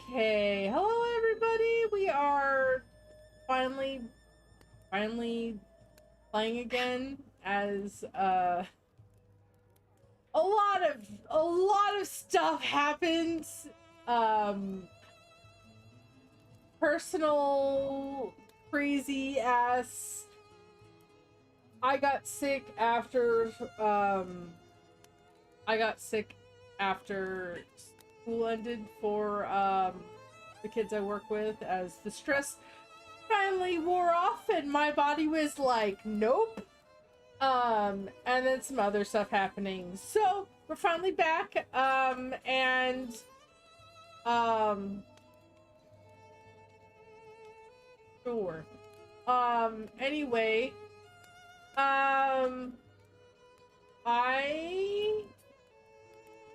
Okay, hello everybody. We are finally playing again as a lot of stuff happens. Um Personal crazy ass. I got sick after I got sick after school ended for the kids I work with, as the stress finally wore off and my body was like, nope. And then some other stuff happening. So we're finally back. And sure. Anyway, I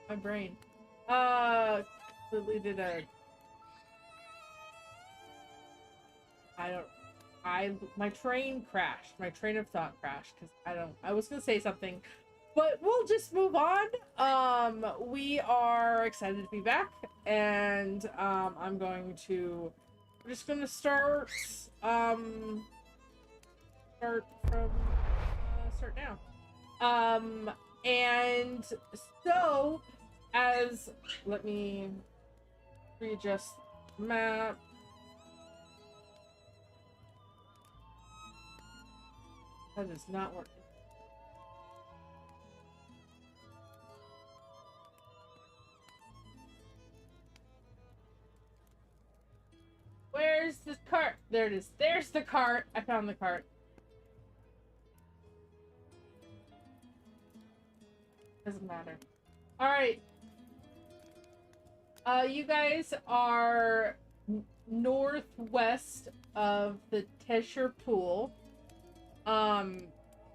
my brain completely did a I don't my train crashed. My train of thought crashed because I was gonna say something, but we'll just move on. We are excited to be back, and we're just gonna start start now. And so let me readjust map. That is not working. Where's this cart? There it is. There's the cart. I found the cart. Doesn't matter. Alright. You guys are northwest of the Tesher Pool.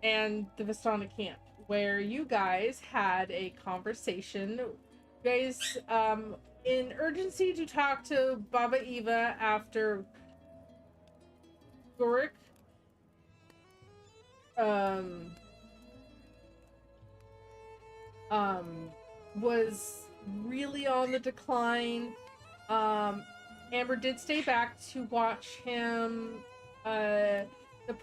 And the Vistana camp, where you guys had a conversation. You guys, in urgency to talk to Baba Eva after Gorik, was really on the decline. Amber did stay back to watch him. The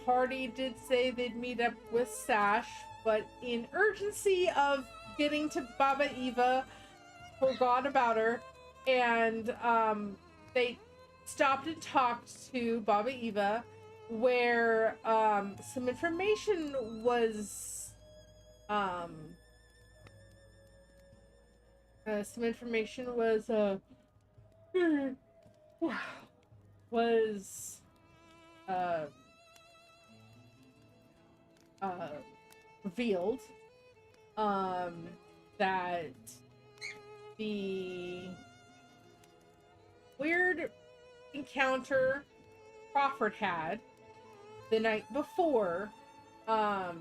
party did say they'd meet up with Sash, but in urgency of getting to Baba Eva, forgot about her, and they stopped and talked to Baba Eva, where some information was revealed, that the weird encounter Crawford had the night before was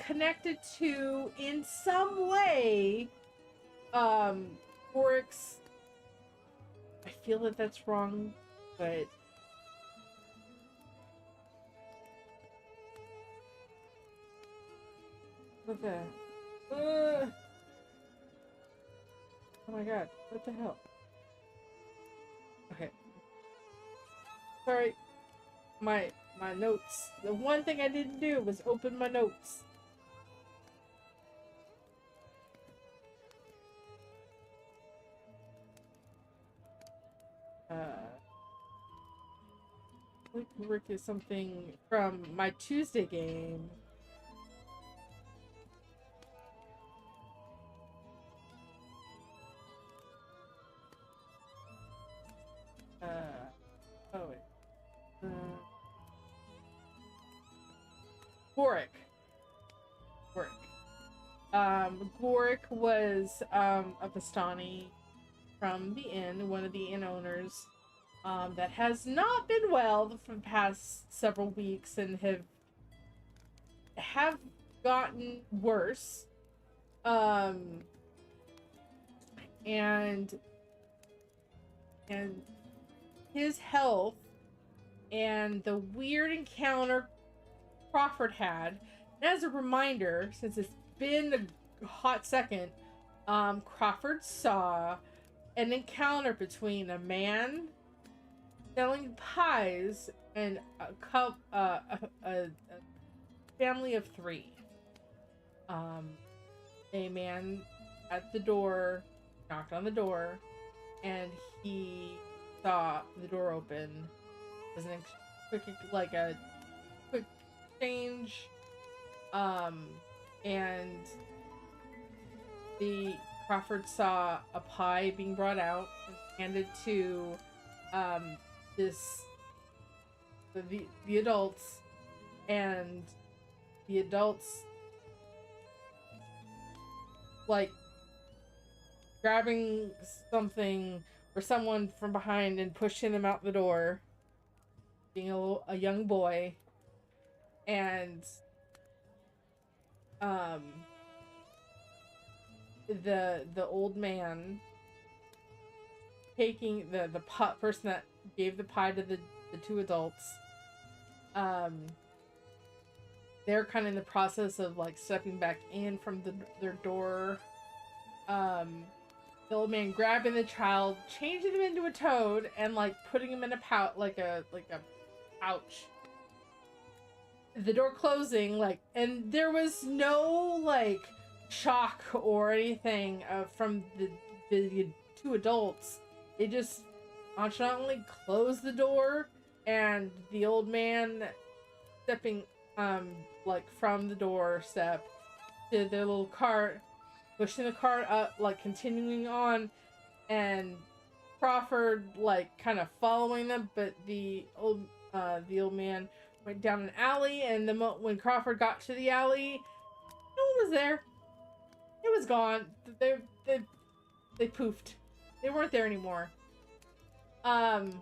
connected to, in some way, Gorik's. I feel that that's wrong, but what the? Oh my god! What the hell? Okay. Sorry. My notes. The one thing I didn't do was open my notes. Rick is something from my Tuesday game. Oh wait. Gorik was a Vistani from the inn, one of the inn owners, that has not been well for the past several weeks and have gotten worse. And his health and the weird encounter Crawford had. And as a reminder, since it's been a hot second, Crawford saw an encounter between a man selling pies and a family of three. Um, a man at the door knocked on the door, and he saw the door open. It was a quick exchange. Um, and the Crawford saw a pie being brought out and handed to um this the adults, and the adults like grabbing something or someone from behind and pushing them out the door, being a young boy, and um the old man taking the person that gave the pie to the two adults. They're kind of in the process of like stepping back in from their door. The old man grabbing the child, changing him into a toad, and like putting him in a pouch, like a pouch. The door closing, like, and there was no like shock or anything from the two adults. They just nonchalantly closed the door, and the old man stepping like from the doorstep to their little cart, pushing the cart up, like continuing on, and Crawford like kind of following them, but the old man went down an alley, and when Crawford got to the alley, no one was there. It was gone. They poofed. They weren't there anymore. And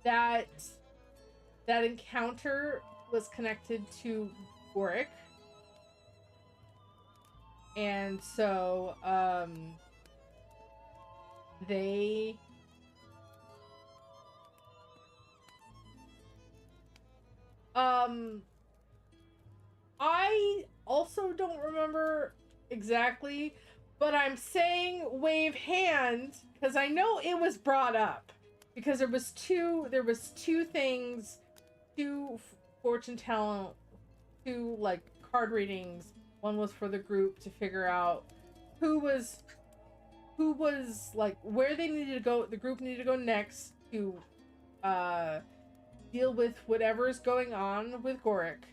that encounter was connected to Warwick, and so they I also don't remember exactly, but I'm saying wave hand because I know it was brought up, because there was two things, two fortune telling, two like card readings. One was for the group to figure out who was like where they needed to go. The group needed to go next to deal with whatever is going on with Gorick.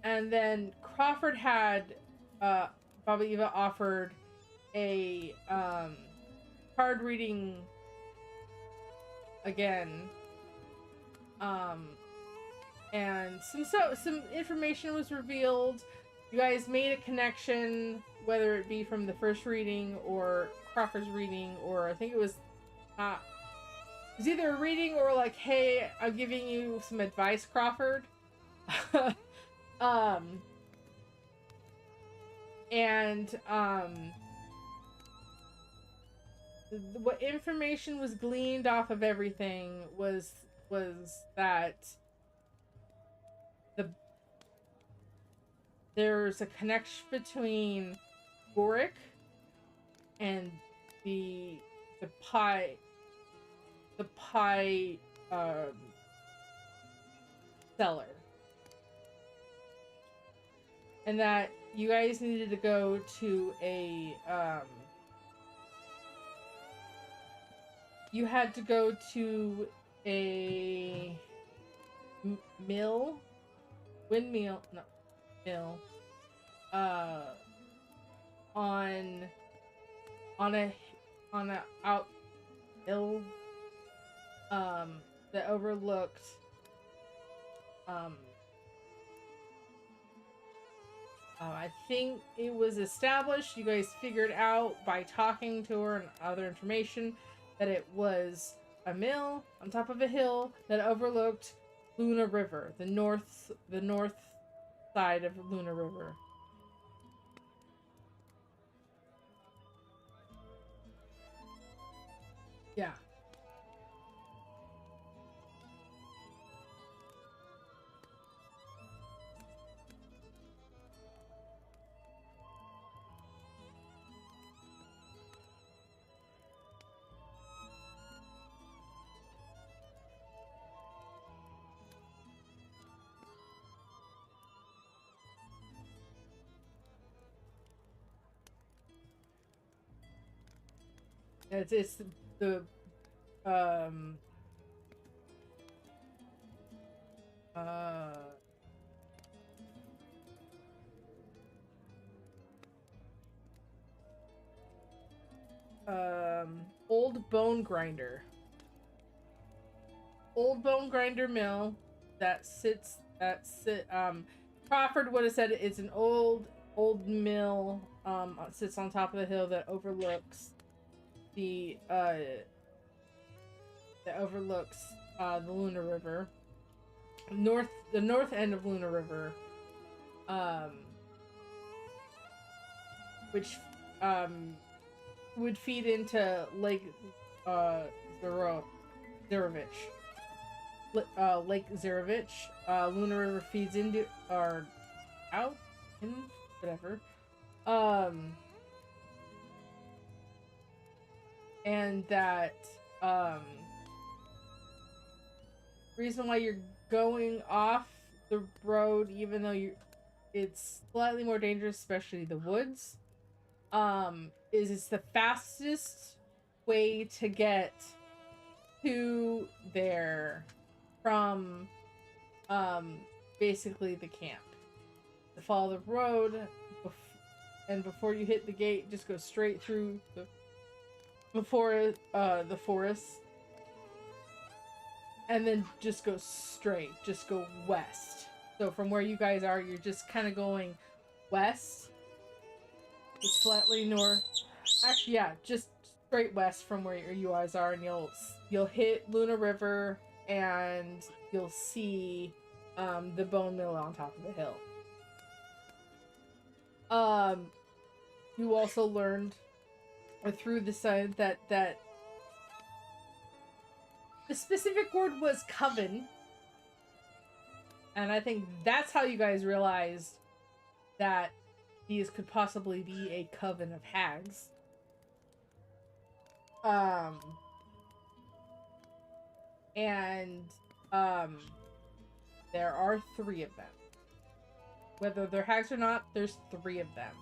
And then Crawford had Baba Eva offered a card reading again. And some information was revealed. You guys made a connection, whether it be from the first reading or Crawford's reading, or I think it was either a reading or like, hey, I'm giving you some advice, Crawford. What information was gleaned off of everything was that there's a connection between Boric and the pie seller, and that you guys needed to go to a you had to go to a windmill on a out hill that overlooked I think it was established, you guys figured out by talking to her and other information, that it was a mill on top of a hill that overlooked Luna River, the north side of Luna River. Yeah. It's the um uh old bone grinder. Old bone grinder mill that Crawford would have said it's an old mill sits on top of the hill that overlooks the the Luna River. The north end of Luna River. Um which would feed into Lake Zarovich. Lake Zarovich. Luna River feeds into or out in whatever. And that reason why you're going off the road, even though it's slightly more dangerous, especially the woods, is it's the fastest way to get to there from basically the camp. To follow the road, and before you hit the gate, just go straight through the forest, and then just go straight, just go west. So from where you guys are, you're just kind of going west, just slightly north. Actually, yeah, just straight west from where you guys are, and you'll hit Luna River, and you'll see the bone mill on top of the hill. You also learned through the side that the specific word was coven, and I think that's how you guys realized that these could possibly be a coven of hags. And there are 3 of them. Whether they're hags or not, there's 3 of them.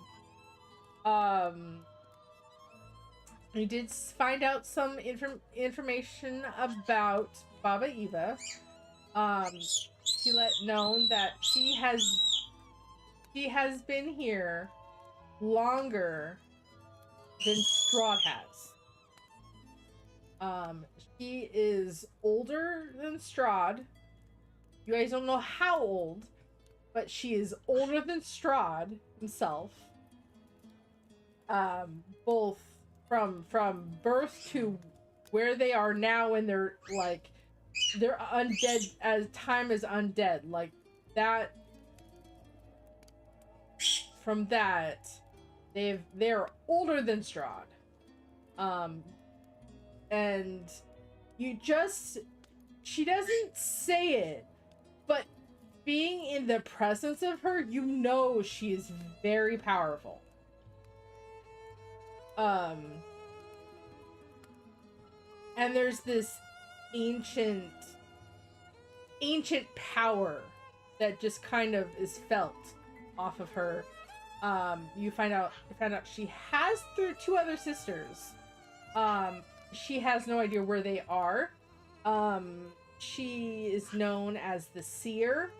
We did find out some information about Baba Eva. She let known that she has been here longer than Strahd has. She is older than Strahd. You guys don't know how old, but she is older than Strahd himself. Both from birth to where they are now, and they're undead as time is undead. Like that. From that, they're older than Strahd. And she doesn't say it, but being in the presence of her, you know she is very powerful. And there's this ancient power that just kind of is felt off of her. You found out she has 2 other sisters. She has no idea where they are. She is known as the Seer.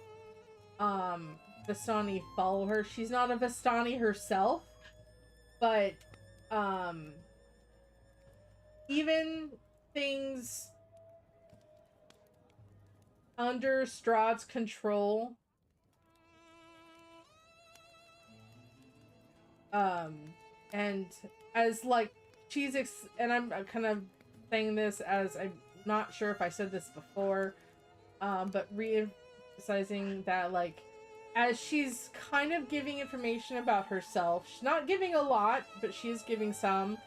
Vistani follow her. She's not a Vistani herself, but even things under Strahd's control, and as like and I'm kind of saying this as I'm not sure if I said this before, but re-emphasizing that, like, as she's kind of giving information about herself, she's not giving a lot, but she is giving some.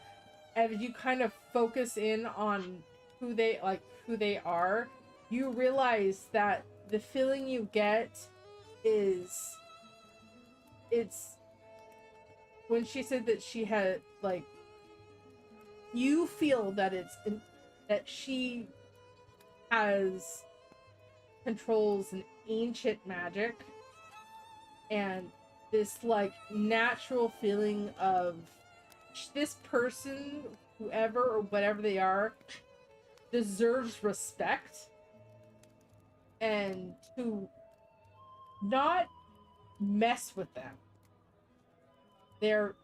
And you kind of focus in on who they are, you realize that the feeling you get is, it's when she said that she had, like, you feel that that she controls an ancient magic, and this like natural feeling of this person, whoever or whatever they are, deserves respect, and to not mess with them. They're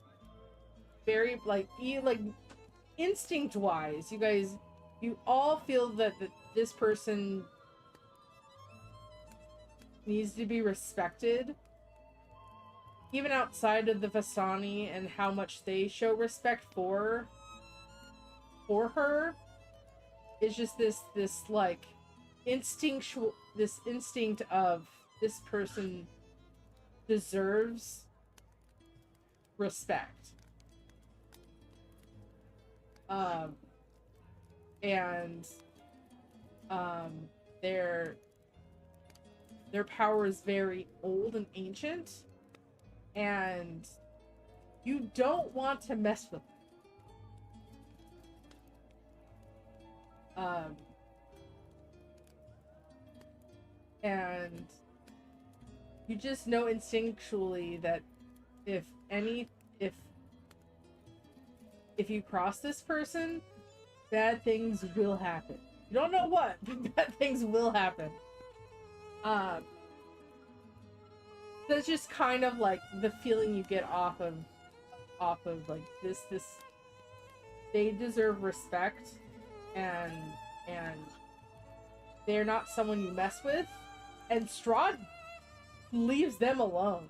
very like instinct wise, you all feel that this person needs to be respected, even outside of the Vasani and how much they show respect for her. It's just this like instinct of this person deserves respect. And their power is very old and ancient, and you don't want to mess with them. And you just know instinctually that if you cross this person, bad things will happen. You don't know what, but bad things will happen. That's just kind of like the feeling you get off of like this they deserve respect, and they're not someone you mess with, and Strahd leaves them alone.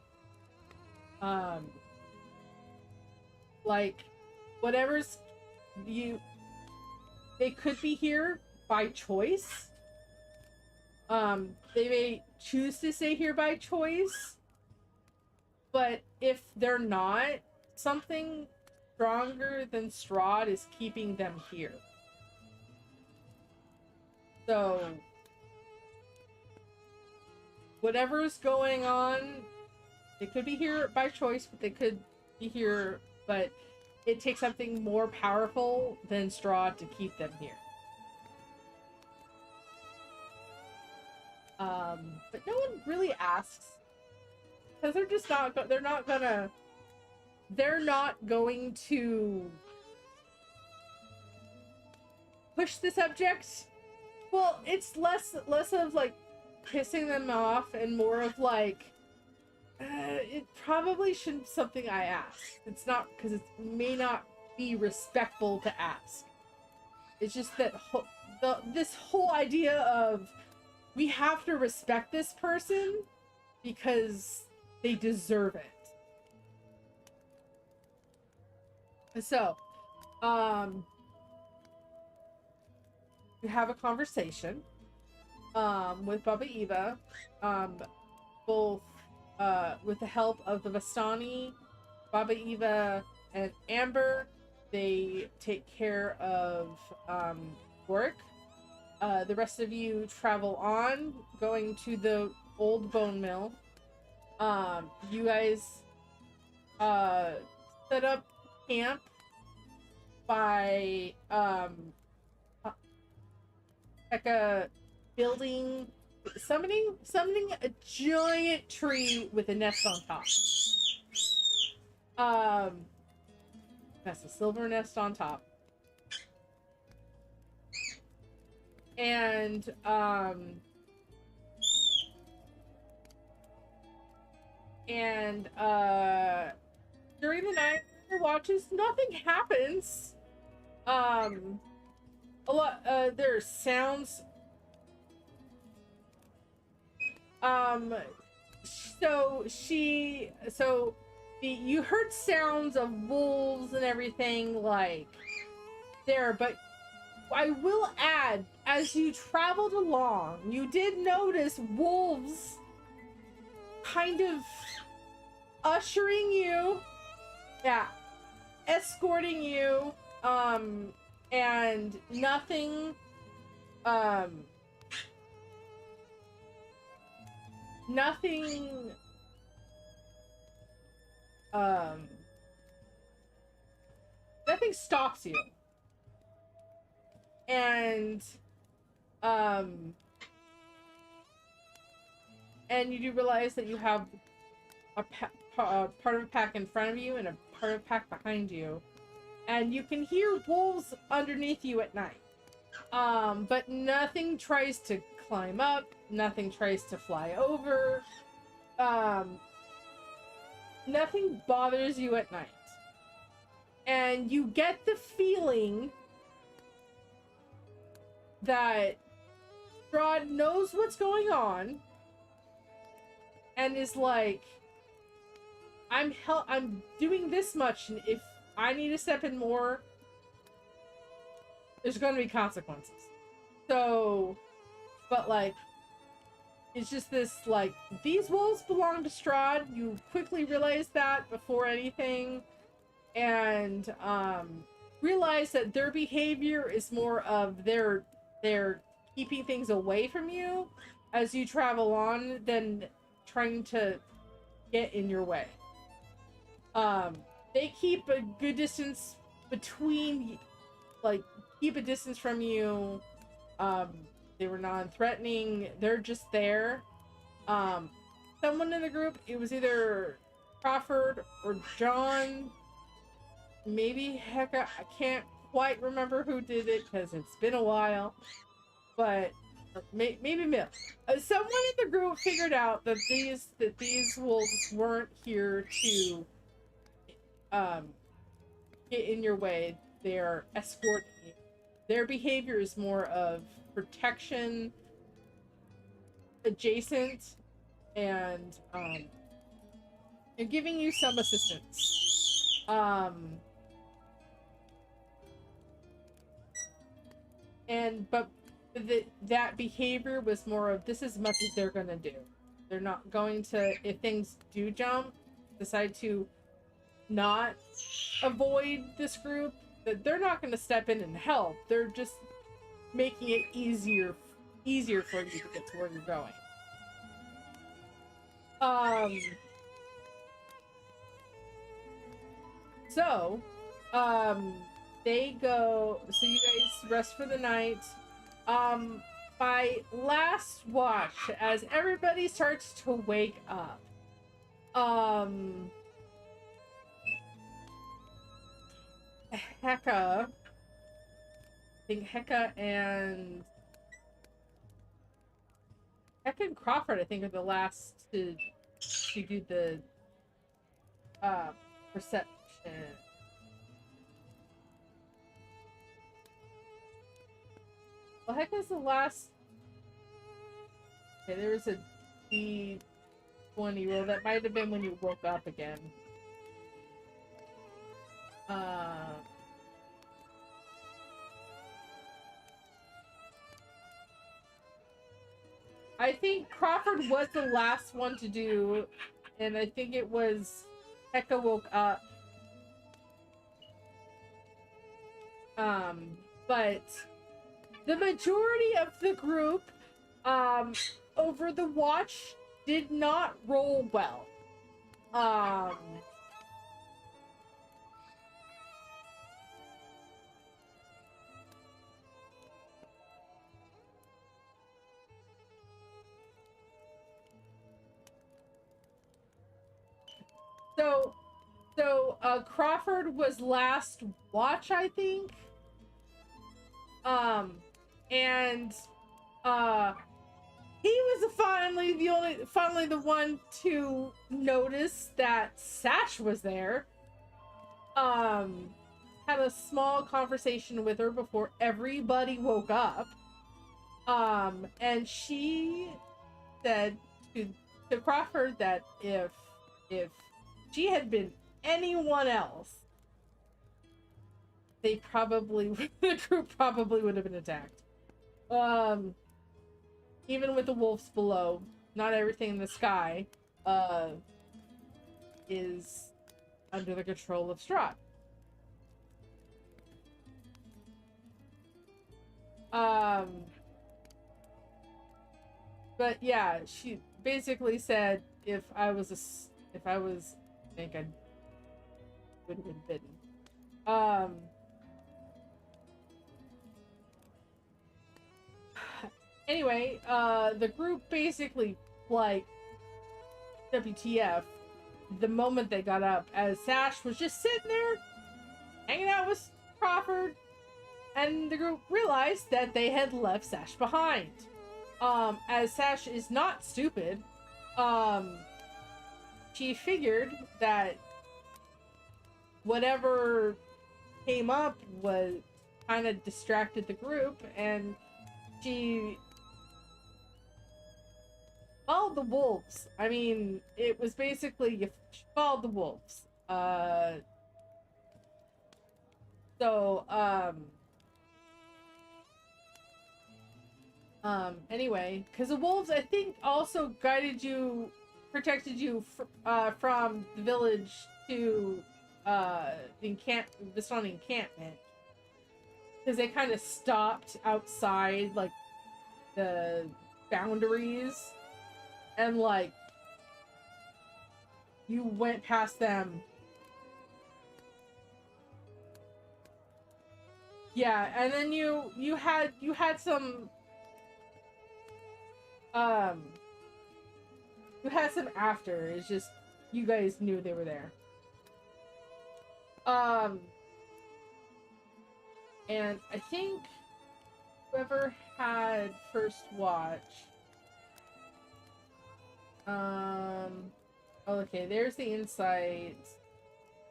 Like whatever's they could be here by choice. They may choose to stay here by choice, but if they're not, something stronger than Strahd is keeping them here. So whatever's going on, they could be here by choice, but they could be here, but it takes something more powerful than Strahd to keep them here. But no one really asks, because they're just not. They're not going to push the subject. Well, it's less of like pissing them off and more of like, it probably shouldn't be something I ask. It's not, because it may not be respectful to ask. It's just that this whole idea of we have to respect this person because they deserve it. So, we have a conversation with Baba Eva, both with the help of the Vistani, Baba Eva, and Amber. They take care of work. The rest of you travel on, going to the old bone mill. You guys set up camp by like a building, summoning a giant tree with a nest on top. That's a silver nest on top. And during the night watches, nothing happens. There's sounds. You heard sounds of wolves and everything like there, but I will add, as you traveled along, you did notice wolves kind of ushering you, escorting you, and nothing stops you. And you do realize that you have a part of a pack in front of you and a part of a pack behind you. and you can hear wolves underneath you at night. But nothing tries to climb up, nothing tries to fly over, nothing bothers you at night. And you get the feeling that Strahd knows what's going on and is like, I'm doing this much, and if I need to step in more, there's going to be consequences. So, but like, it's just this, like, these wolves belong to Strahd. You quickly realize that before anything, and realize that their behavior is more of they're keeping things away from you as you travel on than trying to get in your way. They keep a good distance between, like, keep a distance from you. They were non-threatening. They're just there. Someone in the group, it was either Crawford or John, maybe Hecka. I can't quite remember who did it because it's been a while, but maybe Mill. Someone in the group figured out that these wolves weren't here to get in your way. They're escorting you. Their behavior is more of protection adjacent, and giving you some assistance. But that behavior was more of, this is as much as they're gonna do. They're not going to, if things do jump, decide to not avoid this group, that they're not going to step in and help. They're just making it easier for you to get to where you're going. So they go, so you guys rest for the night. By last watch, as everybody starts to wake up, Hecka, I think Hecka and Crawford, I think, are the last to do the perception. Well, Hecka's the last. Okay, there was a D20 roll. That might have been when you woke up again. I think Crawford was the last one to do, and I think it was Hecka woke up. But the majority of the group, over the watch, did not roll well. So Crawford was last watch, I think. And he was finally the one to notice that Sash was there. Had a small conversation with her before everybody woke up. And she said to Crawford that if she had been anyone else, the group probably would have been attacked. Even with the wolves below, not everything in the sky is under the control of Strahd. But yeah, she basically said, if I think I would have been bitten. Anyway, the group basically, like, WTF the moment they got up, as Sash was just sitting there hanging out with Crawford, and the group realized that they had left Sash behind. As Sash is not stupid, she figured that whatever came up was kind of distracted the group, and she followed the wolves. I mean, it was basically you followed the wolves. Anyway, because the wolves, I think, also guided you, protected you from the village to the Vistani encampment. Because they kind of stopped outside, like, the boundaries, and, like, you went past them. Yeah, and then you had some you had some after. It's just you guys knew they were there. And I think whoever had first watch. Okay, there's the insight.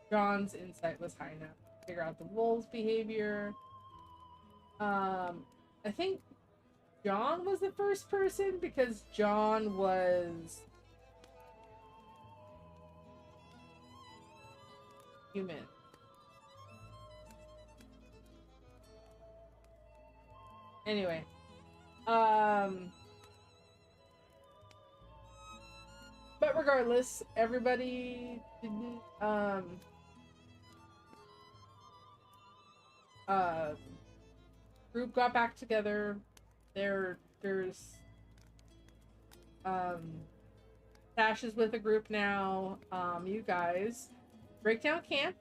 John's insight was high enough to figure out the wolves' behavior. I think John was the first person because John was human. Anyway, but regardless, everybody didn't group got back together. There's Sash is with a group now. You guys break down camp,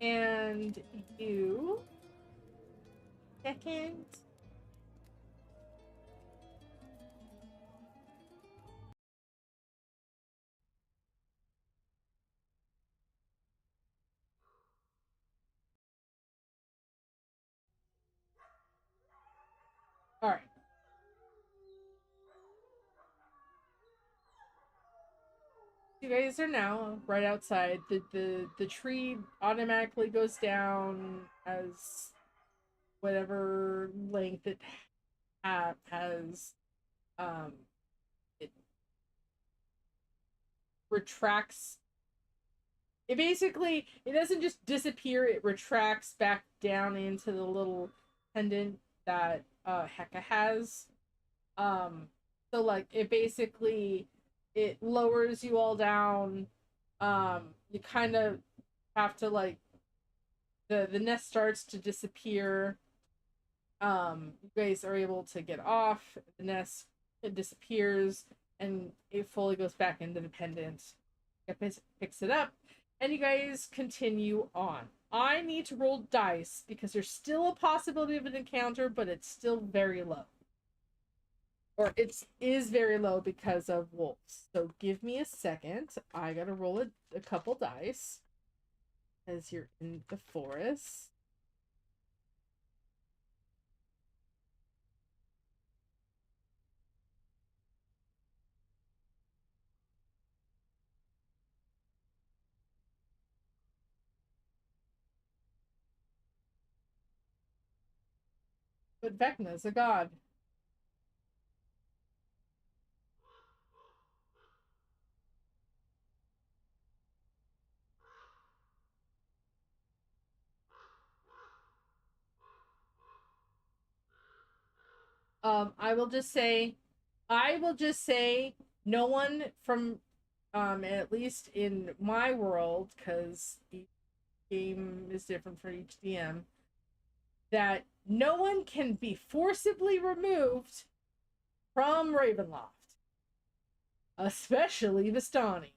and you second. All right. You guys are now right outside. The tree automatically goes down as whatever length it has. It retracts. It doesn't just disappear. It retracts back down into the little pendant that Heka has. So like it lowers you all down. You kind of have to like the nest starts to disappear. You guys are able to get off the nest. It disappears and it fully goes back into the pendant. It picks it up, and you guys continue on. I need to roll dice because there's still a possibility of an encounter, but it's still very low. Or it is very low because of wolves. So give me a second. I gotta roll a couple dice as you're in the forest. But Vecna's a god. I will just say no one from at least in my world, because each game is different for each DM, that no one can be forcibly removed from Ravenloft, especially Vistani,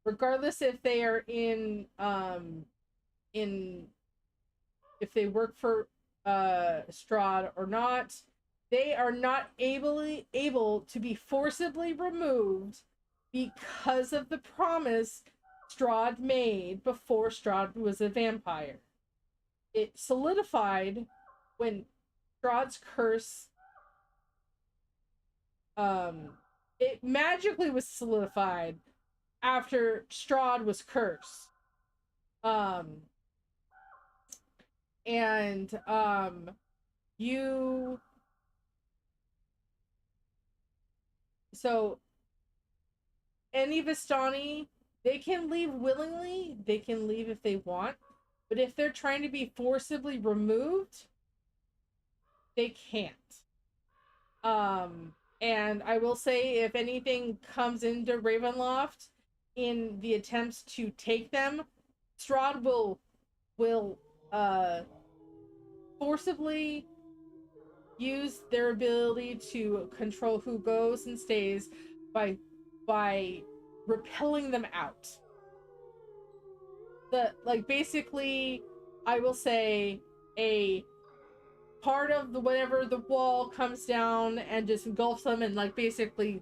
regardless if they are in if they work for Strahd or not. They are not able to be forcibly removed because of the promise Strahd made before Strahd was a vampire. It solidified when Strahd's curse, it magically was solidified after Strahd was cursed. Um, and you so any Vistani, they can leave willingly, they can leave if they want, but if they're trying to be forcibly removed, they can't. And I will say, if anything comes into Ravenloft in the attempts to take them, Strahd will forcibly use their ability to control who goes and stays by repelling them out. Basically, I will say a part of the whatever the wall comes down and just engulfs them and basically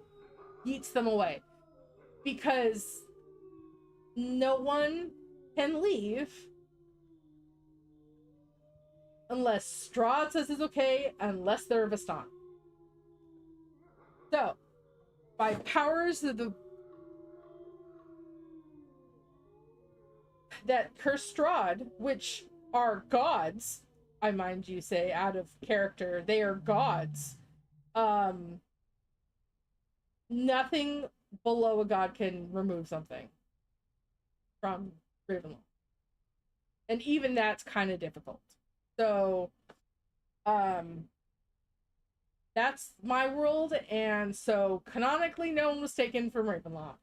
yeets them away, because no one can leave unless Strahd says it's okay, unless they're a Vistani. So, by powers of the that curse Strahd, which are gods, I mind you say, out of character, they are gods. Nothing below a god can remove something from Ravenloft. And even that's kind of difficult. So, that's my world, and so canonically no one was taken from Ravenloft.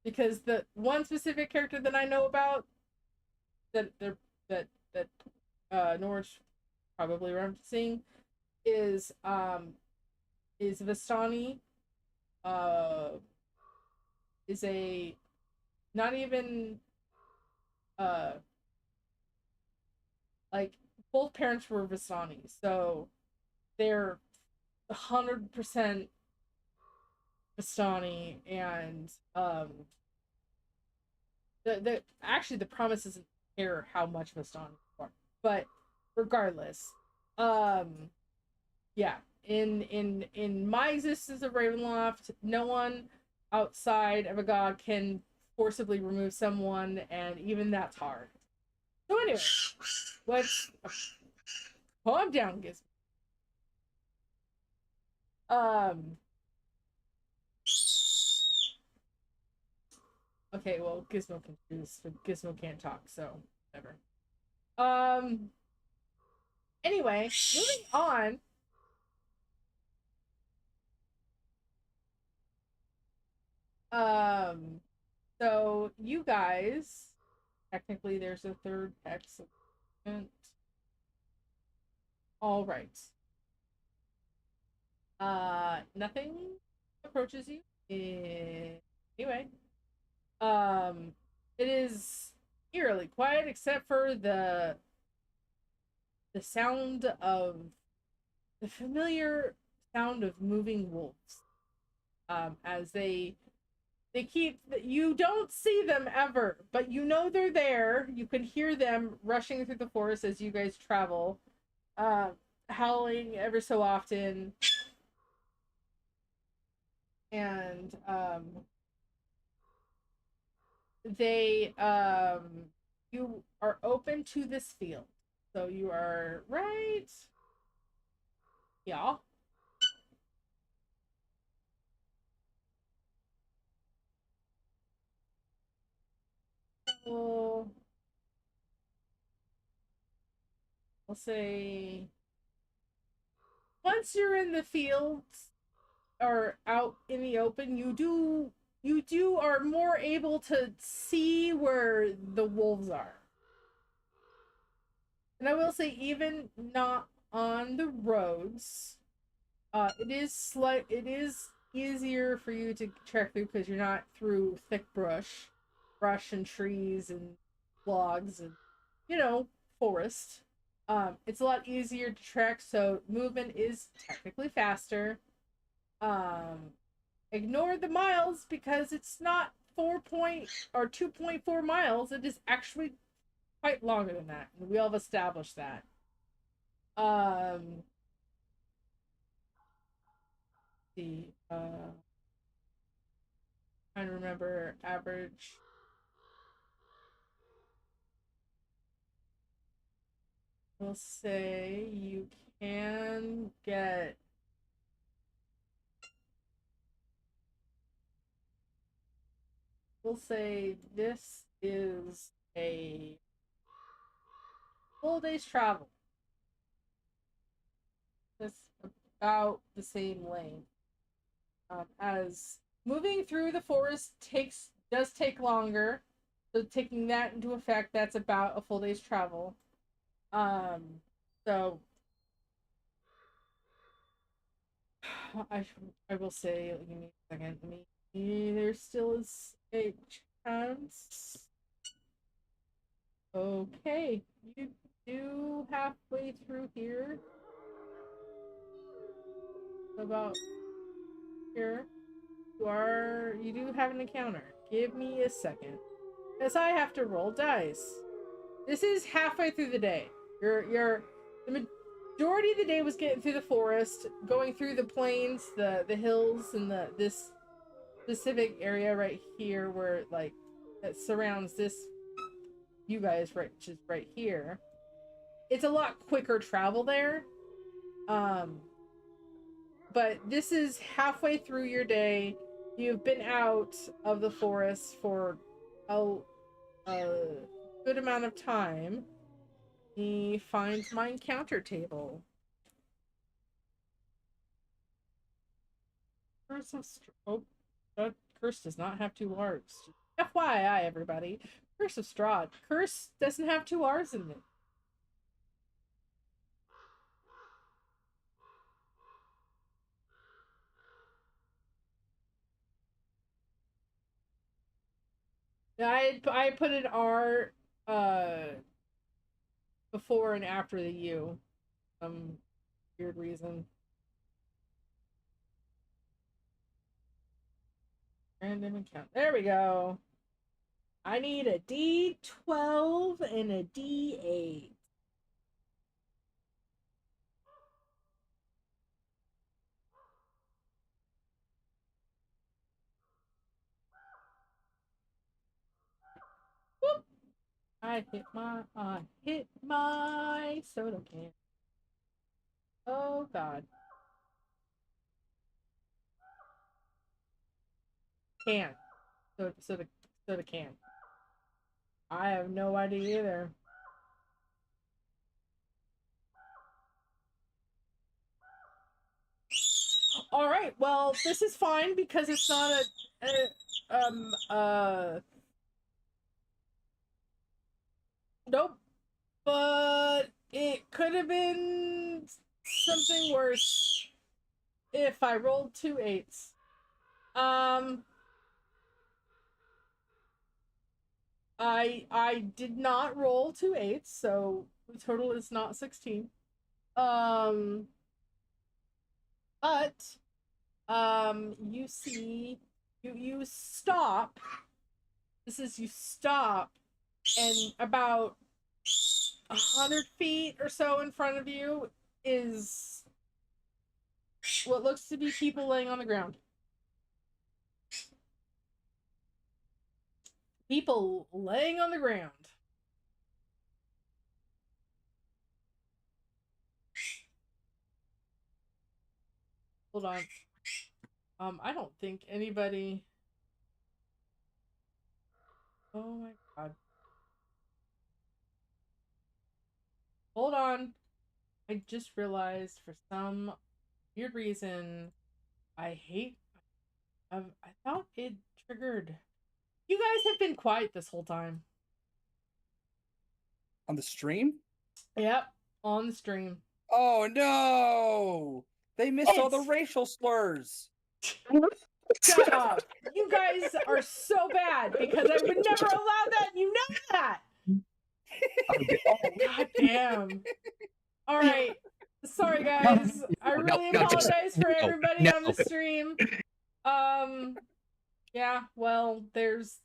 Because the one specific character that I know about that Norwich probably referencing is Vistani, is a not even like both parents were Vistani, so they're 100% Vistani, and the actually the promise doesn't care how much Vistani are, but regardless, yeah, in my existence of Ravenloft, no one outside of a god can forcibly remove someone, and even that's hard. So anyway, let's calm down, Gizmo. Okay, well, Gizmo can choose, but Gizmo can't talk, so whatever. Anyway, moving on. Um, so you guys, technically, there's a third excellent. All right. Nothing approaches you. Anyway, um, it is eerily quiet except for the sound of the familiar sound of moving wolves. As they keep, you don't see them ever, but you know they're there. You can hear them rushing through the forest as you guys travel, howling ever so often, and they you are open to this field, so you are right. Yeah. So I'll say once you're in the fields or out in the open, you do are more able to see where the wolves are. And I will say, even not on the roads, it is easier for you to trek through because you're not through thick brush and trees and logs and forest. It's a lot easier to trek, so movement is technically faster. Um, ignore the miles because it's not 2.4 miles. It is actually quite longer than that. We all have established that. The trying to remember average. We'll say you can get we'll say this is a full day's travel. That's about the same length. As moving through the forest does take longer, so taking that into effect, that's about a full day's travel. Um, so I I will say, give me a second. There still is a chance. Okay, you do halfway through here. About here. You do have an encounter. Give me a second. Because I have to roll dice. This is halfway through the day. The majority of the day was getting through the forest, going through the plains, the hills, and this specific area right here where like that surrounds this you guys right, which is right here. It's a lot quicker travel there. But this is halfway through your day. You've been out of the forest for a good amount of time. He finds my encounter table. Curse of oh, that curse does not have two R's. FYI, everybody. Curse of Strahd. Curse doesn't have two R's in it. I put an R before and after the U. Some weird reason. Random encounter. There we go. I need a D12 and a D8. Whoop. I hit my soda can. Oh god. Can. Soda can. I have no idea either. All right. Well, this is fine because it's not nope. But it could have been something worse if I rolled 2 8s. I did not roll 2 8s, so the total is not 16. Um, but you see, you stop. You stop, and about 100 feet or so in front of you is what looks to be people laying on the ground. People laying on the ground. Hold on. I don't think anybody. Oh my god. Hold on. I just realized for some weird reason I thought it triggered. You guys have been quiet this whole time. On the stream? Yep, on the stream. Oh no! They missed all the racial slurs. Shut up. You guys are so bad because I would never allow that. You know that. God damn. All right. Sorry, guys. I really apologize for everybody on the stream. Yeah, well, there's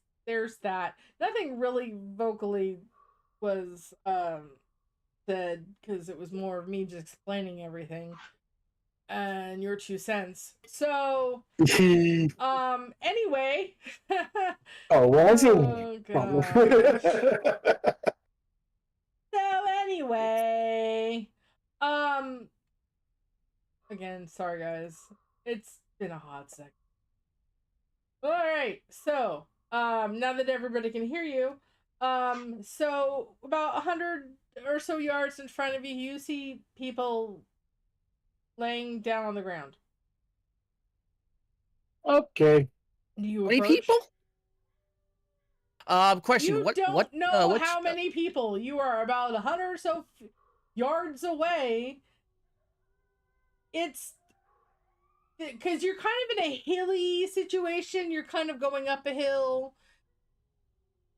that. Nothing really vocally was said because it was more of me just explaining everything and your 2 cents. So, anyway. Oh, was it? Oh gosh. So anyway, um, again, sorry guys, it's been a hot second. All right, so now that everybody can hear you, so about 100 or so yards in front of you, you see people laying down on the ground. Okay. Do you Many approach? people? Question. You don't what, know what's, how many people. You are about 100 or so yards away. It's because you're kind of in a hilly situation. You're kind of going up a hill,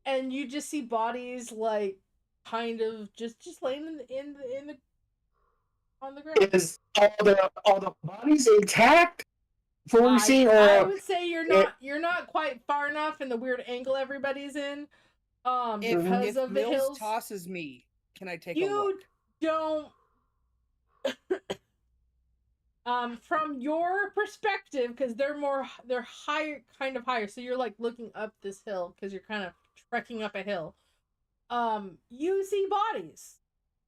and you just see bodies like kind of just laying in the on the ground. Is all the bodies intact? For what we've seen, I or would say you're not quite far enough in the weird angle everybody's in. Because If of the Mills hills. tosses me, can I take a You look? don't. From your perspective, because they're higher, kind of higher, so you're like looking up this hill because you're kind of trekking up a hill. You see bodies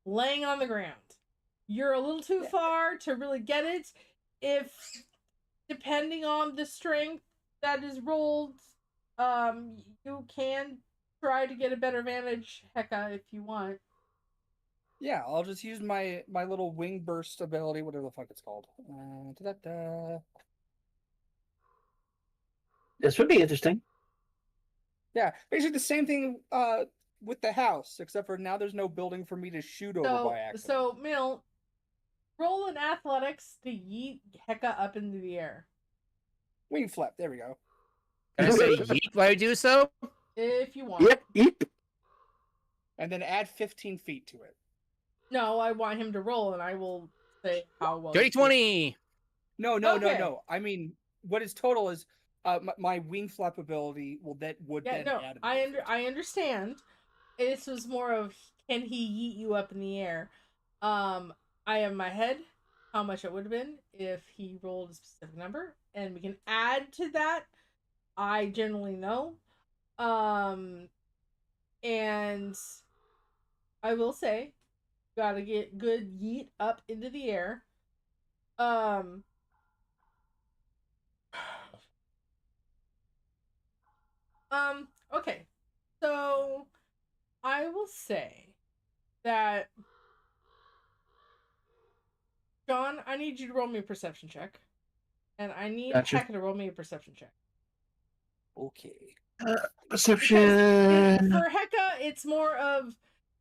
laying on the ground. You're a little too far to really get it. If depending on the strength that is rolled, you can try to get a better vantage, Hecka, if you want. Yeah, I'll just use my little wing burst ability, whatever the fuck it's called. this would be interesting. Yeah, basically the same thing with the house, except for now there's no building for me to shoot over by accident. So, Mill, roll an athletics to yeet Hecka up into the air. Wing flap, there we go. Can I say yeet while I do so? If you want. Yep. And then add 15 feet to it. No, I want him to roll, and I will say how well. 30-20! No. Okay. I mean, what is total is my wing flap ability would then add. I understand. This was more of can he yeet you up in the air. I have in my head how much it would have been if he rolled a specific number, and we can add to that. I generally know. And I will say, gotta get good yeet up into the air. Okay. So I will say that John, I need you to roll me a perception check. And I need Hecka to roll me a perception check. Okay. Perception. For Hecka, it's more of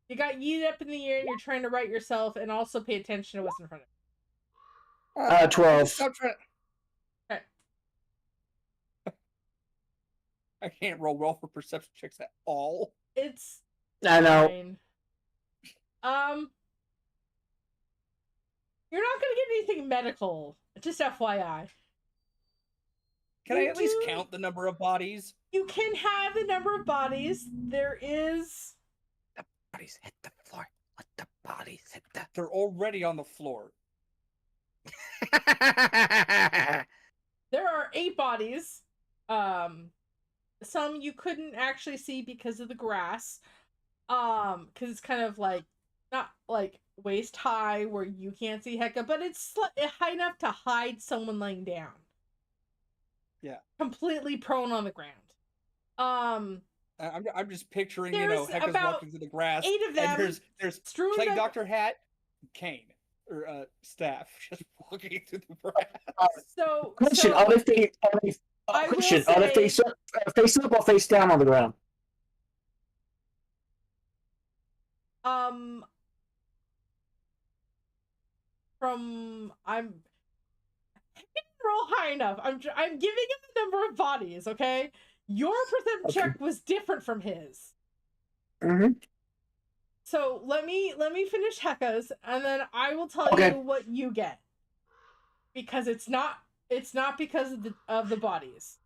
you got yeet up in the air and you're trying to right yourself and also pay attention to what's in front of you. 12. Stop trying. Okay. I can't roll well for perception checks at all. It's I know. fine. You're not gonna get anything medical. Just FYI. Can I at least count the number of bodies? You can have the number of bodies. There is. The bodies hit the floor. Let the bodies hit the. They're already on the floor. There are 8 bodies. Some you couldn't actually see because of the grass. Because it's kind of like not like waist high where you can't see Hecka, but it's high enough to hide someone laying down. Yeah. Completely prone on the ground. I'm just picturing, Hecka's walking through the grass. 8 of them. And there's plain Dr. Hat, Kane, or Staff, just walking through the grass. Question: are they face up or face down on the ground? I'm roll high enough. I'm giving him the number of bodies. Okay, your perception check was different from his. Mm-hmm. So let me finish Hecka's, and then I will tell you what you get, because it's not It's not because of the bodies.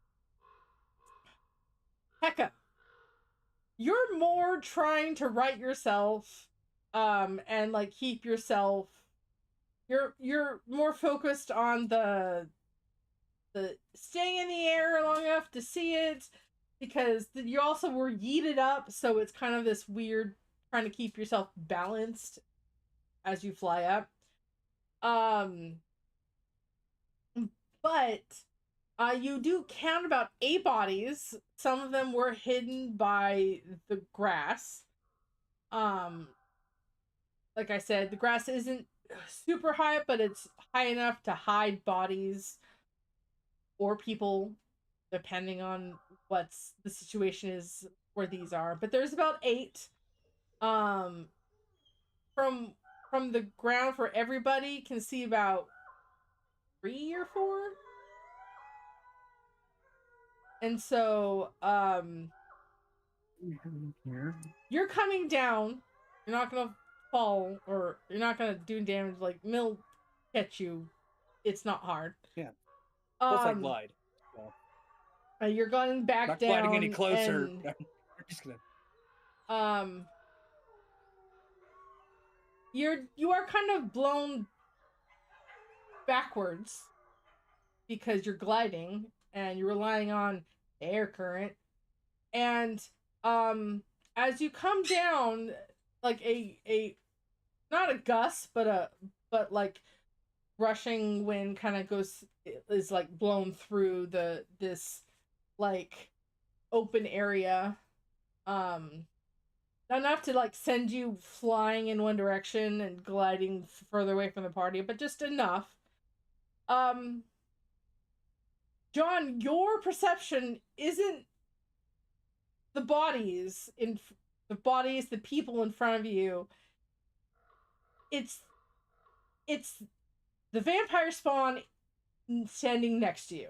Hecka, you're more trying to right yourself, and like keep yourself. You're more focused on the staying in the air long enough to see it, because you also were yeeted up, so it's kind of this weird trying to keep yourself balanced as you fly up. Um, but you do count about 8 bodies. Some of them were hidden by the grass. Um, like I said, the grass isn't super high up, but it's high enough to hide bodies or people, depending on what's the situation is where these are. But there's about 8. Um, from the ground for everybody can see about 3 or 4. And so you're coming down. You're not gonna fall, or you're not gonna do damage. Like Mill catch you. It's not hard. Yeah. Plus, I Um, glide. So. You're going back Not down. gliding any closer. And, I'm just gonna. you are kind of blown backwards because you're gliding and you're relying on the air current. And as you come down, like a not a gust, but like rushing wind kind of is like blown through this like open area, enough to like send you flying in one direction and gliding further away from the party, but just enough. John, your perception isn't the bodies the people in front of you. It's the vampire spawn standing next to you.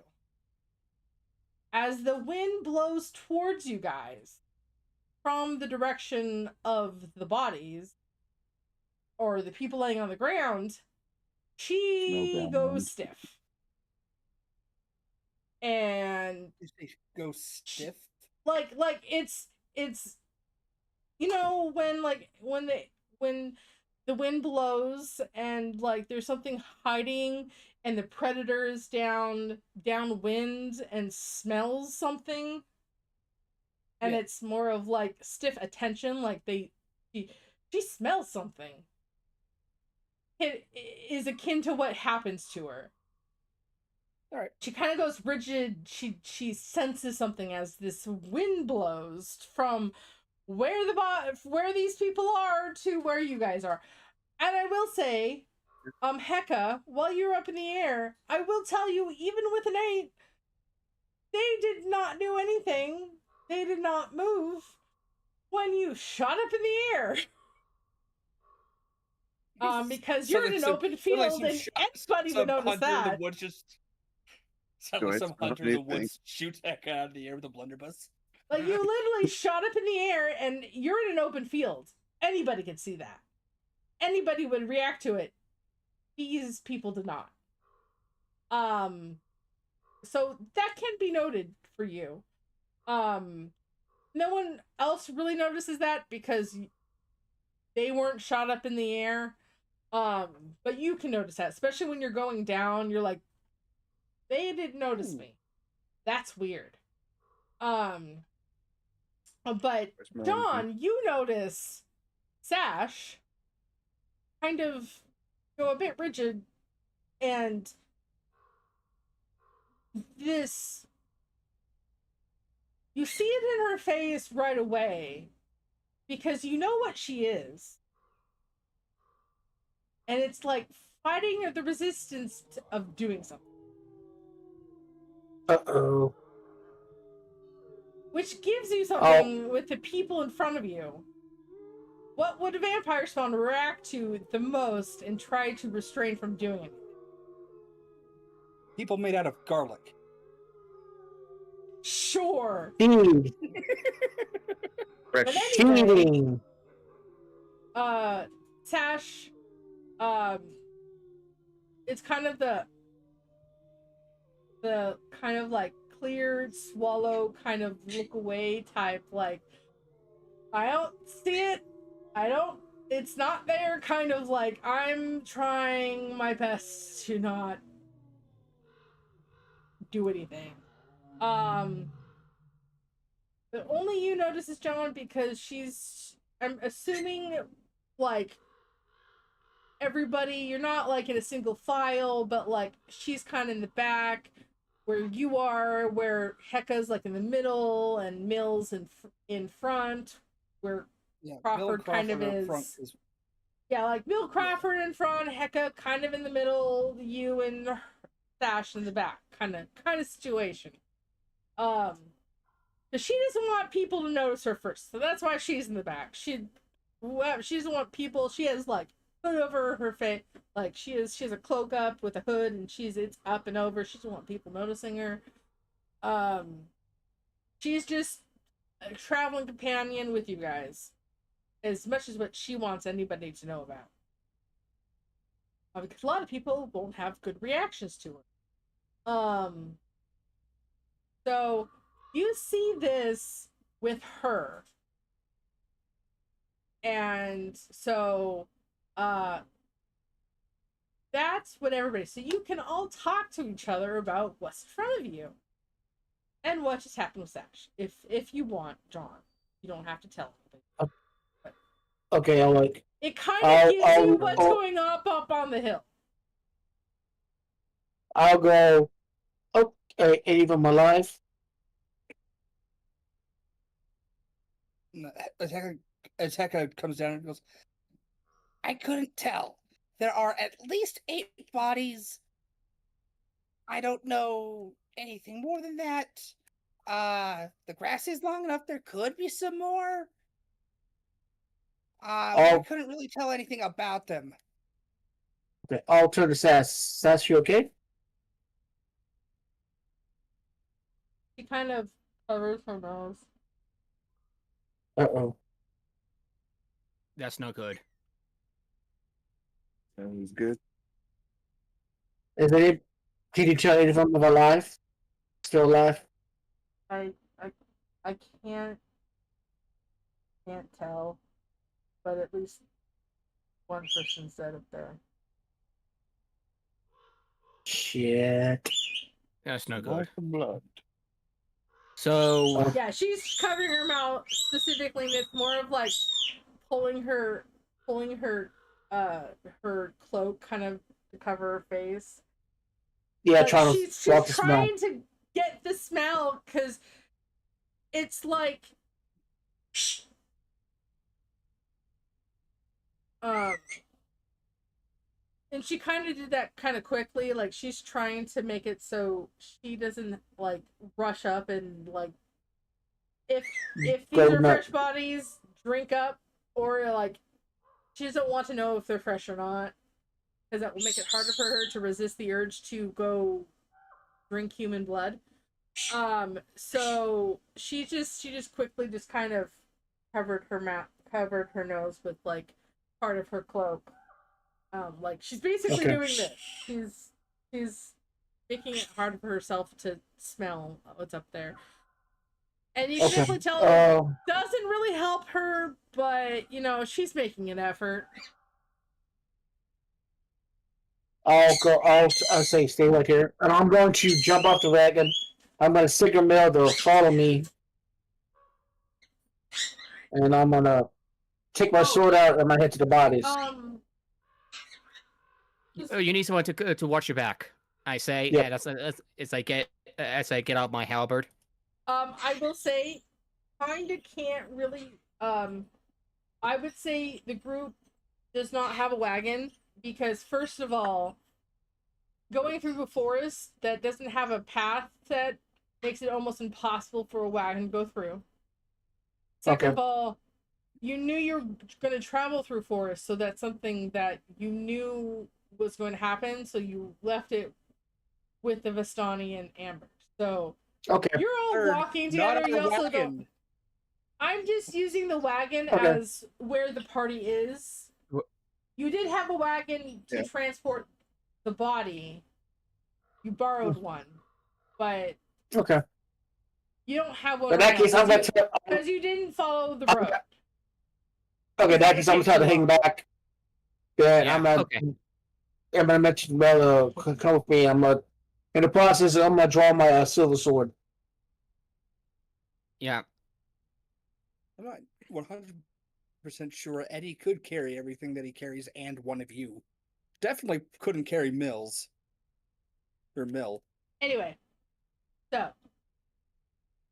As the wind blows towards you guys from the direction of the bodies or the people laying on the ground, she goes stiff. And go stiff. Like it's you know when the wind blows and like there's something hiding and the predator is downwind and smells something, and it's more of like stiff attention, like she smells something. It is akin to what happens to her. All right. She kind of goes rigid. She senses something as this wind blows from where these people are to where you guys are. And I will say, Hecka, while you're up in the air, I will tell you, even with an 8, they did not do anything. They did not move when you shot up in the air. Because you're in an open field and anybody would notice that. The woods just suddenly some hunter in the woods shoots Hecka out of the air with a blunderbuss. Like, you literally shot up in the air and you're in an open field. Anybody could see that. Anybody would react to it. These people did not. So that can be noted for you. No one else really notices that because they weren't shot up in the air. But you can notice that, especially when you're going down. You're like, they didn't notice me. That's weird. But John, you notice Sash kind of go a bit rigid, and this, you see it in her face right away because you know what she is. And it's like fighting the resistance of doing something. Uh-oh. Which gives you something with the people in front of you. What would a vampire spawn react to the most and try to restrain from doing it? People made out of garlic. Sure. Dude. But Cheating. Sash, it's kind of the kind of like cleared swallow kind of look away type, like I don't see it. I don't. It's not there. Kind of like I'm trying my best to not do anything. But only you notice this, John, because she's. I'm assuming, like everybody, you're not like in a single file, but like she's kind of in the back, where you are, where Hecka's like in the middle, and Mills in front, where Yeah, Crawford kind of up front is. is Yeah, like Bill Crawford in front, Hecka kind of in the middle, you and Stash in the back, kind of situation. Because she doesn't want people to notice her first, so that's why she's in the back. She doesn't want people. She has like hood over her face, like she has a cloak up with a hood, and it's up and over. She doesn't want people noticing her. She's just a traveling companion with you guys, as much as what she wants anybody to know about. Because a lot of people won't have good reactions to her. So you see this with her. And so that's what everybody, so you can all talk to each other about what's in front of you and what just happened with Sash. If you want, John. You don't have to tell anybody. Okay, I'll like. It kind of gives you what's I'll- going up on the hill. I'll go. Okay, even alive. Hecka comes down and goes, I couldn't tell. There are at least 8 bodies. I don't know anything more than that. The grass is long enough. There could be some more. I couldn't really tell anything about them. Okay, I'll turn to Sass. Sass, you okay? She kind of covers her nose. Uh-oh. That's no good. Sounds good. Can you tell any of them are alive? Still alive? I can't tell, but at least one person's dead up there. Shit. That's no good. Lots of blood. So Yeah, she's covering her mouth specifically, and it's more of like pulling her her cloak kind of to cover her face. Yeah, But trying she's to block the smell. trying to get the smell because it's like and she kind of did that kind of quickly, like she's trying to make it so she doesn't like rush up and like if these are fresh bodies, drink up, or like she doesn't want to know if they're fresh or not, because that will make it harder for her to resist the urge to go drink human blood. So she just quickly just kind of covered her mouth, covered her nose with like part of her cloak. Like she's basically doing this. She's making it hard for herself to smell what's up there. And you can definitely tell it doesn't really help her, but you know, she's making an effort. I'll say stay right here. And I'm going to jump off the wagon. I'm going to signal Mel to follow me. And I'm going to take my sword out and I'm going to head to the bodies. you need someone to watch your back. I say, Yep. yeah, that's as I get out my halberd. I will say, kinda can't really. I would say the group does not have a wagon because, first of all, going through a forest that doesn't have a path set makes it almost impossible for a wagon to go through. Second of all, you knew you were going to travel through forest, so that's something that you knew was going to happen, so you left it with the Vistani and Amber. So you're all walking together. You also don't. I'm just using the wagon as where the party is. You did have a wagon to transport the body. You borrowed one. but Okay. you don't have one In that right case, now I'm gonna tell. because you didn't follow the I'm- road. Okay, in that That case, would I'm gonna take try to too hang long. back. Then Yeah, I'm gonna. okay. I'm gonna mention Mel. Come with me. I'm gonna. In the process, I'm gonna draw my silver sword. Yeah. I'm not 100% sure Eddie could carry everything that he carries and one of you. Definitely couldn't carry Mills. Or Mill. Anyway, so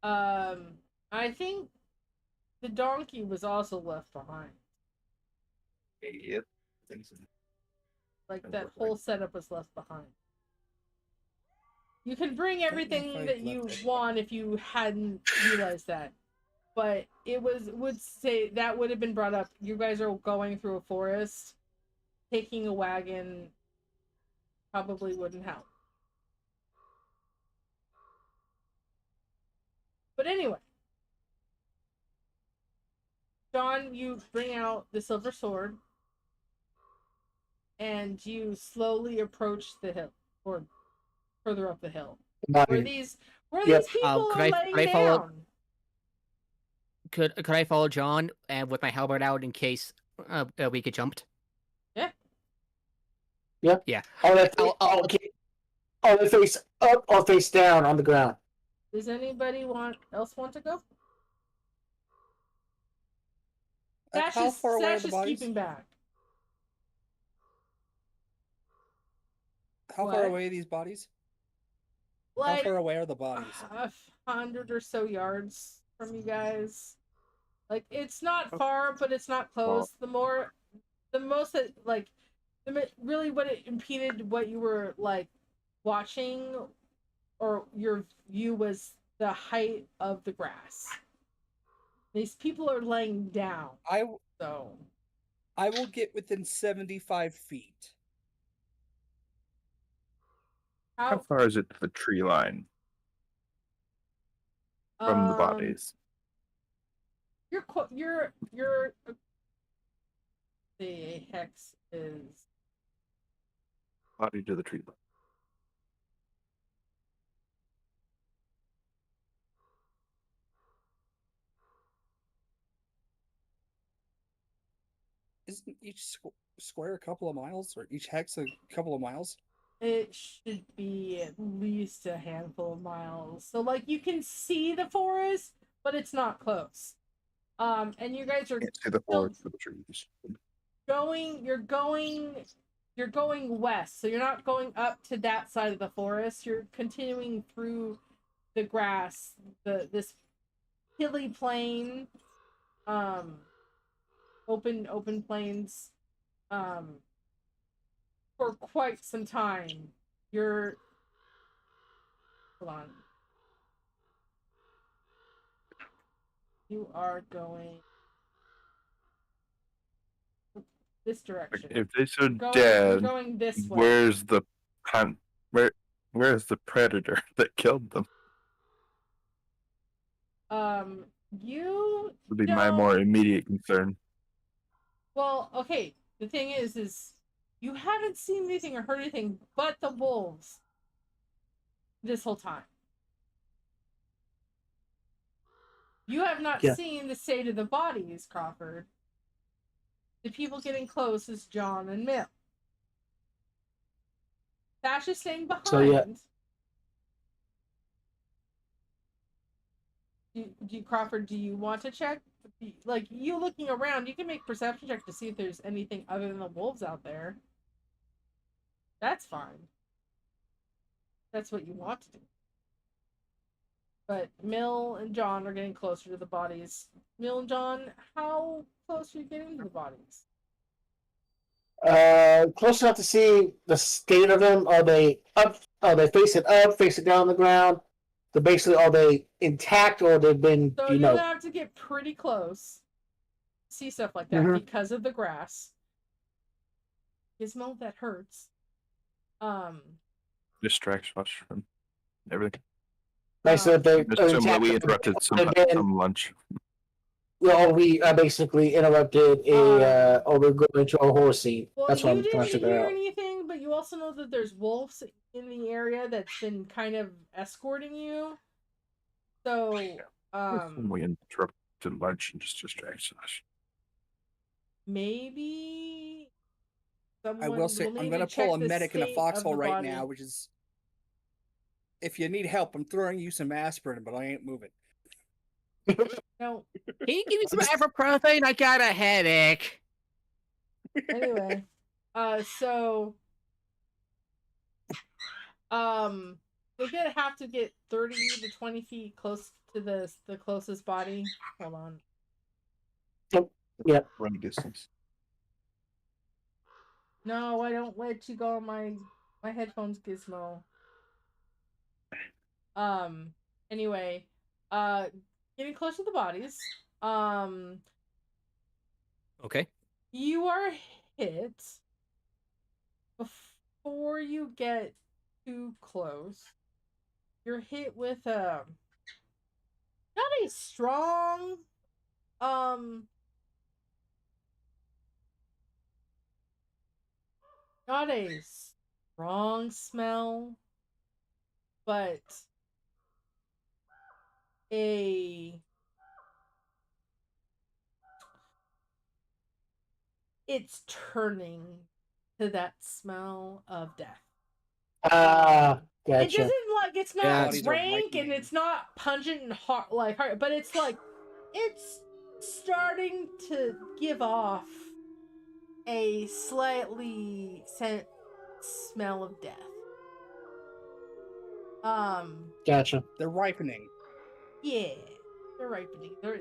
I think the donkey was also left behind. Yep. Like That that looked whole like- setup was left behind. You can bring know if everything I that you left it. want if you hadn't realized that. But it would say that would have been brought up. You guys are going through a forest. Taking a wagon probably wouldn't help. But anyway, John, you bring out the silver sword and you slowly approach the hill, or further up the hill. Where these Yep. people Could are I- laying could I follow- down. Could I follow John with my halberd out in case we get jumped? Yep. Yeah. Oh, I'll- oh, they face up or face down on the ground. Does anybody else want to go? Sash How far away are Sash the is bodies? keeping back. How What? far away are these bodies? How Like far away are the bodies? 100 or so yards from you guys. Like it's not Okay. far, but it's not close. The most that really what it impeded what you were like watching or your view was the height of the grass. These people are laying down, so I will get within 75 feet. How far is it to the tree line from the bodies? You're the hex is Body to the tree line. Isn't each square a couple of miles, or each hex a couple of miles? it should be at least a handful of miles. So like you can see the forest, but it's not close. And you guys are Can't see the forest for the trees. you're going west, so you're not going up to that side of the forest. You're continuing through the grass, this hilly plain, open plains, for quite some time. Hold on. You are going this direction. If they so You're dead, going this way. where's the where's the predator that killed them? You Would be my more immediate concern. Well, okay. The thing is you haven't seen anything or heard anything but the wolves this whole time. You have not Yeah. seen the state of the bodies, Crawford. The people getting close is John and Mill. Sash is staying behind. So, yeah. Crawford, do you want to check? Like, you looking around, you can make perception check to see if there's anything other than the wolves out there. That's fine. That's what you want to do. But Mill and John are getting closer to the bodies. Mill and John, how close are you getting to the bodies? Close enough to see the state of them. Are they up? Are they facing up? Facing down on the ground? Are they intact, or they've been? So You you're know. gonna have to get pretty close. See stuff like that Mhm. because of the grass. Gizmo, that hurts. Distraction us from everything. Like I said, they Just assume that we interrupted some lunch. Well, we basically interrupted or we're going to a horse scene. Well, That's what you I'm trying didn't to figure hear out. anything, but you also know that there's wolves in the area that's been kind of escorting you. So, We interrupted lunch and just distracts us. maybe someone I will say, will I'm need going to to pull check a the medic in a state of foxhole the right body. now, which is, if you need help, I'm throwing you some aspirin, but I ain't moving. No. Can you give me some ibuprofen? I got a headache. Anyway, so they're gonna have to get 30 to 20 feet close to the closest body. Hold on. Yep. Run distance. No, I don't let you go on my headphones, Gizmo. Anyway, getting close to the bodies. Okay. You are hit before you get too close. You're hit with not a strong not a strong smell, but a it's turning to that smell of death. Ah, It gotcha. doesn't it's not Yeah, Bodies are rank and ripening. it's not pungent and hard but it's it's starting to give off a slightly smell of death. Gotcha. They're ripening. Yeah, they're ripening. They're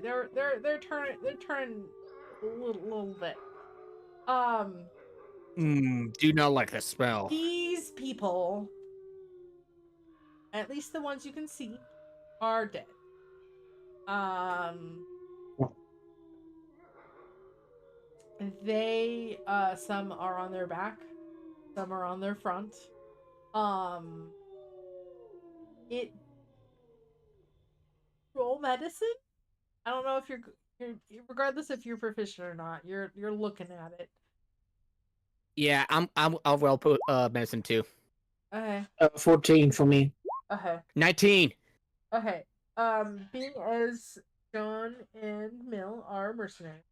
turning a little bit. Do not like the smell. These people, at least the ones you can see, are dead. They some are on their back, some are on their front. It roll medicine. I don't know if you're regardless if you're proficient or not. You're looking at it. Yeah, I'll roll put medicine too. Okay. 14 for me. Okay. 19. Okay. Being as John and Mill are mercenaries,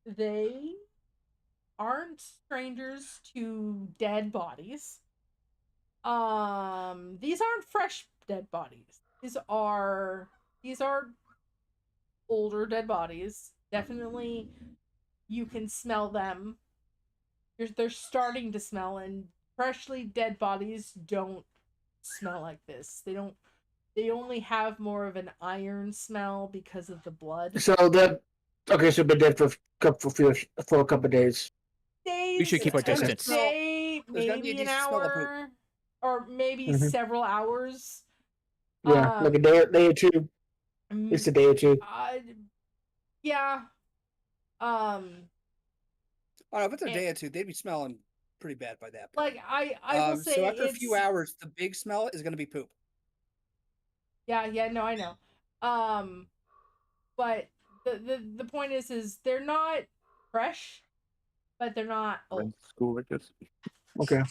they aren't strangers to dead bodies. These aren't fresh dead bodies. These are older dead bodies. Definitely, you can smell them. They're starting to smell, and freshly dead bodies don't smell like this. They only have more of an iron smell because of the blood. So so been dead for a couple of days. Days, We should keep our It's gonna distance. smell- day, there's gotta be a maybe an decent smell of poop. hour, or maybe Mhm. several hours. Yeah, like a day or two. It's a day or two. Yeah. Oh, no, if it's a day or two, they'd be smelling pretty bad by that point. Like I will say, so after a it's few hours, the big smell is gonna be poop. yeah, no, I know. But the point is they're not fresh, but they're not old. School, I guess. Okay.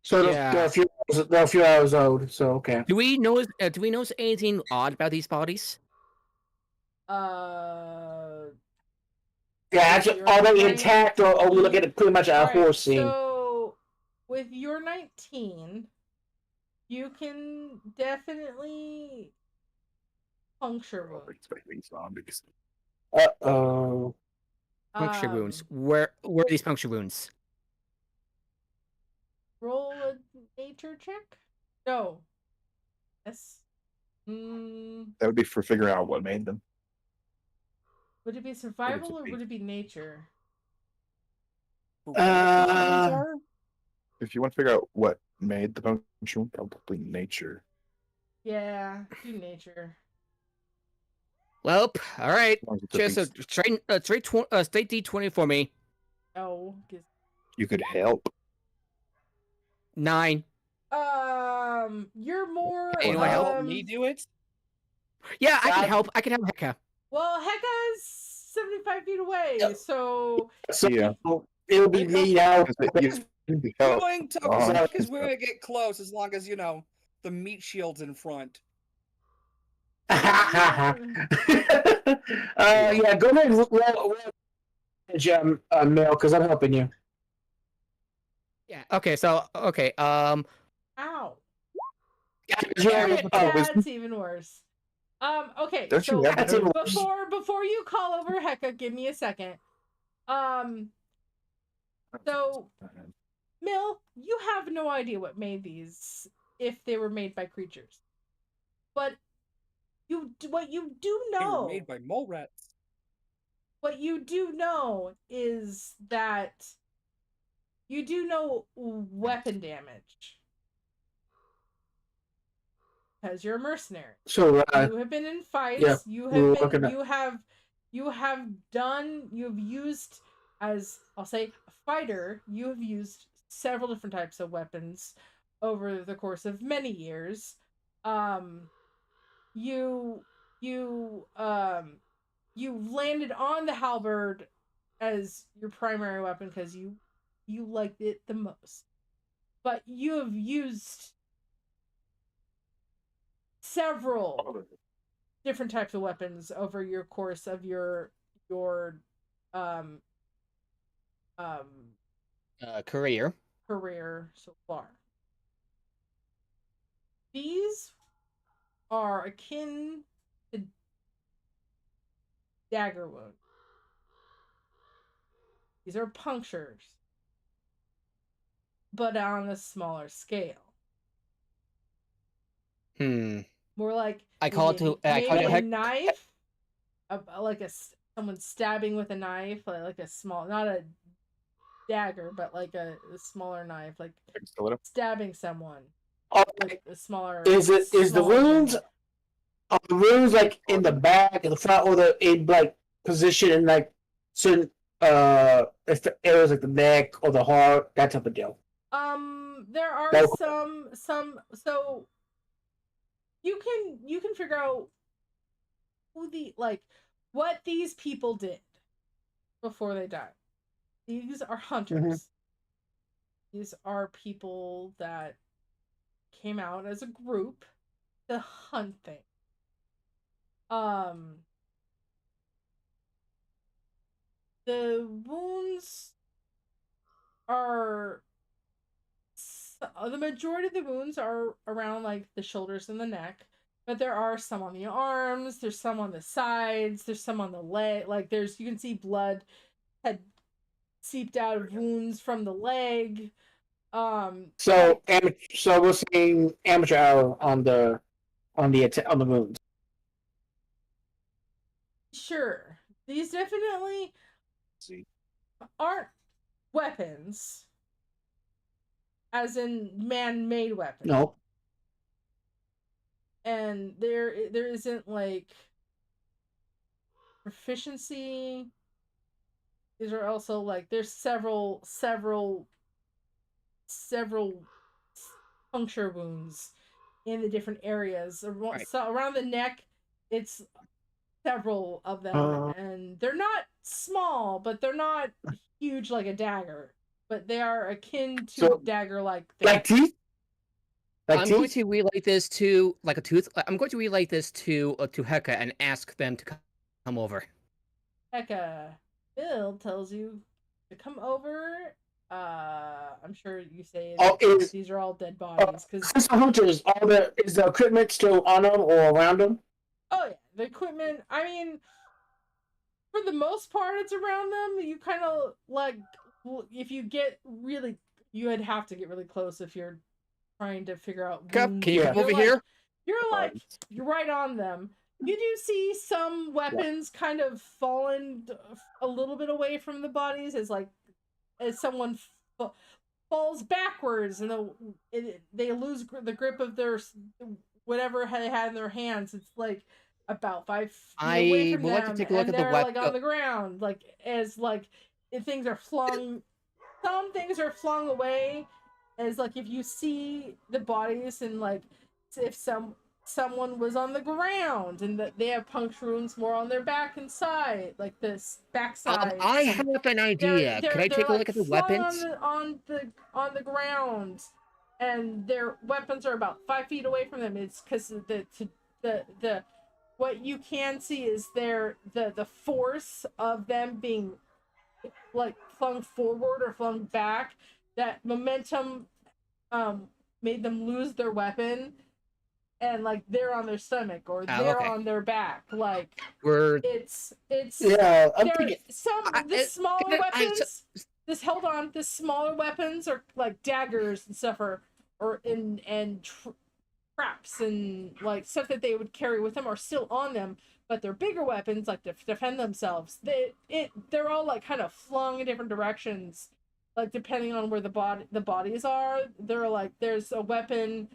So Yeah. they're a few hours old. So okay. Do we notice anything odd about these bodies? Yeah, actually, You're are they right. intact, or are we looking at pretty much a Alright, horse scene? so with your 19, you can definitely puncture wound. Expecting zombies. Uh-oh. Puncture wounds. Where are these puncture wounds? Roll a nature check? No. Yes. That would be for figuring out what made them. Would it be survival or would it be nature? If you want to figure out what made the puncture, probably nature. Yeah, do nature. Well, all right. As long as it's a Just beast. straight D20 for me. Oh, You could help. 9. you're more. Hey, you wanna help? Help me do it? Yeah, I can help. I can help Heka. Well, Heka's 75 feet away, Yep. so So Yeah. it'll be me now. Because Going to Oh, walk is he's where I get close, as long as the meat shield's in front. Yeah, go ahead and roll Mel, because I'm helping you. Yeah. Okay. So okay. Ow. That's even worse. Okay, Don't you so have That's even worse. before you call over Hecka, give me a second. So Mill, you have no idea what made these, if they were made by creatures. But what you do They were know, made by mole rats. what you do know is that you do know weapon damage. Because you're a mercenary. So, You have been in fights. yeah, we're working on- you've used, as I'll say, a fighter, you have used several different types of weapons over the course of many years. You landed on the halberd as your primary weapon because you liked it the most. But you have used several different types of weapons over your course of your um career. career so far. These are akin to dagger wounds. These are punctures, but on a smaller scale. More like I call it a knife, like someone stabbing with a knife, like a small, not a dagger, but like a smaller knife, like stabbing someone with a smaller. Is the wounds? blade. Are the wounds like in the back, in the front, or in like position in like certain areas like the neck or the heart, that type of deal? There are No. some so you can figure out who what these people did before they died. These are hunters. Mm-hmm. These are people that came out as a group to hunt things. The wounds are the majority of the wounds are around like the shoulders and the neck, but there are some on the arms, there's some on the sides, there's some on the leg, like you can see blood had seeped out of wounds from the leg. So we're seeing amateur hour on the wounds. Sure, these definitely aren't weapons, as in man-made weapons. No. And there isn't like proficiency. These are also like there's several puncture wounds in the different areas. Right. So around the neck, it's several of them, and they're not small, but they're not huge like a dagger. But they are akin to dagger-like things. Like teeth. I'm going to relate this to like a tooth. I'm going to relate this to Heka and ask them to come over. Hecka, Bill tells you to come over. I'm sure you say these are all dead bodies because since the hunters, is the equipment still on them or around them? Oh yeah, the equipment. I mean, for the most part, it's around them. You kind of like if you get really, you would have to get really close if you're trying to figure out. Can you come over here? You're right on them. You do see some weapons kind of fallen a little bit away from the bodies as someone falls backwards and they lose the grip of their whatever they had in their hands. It's like about 5 feet away from them, like to take a look and at the they're weapon. like on the ground, things are flung. Some things are flung away, as if you see the bodies and if someone was on the ground, and that they have puncture wounds more on their back and side, like this backside. I have an idea. Could I take a like look at the flung weapons? on the ground, and their weapons are about 5 feet away from them. It's because the what you can see is the force of them being like flung forward or flung back. That momentum made them lose their weapon, and like they're on their stomach or they're Okay. on their back. Like We're it's Yeah, I'm there thinking. the smaller weapons. So, Hold on. The smaller weapons are like daggers and stuff, or traps and like stuff that they would carry with them are still on them. But their bigger weapons, like to defend themselves, they're all like kind of flung in different directions, like depending on where the bodies are. They're like there's a weapon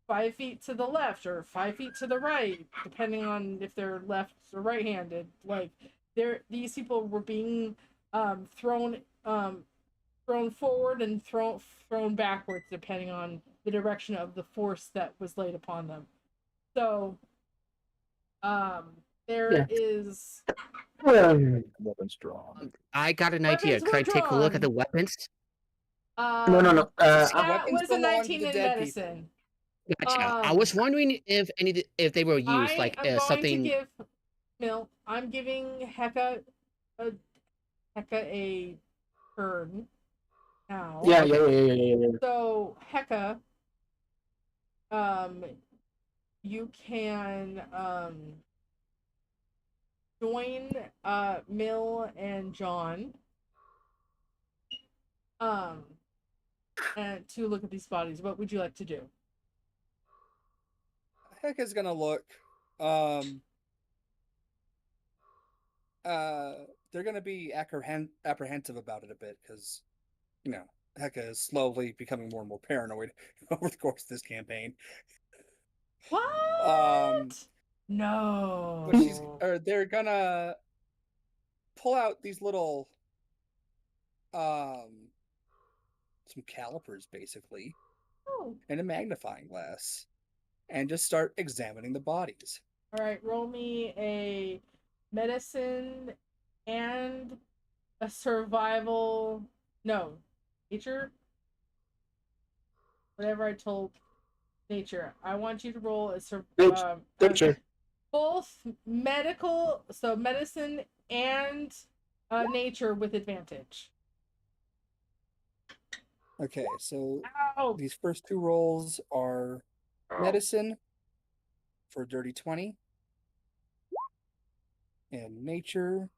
5 feet to the left or 5 feet to the right, depending on if they're left or right-handed. Like these people were being thrown forward and thrown backwards, depending on the direction of the force that was laid upon them. So, there is. Weapons drawn. I got an idea. Weapons Could I were take a look at the drawn. weapons? No. That Weapons was a belong to 19 the in dead medicine. Gotcha. I was wondering if they were used I like am going something. to give Mill. I'm giving Heka a turn now. Yeah. So Heka, you can join Mill and John and to look at these bodies. What would you like to do? Heck is gonna look. They're gonna be apprehensive about it a bit because, Heka is slowly becoming more and more paranoid over the course of this campaign. What? No. But they're gonna pull out these little, some calipers basically, and a magnifying glass, and just start examining the bodies. All right, roll me a medicine and a survival. No, nature. Whatever I told nature. I want you to roll a Nature. both medical, so medicine and nature with advantage. Okay, so Ow! these first two rolls are medicine for a dirty 20 and nature.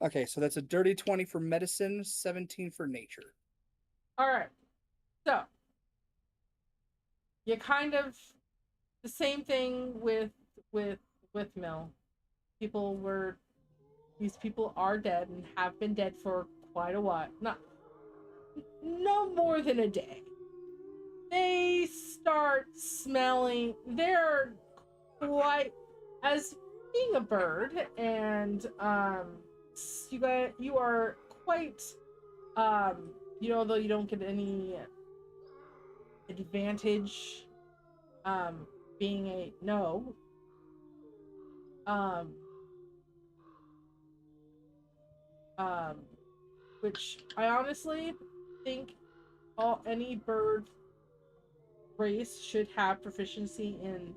Okay, so that's a dirty 20 for medicine, 17 for nature. All right. So you kind of the same thing with Mill. These people are dead and have been dead for quite a while. No more than a day. They start smelling. They're quite, as being a bird, and you are quite, although you don't get any advantage, being a no, which I honestly think any bird race should have proficiency in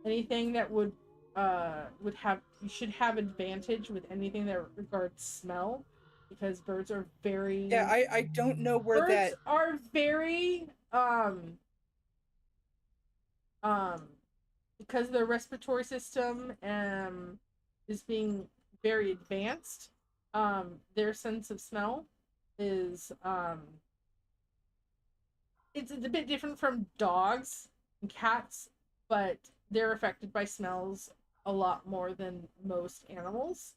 anything that would have you should have advantage with anything that regards smell, because birds are very I don't know where birds are very because their respiratory system is being very advanced. Their sense of smell is it's a bit different from dogs and cats, but they're affected by smells a lot more than most animals.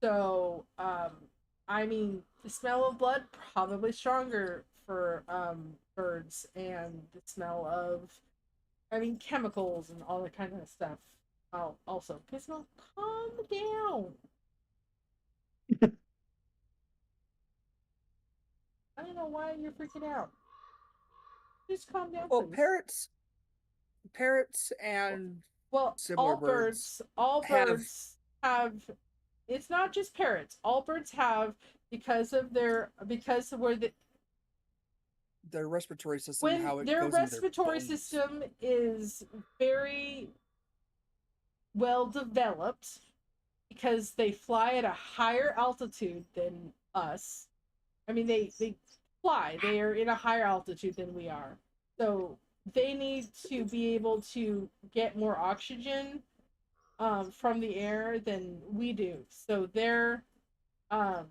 So, I mean, the smell of blood probably stronger for birds, and the smell of, chemicals and all that kind of stuff. Also, Pismo, calm down. I don't know why you're freaking out. Just calm down, Well, please. parrots and Well, similar birds all have- birds have. It's not just parrots. All birds have because of where their respiratory system, when how it their goes into their respiratory bones. system is very well developed because they fly at a higher altitude than us. I mean, they fly. They are in a higher altitude than we are. So they need to be able to get more oxygen from the air than we do. So um,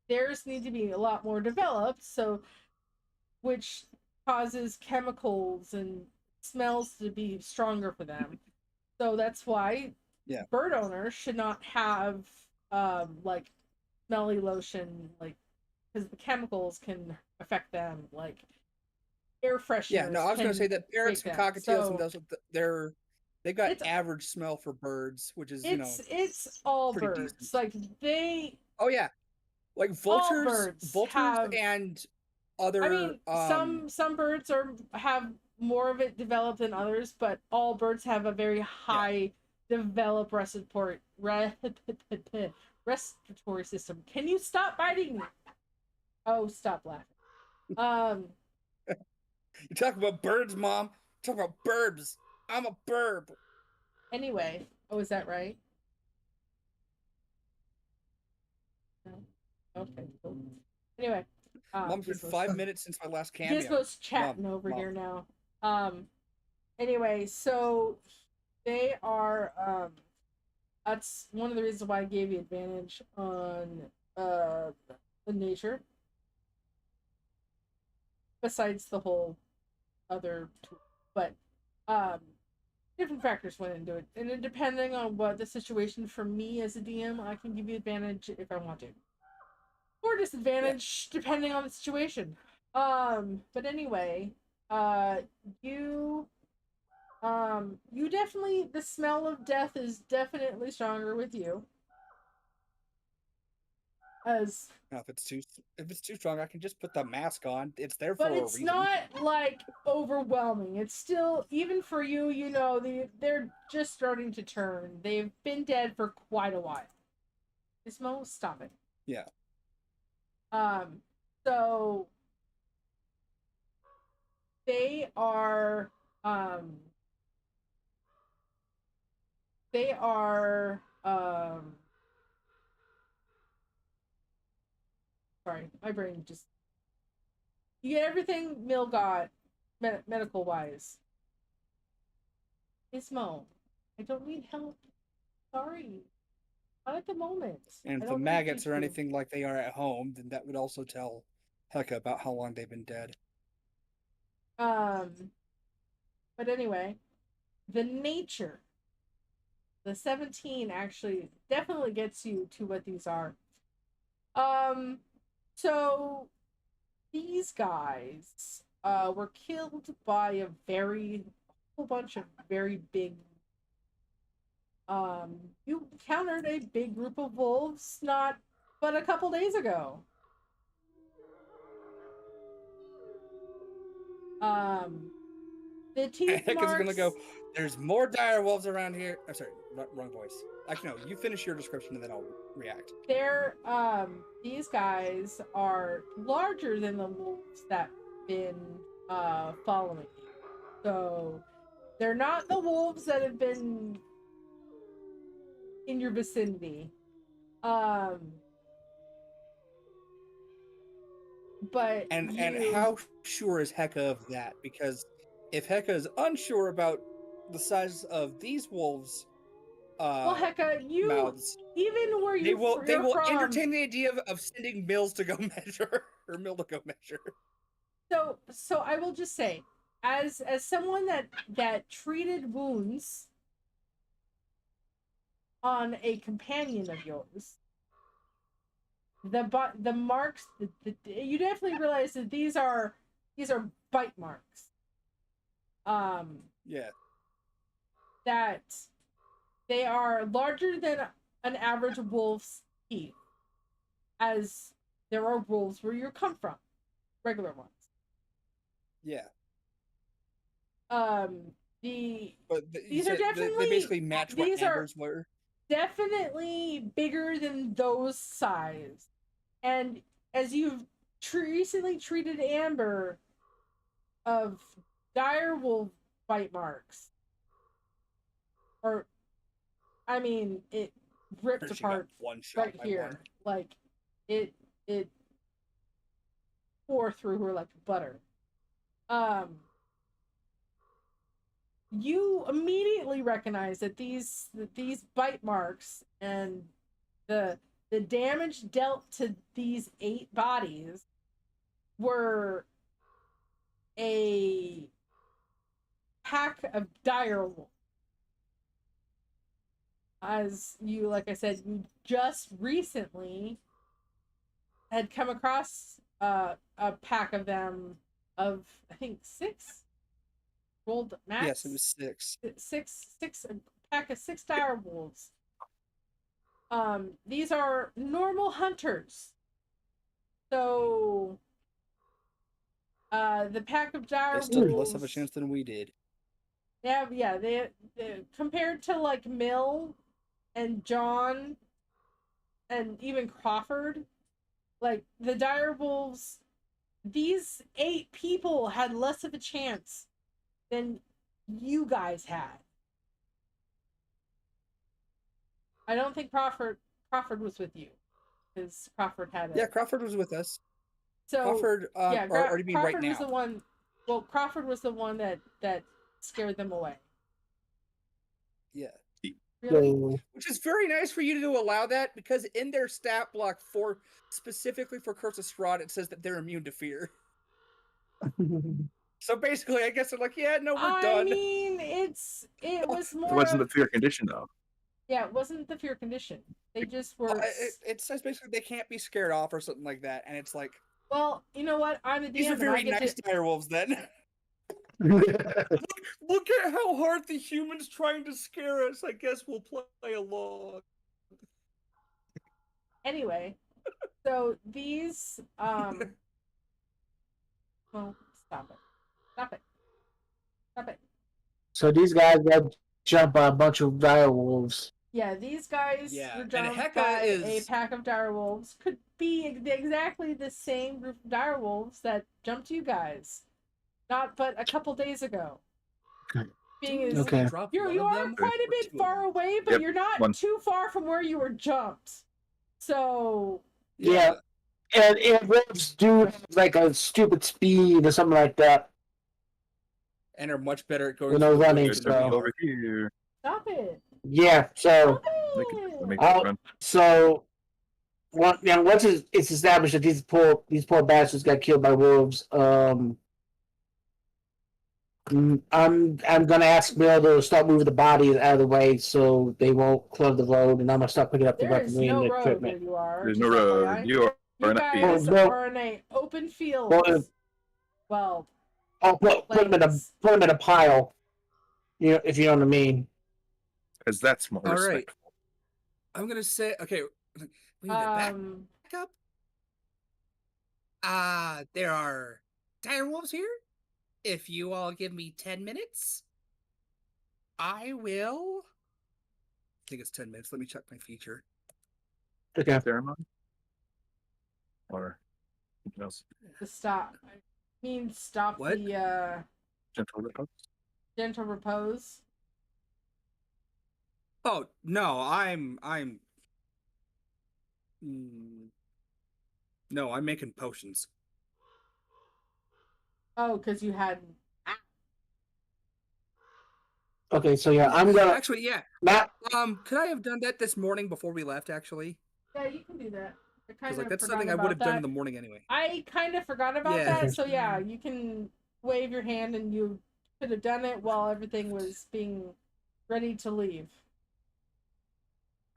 theirs need to be a lot more developed. So which causes chemicals and smells to be stronger for them. So that's why bird owners should not have like smelly lotion, like because the chemicals can affect them, like air fresheners. Yeah, no, I was going to say that parrots and cockatiels and those, they got average smell for birds, which is it's all birds. Decent. Like they. Oh yeah, like vultures have, and other. I mean, some birds have more of it developed than others, but all birds have a very high developed respiratory system. Can you stop biting me? Oh, stop laughing. You talk about birds, Mom. You talk about burbs. I'm a burb. Anyway, oh, is that right? Okay, cool. Anyway, Mom's been 5 minutes since my last cameo. Gizmo's chatting over here now. Anyway, so they are that's one of the reasons why I gave you advantage on the nature. Besides the whole other tool. But different factors went into it. And then depending on what the situation for me as a DM, I can give you advantage if I want to. Or disadvantage depending on the situation. But anyway, you definitely, the smell of death is definitely stronger with you. As now, if it's too strong, I can just put the mask on. It's there for but a it's reason. not like overwhelming. It's still, even for you, they're just starting to turn. They've been dead for quite a while. Ismo, stop it. Yeah. So they are sorry, my brain just, you get everything Mill got medical wise. Ismo, I don't need help. Sorry, not at the moment. And if the maggots are anything like they are at home, then that would also tell Hecka about how long they've been dead. But anyway, the nature, the 17 actually definitely gets you to what these are. So these guys were killed by a whole bunch of very big. You encountered a big group of wolves but a couple days ago. The teeth Hecka's marks. gonna go. There's more dire wolves around here. I'm sorry, wrong voice. Actually, no. You finish your description and then I'll react. These guys are larger than the wolves that've been following you. So they're not the wolves that have been in your vicinity. But and how sure is Hecka of that? Because if Hecka is unsure about the size of these wolves, well, Hecka, mouths, even where they will from, entertain the idea of sending Mills to go measure or Mill to go measure. So I will just say, as someone that treated wounds on a companion of yours, the marks, you definitely realize that these are bite marks. Yeah. That they are larger than an average wolf's teeth, as there are wolves where you come from, regular ones. Yeah, The but these are they definitely basically match what these are Amber's were. definitely bigger than those size. And as you've recently treated Amber of dire wolf bite marks, or I mean, it ripped She got apart one shot right by here, one. like it tore through her like butter. Um, you immediately recognize that these bite marks and the damage dealt to these 8 bodies were a pack of dire wolves. As you, like I said, you just recently had come across a pack of them of I think 6 rolled max. Yes, it was 6. Six a pack of 6 dire wolves. These are normal hunters. So the pack of dire They stood wolves less of a chance than we did. they compared to like Mill and John and even Crawford, like the dire wolves, these 8 people had less of a chance than you guys had. I don't think Crawford was with you, because Crawford had Yeah, Crawford was with us. So Crawford, yeah, or do you mean Crawford right now? was the one. Well, Crawford was the one that scared them away. Yeah. Really? So, Which is very nice for you to allow that, because in their stat block for specifically for Curse of Strahd, it says that they're immune to fear. So basically, I guess they're like, yeah, no, we're done. I mean, it was more. It wasn't of, the fear condition though. Yeah, it wasn't the fear condition. They just were. It says basically they can't be scared off or something like that, and it's like, Well, you know what? I'm the DM. these are and I very get nice to... direwolves then. Look at how hard the humans trying to scare us. I guess we'll play along. Anyway, so these well, stop it. so these guys got jumped by a bunch of dire wolves. Yeah, these guys Yeah, were and jumped Heka by a is- pack of direwolves. Could be exactly the same group of direwolves that jumped you guys, not but a couple days ago. Okay. Being as Okay. you are quite a bit far away, but Yep, you're not one. too far from where you were jumped. So Yeah. And wolves do have like a stupid speed or something like that. and are much better at going You know, through the running woods There's than stuff. we over are. here. stop it. Yeah. So, They can Stop make it. that run. so once it's established that these poor bastards got killed by wolves, I'm gonna ask Bill to start moving the bodies out of the way so they won't clutter the road, and I'm gonna start picking up the There is weaponry and no the road where equipment. you are. There's just no road. FYI. You are You in a field. guys Well, are in a open field. Well, I'll put them in a pile. You know, if you know what I mean. Because that's more All right. respectful. I'm gonna say, okay, wait a minute, back up. There are direwolves here. If you all give me 10 minutes, I will. I think it's 10 minutes. Let me check my feature. Okay. Ceremony? Or something else? the stop. I mean, stop What? the Gentle repose? gentle repose. Oh no, no, I'm making potions. Oh, because you had. Okay, so yeah, I'm gonna Actually, yeah. Matt. Could I have done that this morning before we left? Actually, Yeah, you can do that. I kind because of that's forgot something I about would have done that. in the morning anyway. I kind of forgot about Yeah. that. So yeah, you can wave your hand, and you could have done it while everything was being ready to leave.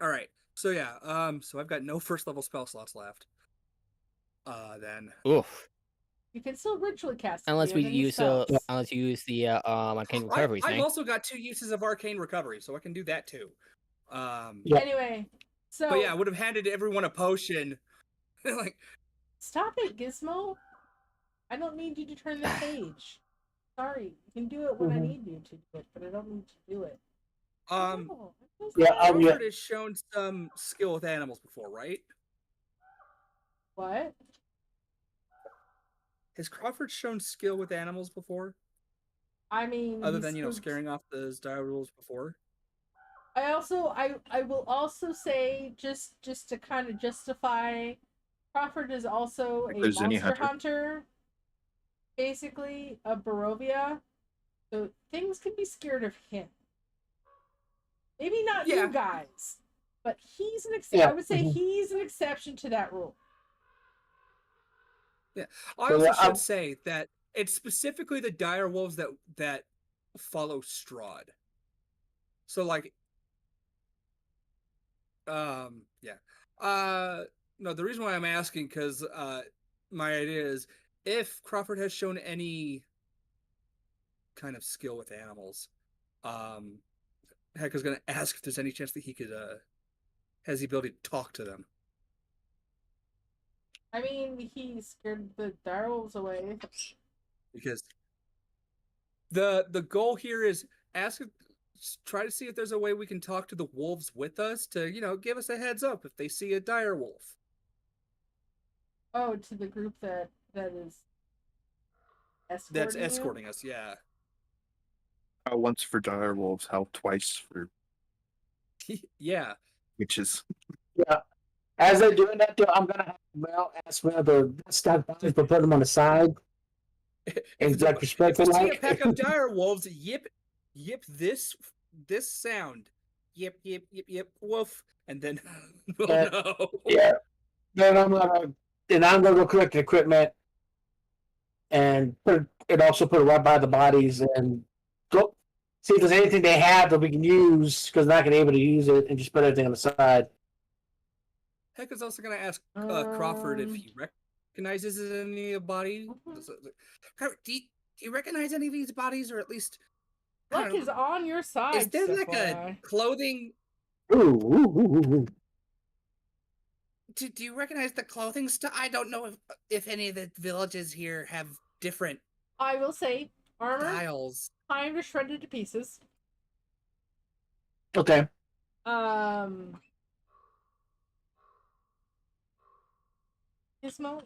All right. So yeah. So I've got no first level spell slots left. Then. Oof. You can still ritually cast it, Unless do you we have any use spells? unless you use the arcane recovery I've thing. also got 2 uses of arcane recovery, so I can do that too. Yeah. Anyway, so But yeah, I would have handed everyone a potion. Like, stop it, Gizmo. I don't need you to turn the page. Sorry, you can do it when I need you to do it, but I don't need to do it. Oh, Yeah, Crawford has shown some skill with animals before, right? What? Has Crawford shown skill with animals before? I mean, Other he than, spooked- scaring off those dire rules before? I will also say just to kind of justify, Crawford is also If a there's any monster hunter. hunter, basically a Barovia, so things can be scared of him. Maybe not Yeah. you guys, but he's an Yeah. I would say he's an exception to that rule. Yeah. I So, also yeah, should say that it's specifically the dire wolves that follow Strahd. So like yeah. No, the reason why I'm asking because my idea is if Crawford has shown any kind of skill with animals, Hector's gonna ask if there's any chance that he could has the ability to talk to them. I mean, he scared the direwolves away. Because the goal here is try to see if there's a way we can talk to the wolves with us to, give us a heads up if they see a dire wolf. Oh, to the group that is escorting That's you? escorting us, yeah. How once for dire wolves, how twice for Yeah. witches. Yeah. As they're doing that, though, I'm gonna have Mel ask one of the stock bodies, but put them on the side. If like we respectful, see a like. pack of dire wolves, yip this sound. Yip, yip, yip, yip, woof. And then Yeah. no. Yeah. Then I'm gonna go collect the equipment and put it right by the bodies and go see if there's anything they have that we can use because we're not gonna be able to use it and just put everything on the side. Heck is also going to ask Crawford if he recognizes any of the bodies. Do you recognize any of these bodies, or at least Luck is on your side. is there like FYI. a clothing? Ooh. Do you recognize the clothing stuff? I don't know if any of the villages here have different I will say armor styles. kind of shredded to pieces. Okay. Gizmo,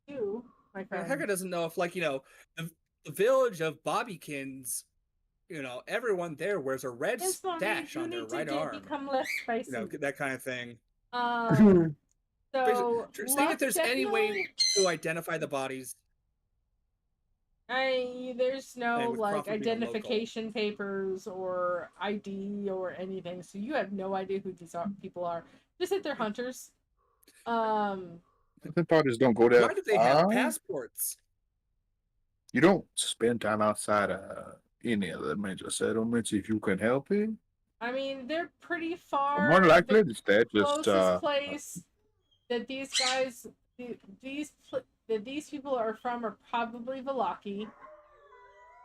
you, my friend. Hecker doesn't know if, the village of Bobbykins, everyone there wears a red Gizmo, stash you on their need right to arm. become less spicy. That kind of thing. So Seeing if there's any way to identify the bodies. There's no with like Crawford being a local. identification papers or ID or anything, so you have no idea who these people are. Just that they're hunters. The parties don't go that Why do they have far. passports? You don't spend time outside any of the major settlements if you can help it. I mean, they're pretty far. More likely, it's that Closest just place that these guys, that these people are from, are probably Vallaki.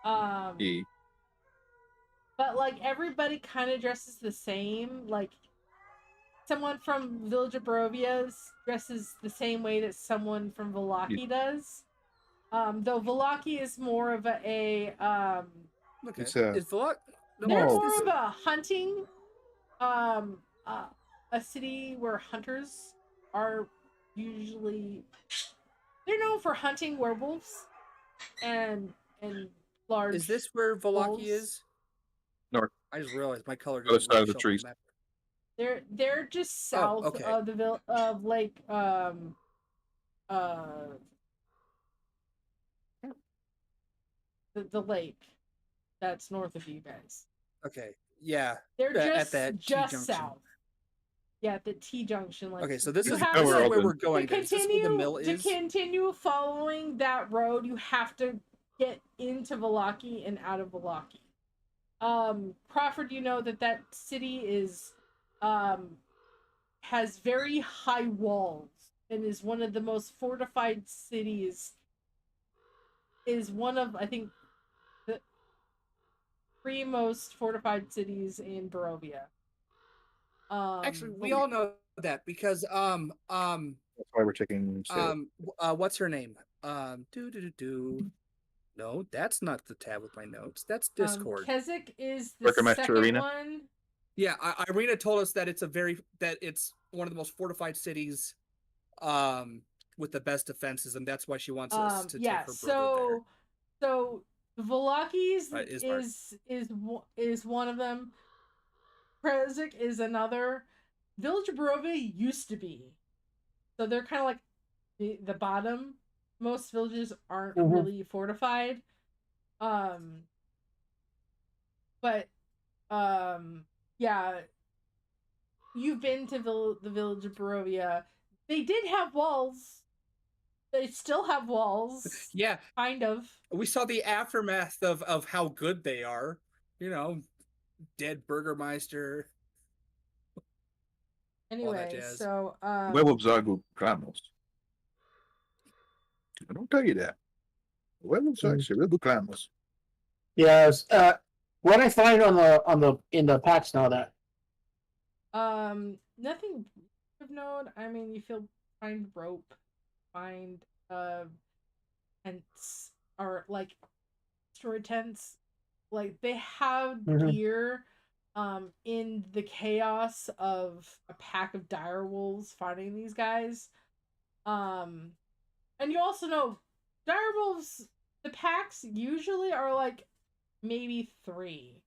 yeah. But like everybody kind of dresses the same. Like someone from Village of Barovia's dresses the same way that someone from Vallaki does. Though Vallaki is more of a Okay. It's Is Vallaki? they're more of a hunting, a city where hunters are usually, they're known for hunting werewolves and large. Is this where Vallaki wolves. is? North. I just realized my color. Other side of the trees. They're just south okay. of of Lake the lake that's north of you guys. Okay. Yeah. They're at that just T-junction. south. Yeah, the T junction. Like, Okay, so this you is have where to- we're going. To Is this where the mill continue, is? to continue following that road, you have to get into Vallaki and out of Vallaki. Crawford, you know that city is has very high walls and is one of the most fortified cities. Is one of, I think, the 3 most fortified cities in Barovia. Actually, we all know that because That's why we're taking. what's her name? No, that's not the tab with my notes. That's Discord. Keswick is the Burgermeister second Arena? one. Yeah, Irina told us that it's one of the most fortified cities, with the best defenses, and that's why she wants us to take her brother So Velakis there. is one of them. Keswick is another. Village of Barovia used to be, so they're kind of like the bottom. Most villages aren't really fortified. But yeah, you've been to the village of Barovia. They did have walls. They still have walls. Yeah, kind of. We saw the aftermath of how good they are. You know, dead Burgermeister. Anyway, so Werewolves are good climbers. I don't tell you that. Werewolves are actually real good climbers. Yes. What I find in the packs now that nothing of note. I mean, you find rope, find tents, or like story tents. Like they have gear in the chaos of a pack of dire wolves fighting these guys. And you also know dire wolves, the packs usually are like maybe 3,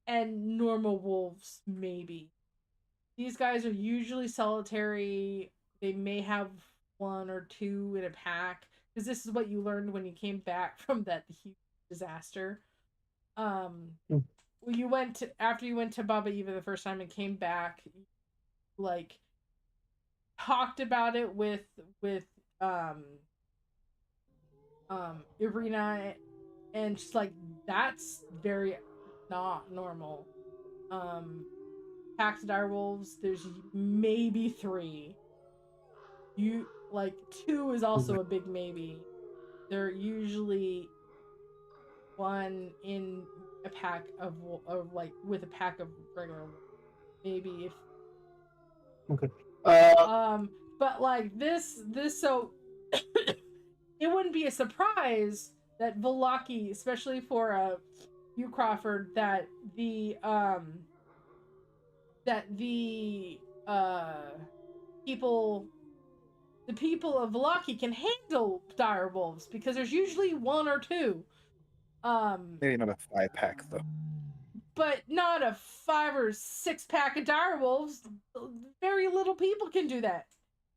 and normal wolves maybe. These guys are usually solitary. They may have 1 or 2 in a pack, because this is what you learned when you came back from that huge disaster. After you went to Baba Eva the first time and came back, like talked about it with Irina, and she's like, that's very not normal. Packs of dire wolves, there's maybe 3. You like 2 is also a big maybe. They're usually 1 in a pack of like with a pack of regular wolves. Maybe if but like this so it wouldn't be a surprise that Velaki, especially for you Crawford, that the people of Velaki can handle dire wolves, because there's usually 1 or 2. Maybe not a 5-pack though. But not a 5 or 6 pack of dire wolves. Very little people can do that.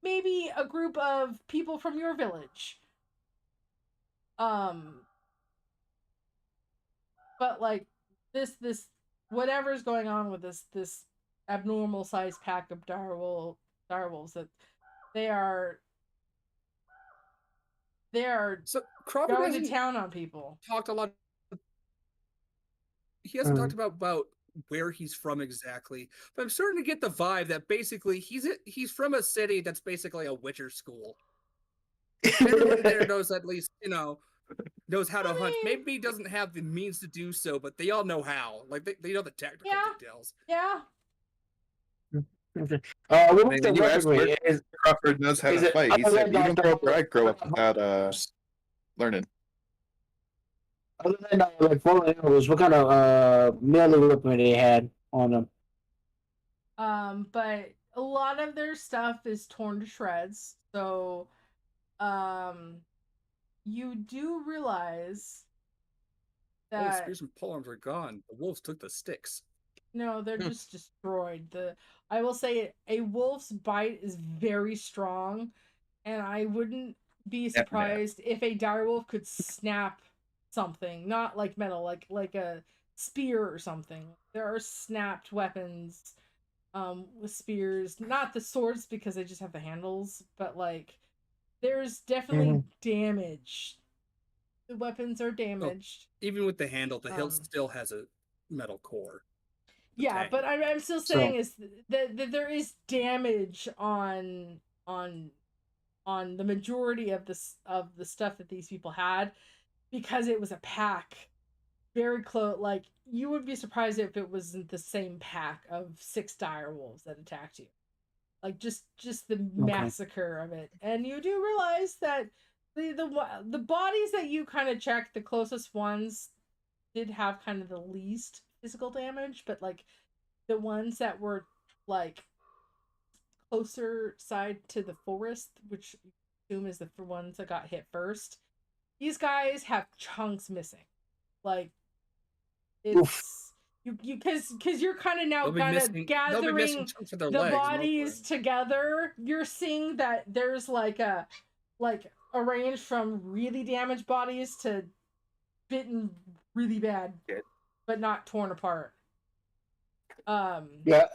Maybe a group of people from your village. But like this whatever's going on with this abnormal sized pack of dire wolves, that they are so Crawford going to town on people. Talked a lot. He hasn't talked about where he's from exactly, but I'm starting to get the vibe that basically he's from a city that's basically a Witcher school. Everyone there knows, at least, knows how to hunt. Maybe he doesn't have the means to do so, but they all know how. Like they know the technical details. Yeah. Okay. Crawford knows how to fight. He said, "You don't grow up where I grow up without learning." Other than like fallen arrows, what kind of melee weapon they had on them? But a lot of their stuff is torn to shreds. So, you do realize that the spears and polearms are gone. The wolves took the sticks. No, they're just destroyed. I will say a wolf's bite is very strong, and I wouldn't be surprised if a direwolf could snap something, not like metal, like a spear or something. There are snapped weapons with spears, not the swords because they just have the handles, but like there's definitely damage. The weapons are damaged. Even with the handle, the hilt still has a metal core. Yeah, but I'm still saying is that there is damage on the majority of the stuff that these people had, because it was a pack very close. Like, you would be surprised if it wasn't the same pack of 6 dire wolves that attacked you. Like just the massacre of it. And you do realize that the bodies that you kind of checked, the closest ones did have kind of the least physical damage, but like the ones that were like closer side to the forest, which you assume is the ones that got hit first, these guys have chunks missing. Like it's you because you're kind of now kind of gathering chunks of their the legs, bodies together. You're seeing that there's like a range from really damaged bodies to bitten really bad, but not torn apart. Yeah.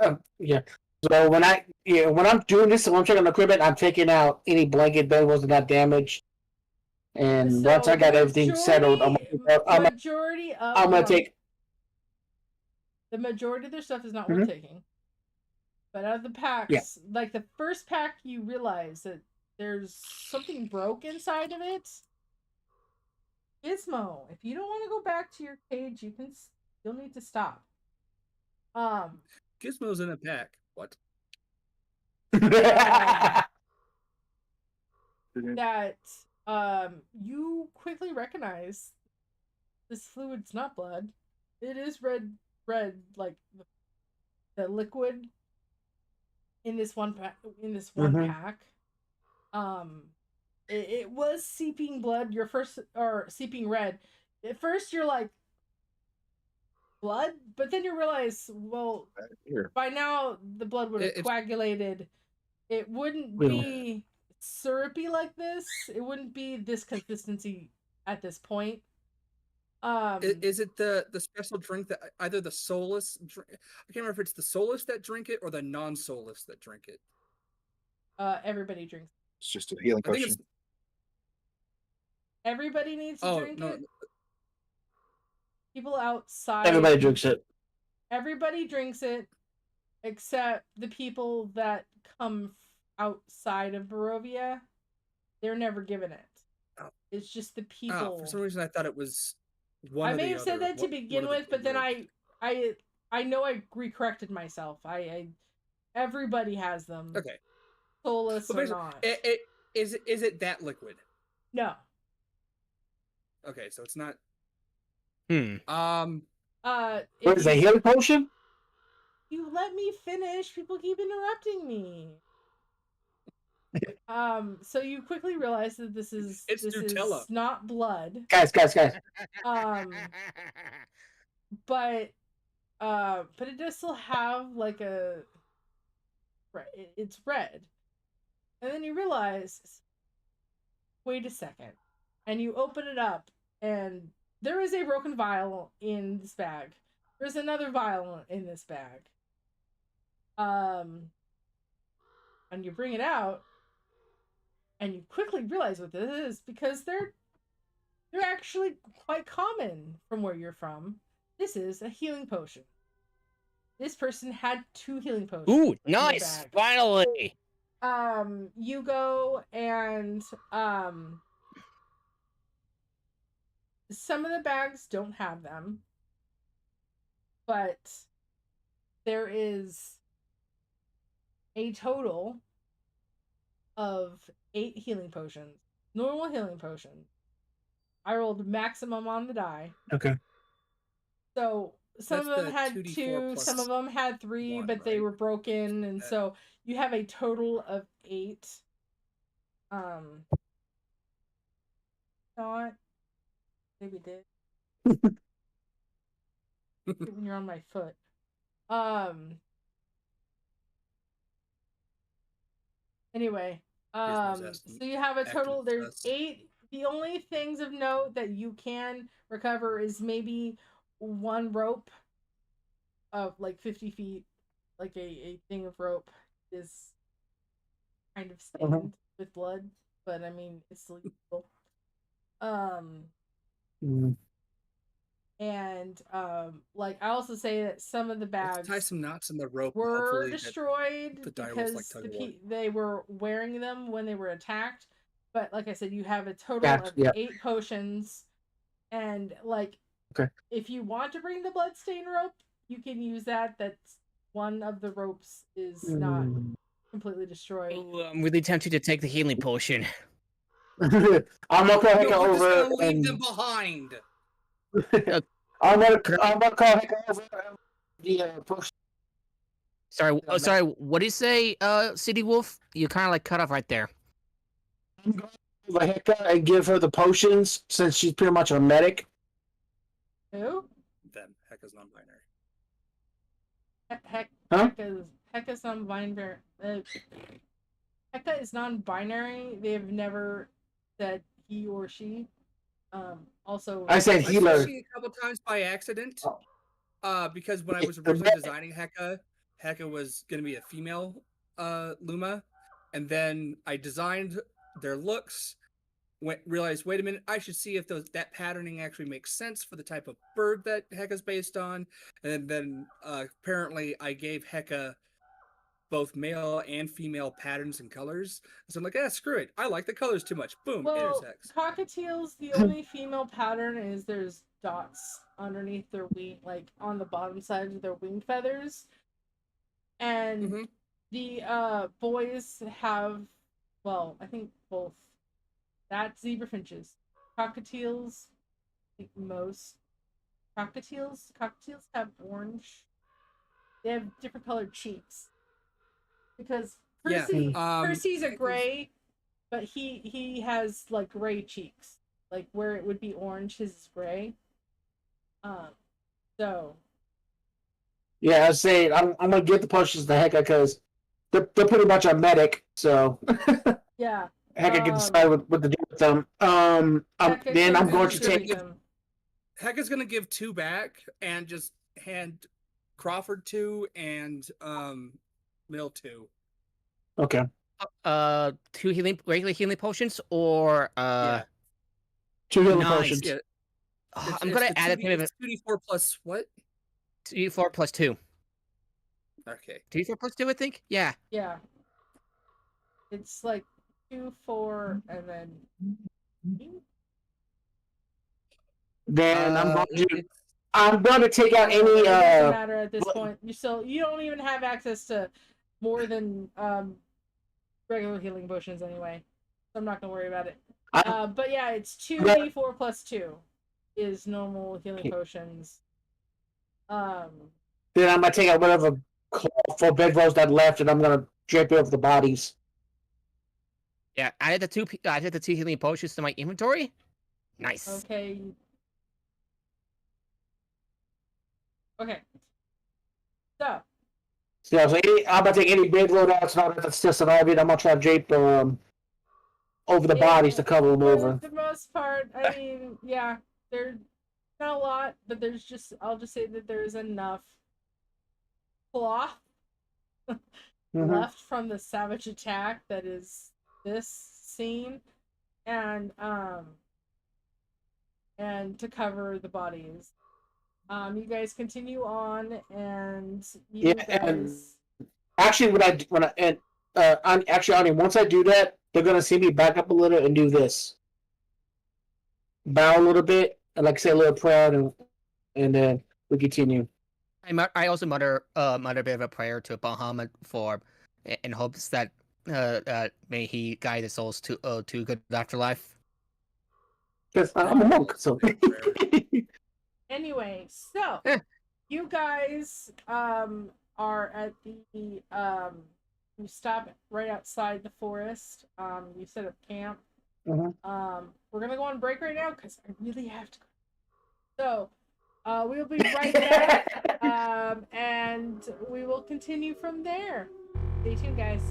So when I'm doing this, when I'm checking the equipment, I'm taking out any blanket that wasn't that damaged. And so once I got everything settled, I'm gonna take. The majority of their stuff is not worth taking. But out of the packs, like the first pack, you realize that there's something broke inside of it. Gizmo, if you don't want to go back to your cage, you'll need to stop. Gizmo's in a pack. What? That you quickly recognize this fluid's not blood. It is red, like the liquid in this one pack. Pack. It was seeping blood. Seeping red. At first, you're like, blood, but then you realize, well, by now the blood would have coagulated. It wouldn't be syrupy like this. It wouldn't be this consistency at this point. Is it the special drink that either the soulless drink? I can't remember if it's the soulless that drink it or the non-soulless that drink it. Everybody drinks. It's just a healing potion. Everybody needs to drink it. People outside. Everybody drinks it. Everybody drinks it, except the people that come outside of Barovia. They're never given it. Oh. It's just the people. For some reason, I thought it was one. I may have said that to begin with, but then I know I recorrected myself. Everybody has them. Okay. Soulless or not. Is it that liquid? No. Okay, so it's not. What is a healing potion? You let me finish. People keep interrupting me. So you quickly realize that this is not blood. Guys. But it does still have like it's red. And then you realize, wait a second. And you open it up and there is a broken vial in this bag. There's another vial in this bag. And you bring it out and you quickly realize what this is because they're actually quite common from where you're from. This is a healing potion. This person had 2 healing potions. Ooh, nice! Finally! You go and some of the bags don't have them, but there is a total of 8 healing potions. Normal healing potions. I rolled maximum on the die. Okay. So some of them had 2, some of them had 3, but they were broken, and so you have a total of 8. Not maybe did. When you're on my foot. Anyway, so you have a total. There's 8. The only things of note that you can recover is maybe 1 rope of like 50 feet, like a thing of rope is kind of stained with blood, but I mean it's legal. And like I also say that some of the bags tie some knots in the rope were destroyed because they were wearing them when they were attacked. But like I said, you have a total of 8 potions, and like if you want to bring the bloodstain rope, you can use that. That's one of the ropes is not completely destroyed. Ooh, I'm really tempted to take the healing potion. I'm gonna call No, Heka we're just over gonna leave and them behind. I'm gonna call Heka over and the push. Sorry, sorry. What did you say, City Wolf? You kind of like cut off right there. I'm going over Heka and give her the potions since she's pretty much a medic. Who? Them. Heka's non-binary. Huh? Heka's non-binary. Heka is non-binary. They have never said he or she. Also, I said I healer. said she a couple times by accident. Because when I was The originally medic. designing Heka was going to be a female Luma, and then I designed their looks. Realized, wait a minute, I should see if that patterning actually makes sense for the type of bird that Heka's based on. And then apparently I gave Heka both male and female patterns and colors. So I'm like, screw it. I like the colors too much. Boom, well, intersex. cockatiels, the only female pattern is there's dots underneath their wing, like on the bottom side of their wing feathers. And the boys have, well, I think both. That's zebra finches. Cockatiels, I think most cockatiels have orange. They have different colored cheeks. Because Percy's a gray, but he has like gray cheeks. Like where it would be orange, his is gray. So Yeah, I was saying I'm gonna give the potions to Heka because they're pretty much a medic, so yeah. Heka can decide what to do with them. Then I'm going to take. Heka's gonna give 2 back and just hand Crawford 2 and Mill 2. Okay. 2 regular healing potions or Yeah. 2 healing Nice. potions. Yeah. I'm gonna add it. It's 2d4 plus what? 2d4 plus 2. Okay. 2d4 plus 2, I think. Yeah. Yeah. It's like 2, 4, and then. Then I'm going to take out any. It doesn't matter at this point. You don't even have access to more than regular healing potions anyway. So I'm not gonna worry about it. But yeah, it's 2d4 plus 2 is normal healing potions. Then I'm gonna take out whatever for bedrolls that left, and I'm gonna drape it over the bodies. Yeah, I added the 2 healing potions to my inventory. Nice. Okay. So. Yeah, so I'm gonna take any bedroll that's not that's still surviving. I'm gonna try to drape over the bodies to cover them over. For the most part, I mean, yeah, there's not a lot, but I'll just say that there's enough cloth left from the savage attack that is this scene, and to cover the bodies. You guys continue on, and actually, once I do that, they're gonna see me back up a little and do this, bow a little bit, and like say a little prayer, and then we continue. I also mutter a bit of a prayer to Bahamut in hopes that may he guide the souls to a good afterlife. Because I'm a monk, so. Anyway, so you guys are at the you stop right outside the forest. You set up camp. We're gonna go on break right now because I really have to. So we'll be right back, and we will continue from there. Stay tuned, guys.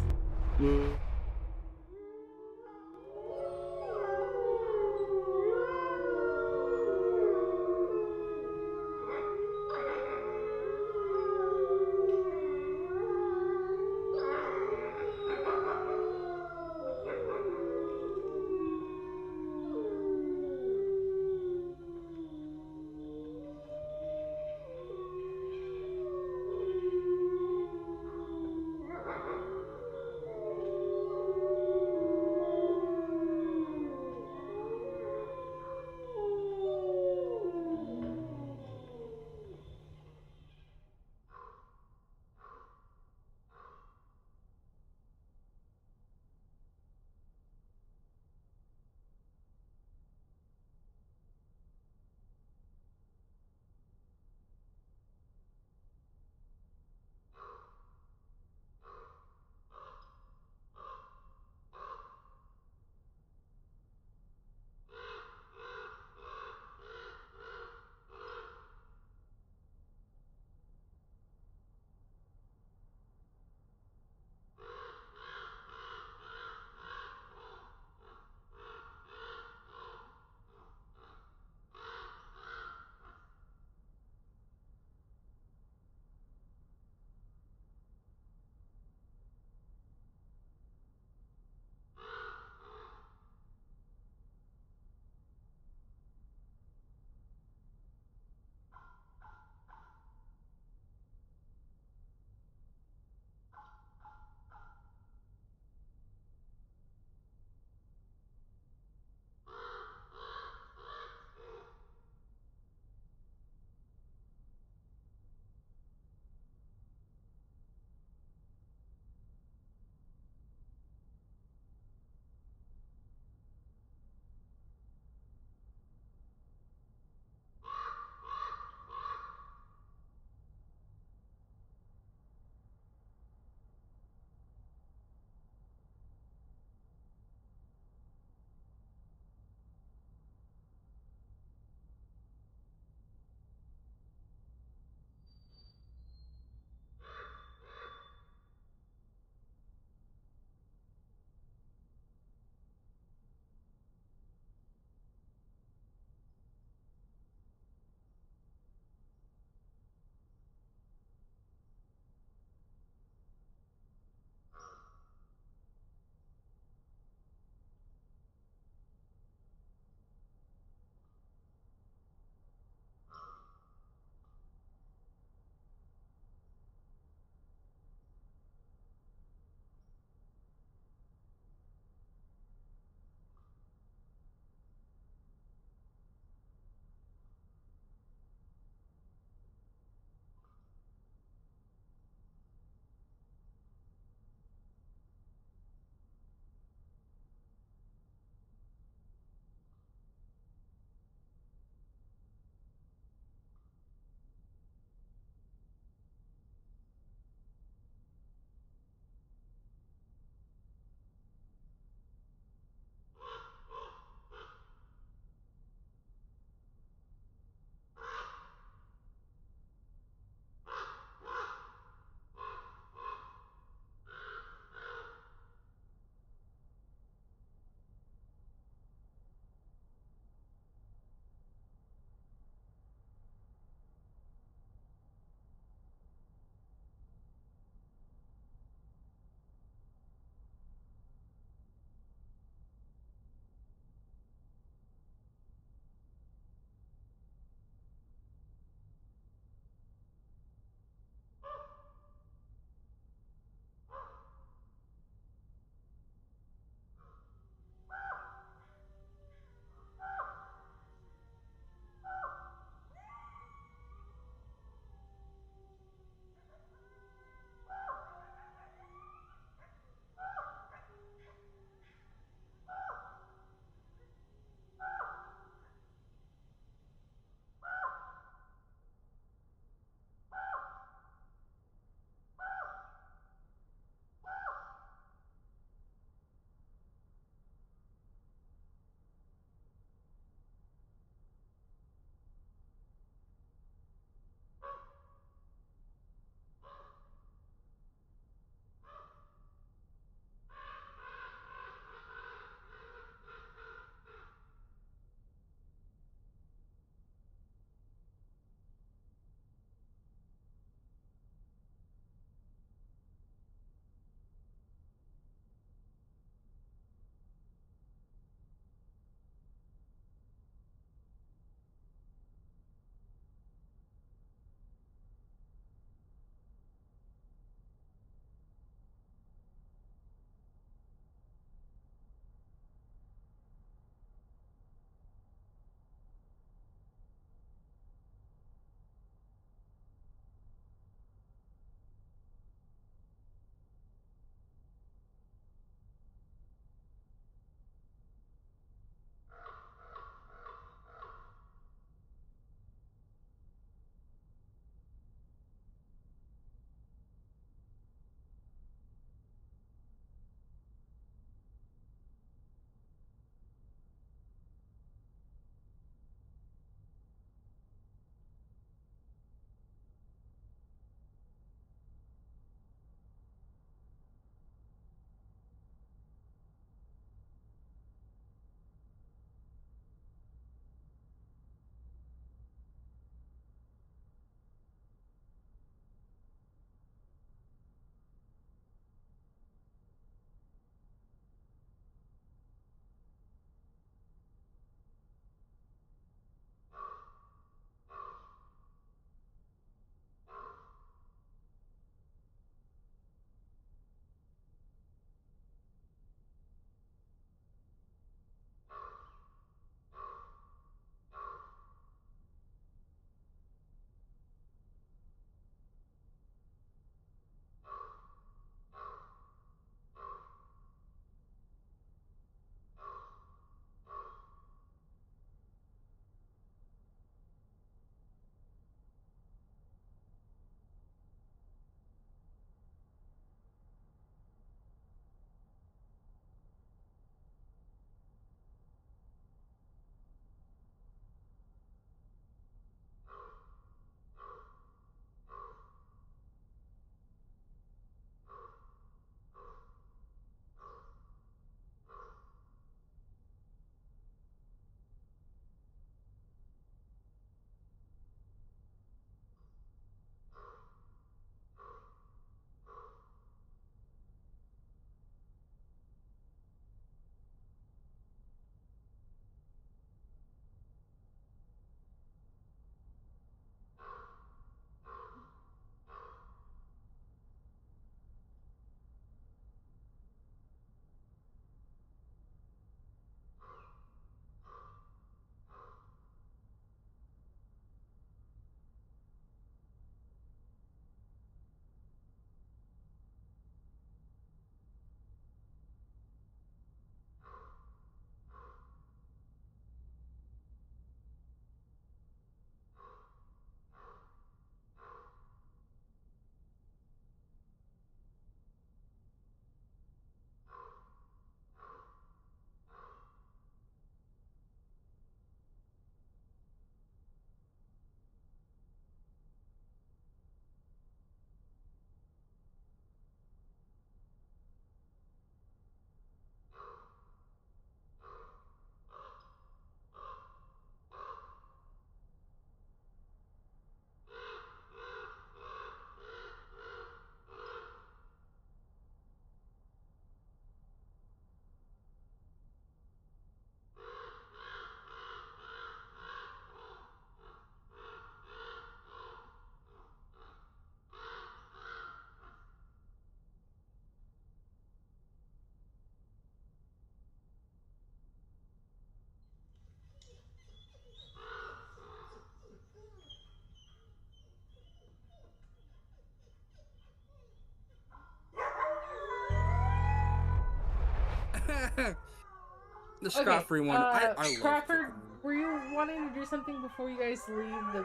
The Scot-free one. I love Crawford, freaking- were you wanting to do something before you guys leave the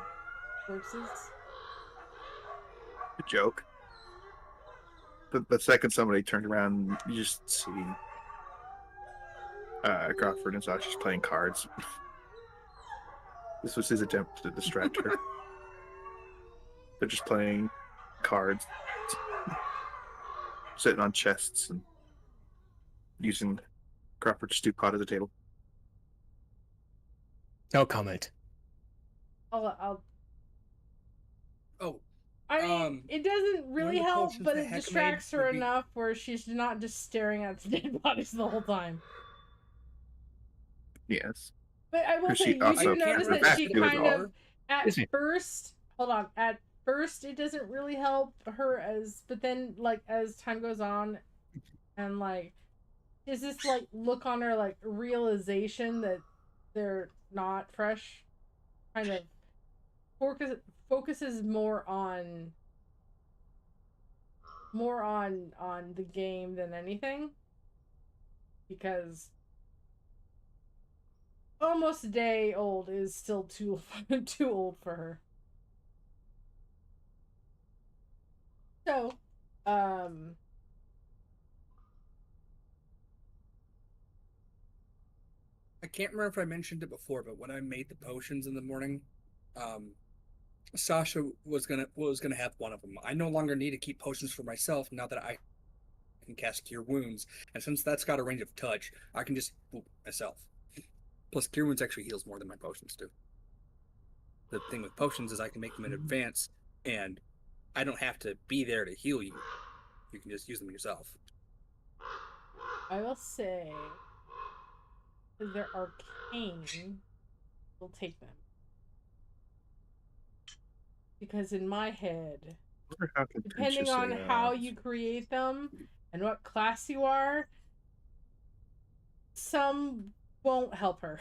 corpses? A joke. The second somebody turned around, you just see Crawford and Sasha just playing cards. This was his attempt to distract her. They're just playing cards, sitting on chests and using Crawford's stew pot as a table. No comment. I'll Oh, I mean, it doesn't really the help, potions but that it Hecka made distracts her would be- enough where she's not just staring at the dead bodies the whole time. Yes. But I will Because say, she you also do I can't notice remember that if she it was kind all- of, at Is it? first, hold on, at first it doesn't really help her but then, like, as time goes on, and, like, is this, like, look on her, like, realization that they're not fresh, kind of focuses more on the game than anything, because almost a day old is still too old for her. So, I can't remember if I mentioned it before, but when I made the potions in the morning, Sasha was gonna have one of them. I no longer need to keep potions for myself now that I can cast Cure Wounds, and since that's got a range of touch, I can just myself. Plus, Cure Wounds actually heals more than my potions do. The thing with potions is I can make them in advance, and I don't have to be there to heal you. You can just use them yourself. I will say, if they're arcane, we'll take them. Because in my head, I wonder how depending contentious on they are. how you create them and what class you are, some won't help her.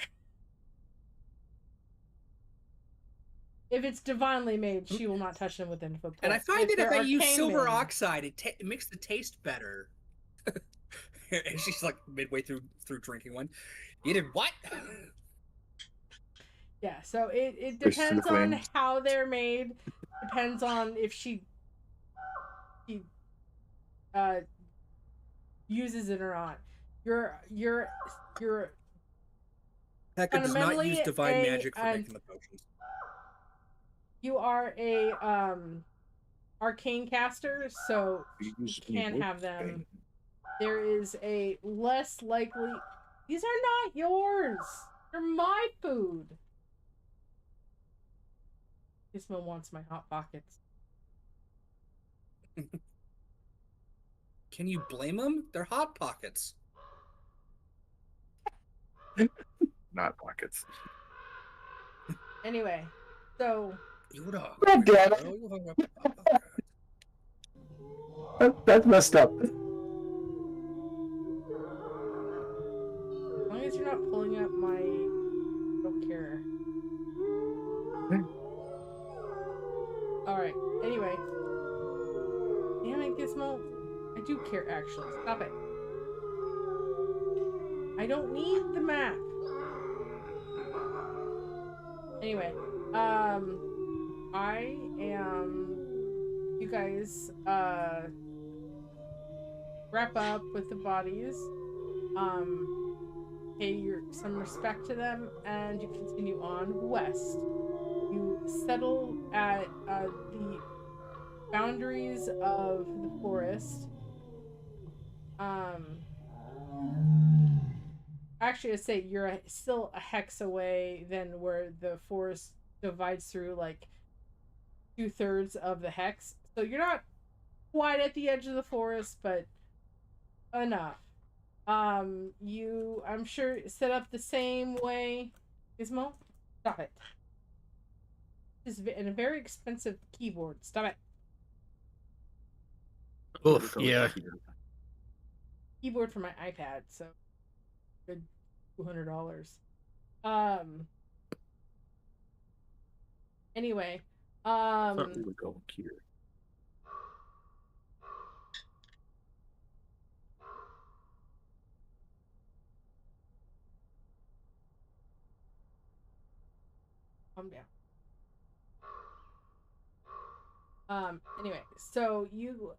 If it's divinely made, she will not touch them within a foot. And I find that if they're I use arcane silver made- oxide, it makes the taste better. And she's like midway through drinking one. You did what? Yeah, so it Burst into depends on flames. how they're made. Depends on if she uses it or not. You're Hecka does not fundamentally use divine a- magic for an- making the potions. you are a arcane caster, so you Use can wood have them. stain. There is a less likely. These are not yours. They're my food. Gizmo wants my hot pockets. Can you blame them? They're hot pockets. Not pockets. Anyway, so Yoda. God damn it. You hung up a hot pocket. That's messed up. as long as you're not pulling up my, I don't care. All right. Anyway, damn it, Gizmo. I do care. Actually, stop it. I don't need the map. Anyway, I am. You guys wrap up with the bodies. Pay some respect to them, and you continue on west. You settle at the boundaries of the forest. Actually, I say you're still a hex away than where the forest divides through, like 2/3 of the hex. So you're not quite at the edge of the forest, but enough. You, I'm sure, set up the same way. Gizmo, stop it. This is in a very expensive keyboard. Stop it. Oof, yeah. Keyboard for my iPad, so good $200. Anyway, I thought we would go here. Calm down. Anyway, so you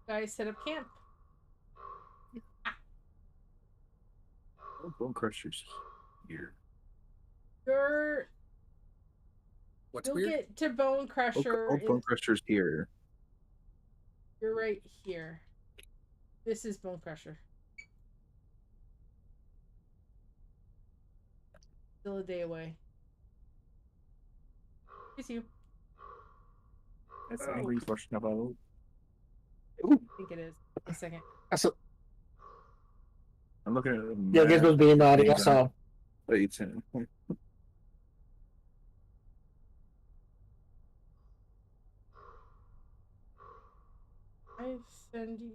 guys set up camp. Bone Crusher's here. What's You'll weird? get to Bone Crusher. Bone Crusher's here. You're right here. This is Bone Crusher. Still a day away. It's you. That's angry flush Navarro. I think it is. A second. I'm looking at the Yeah, map. Gizmo's being naughty. I saw. It's in. I send you.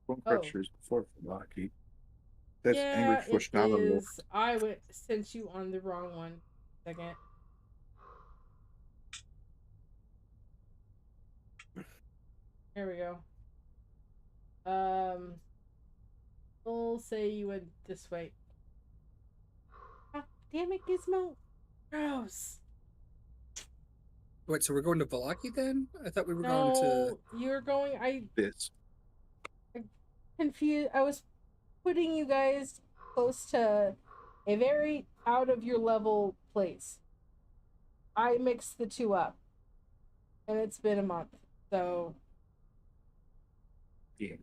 Bone Crusher's before Flocky. That's Yeah, angry it flush Navarro. is. I sent you on the wrong one. Second. Here we go. We'll say you went this way. Ah, damn it, Gizmo. Gross. Wait, so we're going to Valaki then? I thought we were going No, to. you're going. I This. confused. I was putting you guys close to a very out of your level place. I mixed the two up, and it's been a month, so Yeah.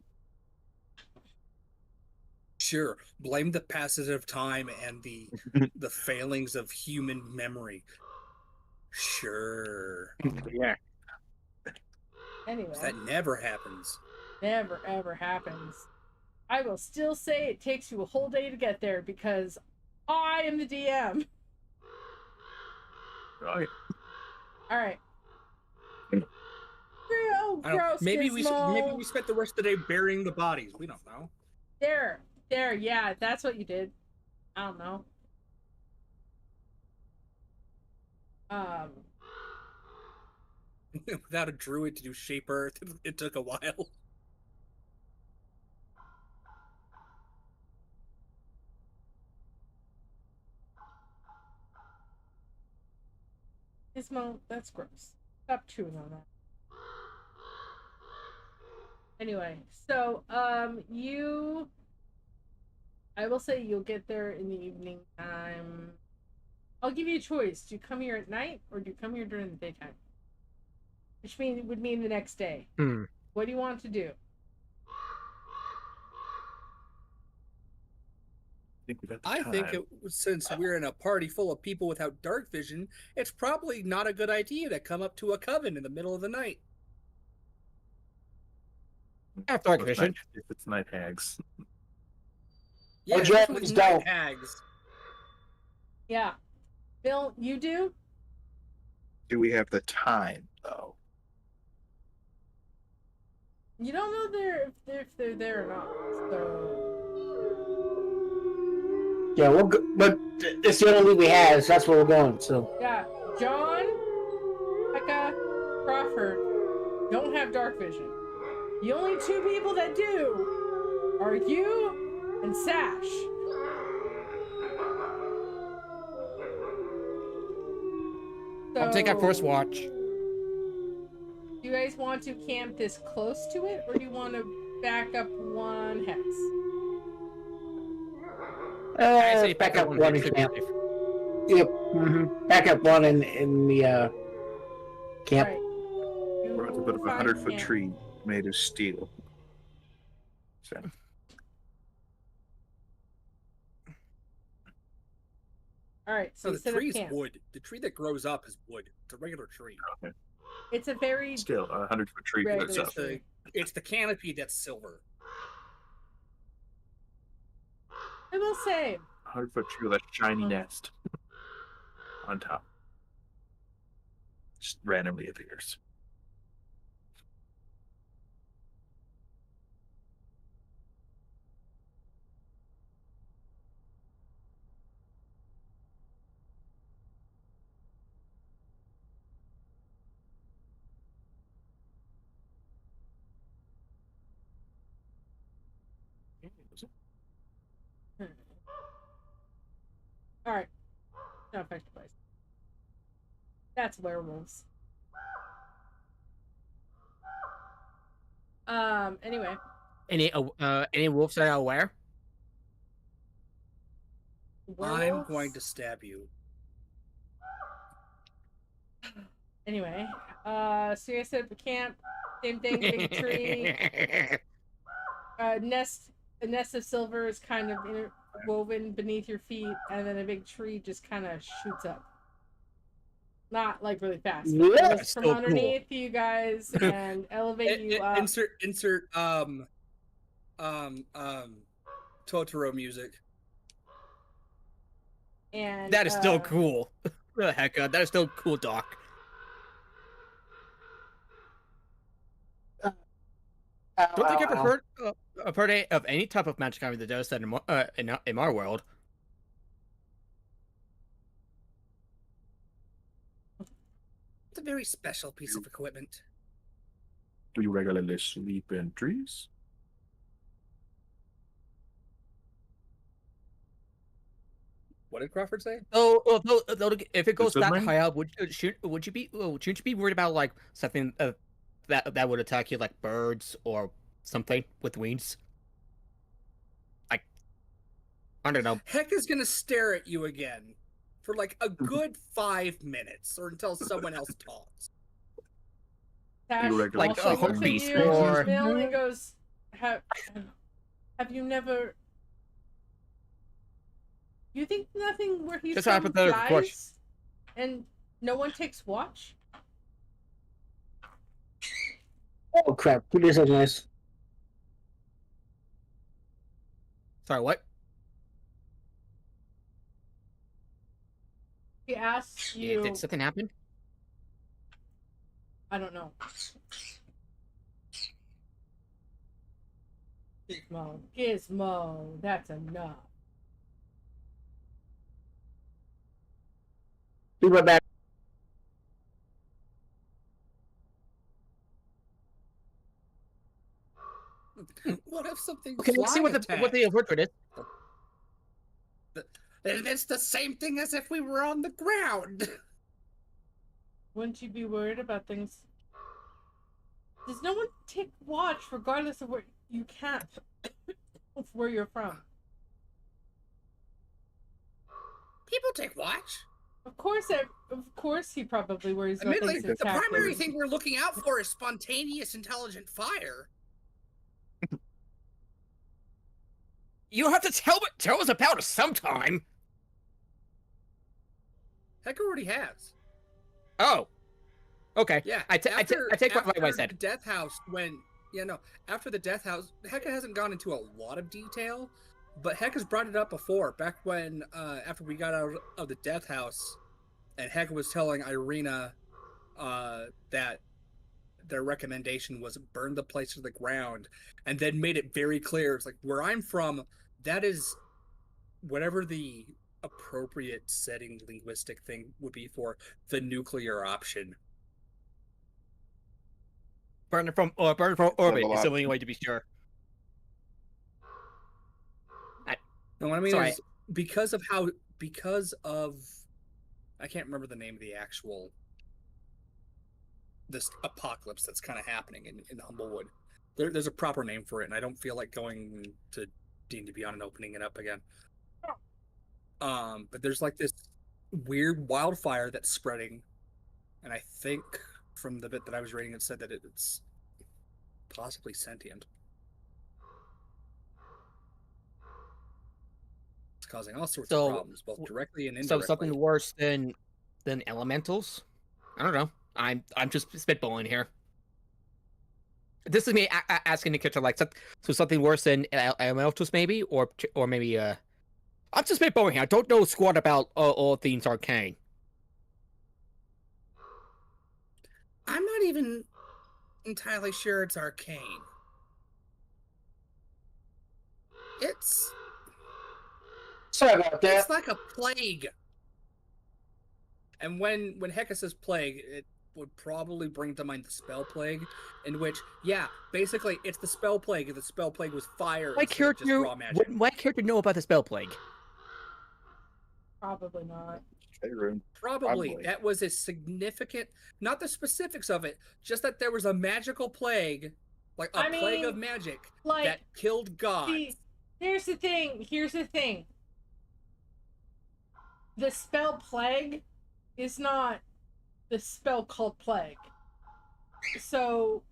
Sure, blame the passage of time and the failings of human memory. Sure, Yeah. anyway, that never happens. never ever happens. I will still say it takes you a whole day to get there because I am the DM. Right. All right. Oh, I don't, gross, maybe Gizmo. we spent the rest of the day burying the bodies. We don't know. There, yeah, that's what you did. I don't know. Without a druid to do shape earth, it took a while. Gizmo, that's gross. Stop chewing on that. Anyway, so I will say you'll get there in the evening time. I'll give you a choice. Do you come here at night or do you come here during the daytime? Which would mean the next day. What do you want to do? I think since we're in a party full of people without dark vision, it's probably not a good idea to come up to a coven in the middle of the night. Have dark vision. If it's night hags. Yeah, Oh, especially dragons with night don't. hags. Yeah. Bill, you do? Do we have the time though? You don't know if they're there or not. So Yeah, we'll go, but it's the only lead we have, so that's where we're going. So yeah, John, Becca, Crawford don't have dark vision. The only two people that do are you and Sash. I'll take our first watch. Do you guys want to camp this close to it, or do you want to back up one hex? I say back up one in should camp. be safe. Yep. Mm-hmm. Back up one in the camp. Right. We're at the foot of a find 100-foot camp. tree made of steel. So All right, so So you the set up tree is camp. wood. The tree that grows up is wood. It's a regular tree. It's a very still a 100-foot tree Right, goes it's up. It's the canopy that's silver. I will say 100-foot tree with a shiny nest on top. Just randomly appears. All right, not effective place. That's werewolves. Anyway. Any wolves that are aware? I'm going Werewolves? to stab you. Anyway, so I said the camp, same thing, big tree, a nest of silver is kind of woven beneath your feet, and then a big tree just kind of shoots up. Not like really fast, but Yeah, just from so underneath you guys and elevate you up. Insert Totoro music. And That is still cool. The heck, that is still cool, Doc. Don't think I've ever heard of any type of magic item that does that in our world. It's a very special piece of equipment. Do you regularly sleep in trees? What did Crawford say? If it goes This is that mine? high up, shouldn't you be worried about like something that would attack you, like birds or something with wings? Like, I don't know. Heck is gonna stare at you again for like a good 5 minutes, or until someone else talks. Tash Like also a looks at heartbeat you, or- Mill, and goes, have you never... You think nothing where he's Just a from hypothetical question. flies? And no one takes watch? Oh crap! This is nice. Sorry, what? He asks you... Did something happen? I don't know. Gizmo, that's enough. Be right back. What if something Okay, let's see what the avert is. It's the same thing as if we were on the ground. Wouldn't you be worried about things? Does no one take watch regardless of where you can't of where you're from? People take watch. Of course he probably worries about Admittedly, things the primary attacking. thing we're looking out for is spontaneous, intelligent fire. You have to tell us about it sometime. Heck already has. Oh, okay. Yeah, I take what I said. The Death House, after the Death House, Hecka hasn't gone into a lot of detail, but Hecka's brought it up before, back when, after we got out of the Death House, and Hecka was telling Irina that their recommendation was burn the place to the ground, and then made it very clear, it's like, where I'm from, that is whatever the appropriate setting linguistic thing would be for the nuclear option. Burn it from orbit is the only way to be sure. And what I mean Sorry. is because of I can't remember the name of the actual this apocalypse that's kind of happening in Humblewood. There's a proper name for it, and I don't feel like going to D&D Beyond and opening it up again. But there's like this weird wildfire that's spreading, and I think from the bit that I was reading, it said that it's possibly sentient. It's causing all sorts of problems, both directly and indirectly. So something worse than elementals? I don't know. I'm just spitballing here. This is me asking the character, like, so something worse than elementals, maybe, or maybe I'm just spitballing here. I don't know squat about all things arcane. I'm not even entirely sure it's arcane. It's Sorry about that. like a plague. And when Hecka says plague, would probably bring to mind the spell plague, in which, yeah, basically it's the spell plague. If the spell plague was fire, My instead of just character, raw magic. would my character know about the spell plague? Probably not. Faerun. Probably. Probably. That was a significant, not the specifics of it, just that there was a magical plague, like a plague of magic like, that killed gods. See, here's the thing. The spell plague is not the spell called plague. So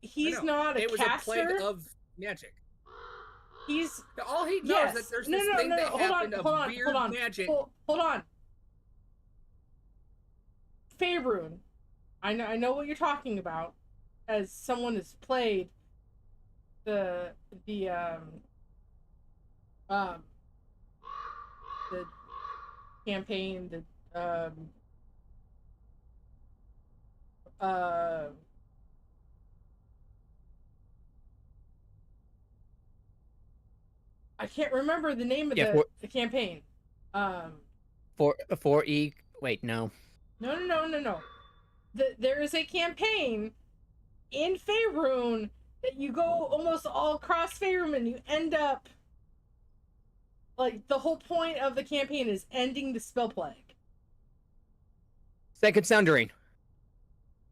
he's not a it was caster. a plague of magic. He's all he knows yes. that there's no, this no, thing no, that hold happened on, of hold on, weird hold on. magic. Hold on. Faerun, I know what you're talking about, as someone has played the campaign, I can't remember the name of the campaign. 4E. Wait, no. No. There is a campaign in Faerun that you go almost all across Faerun and you end up, like, the whole point of the campaign is ending the spell plague. Second Sundering.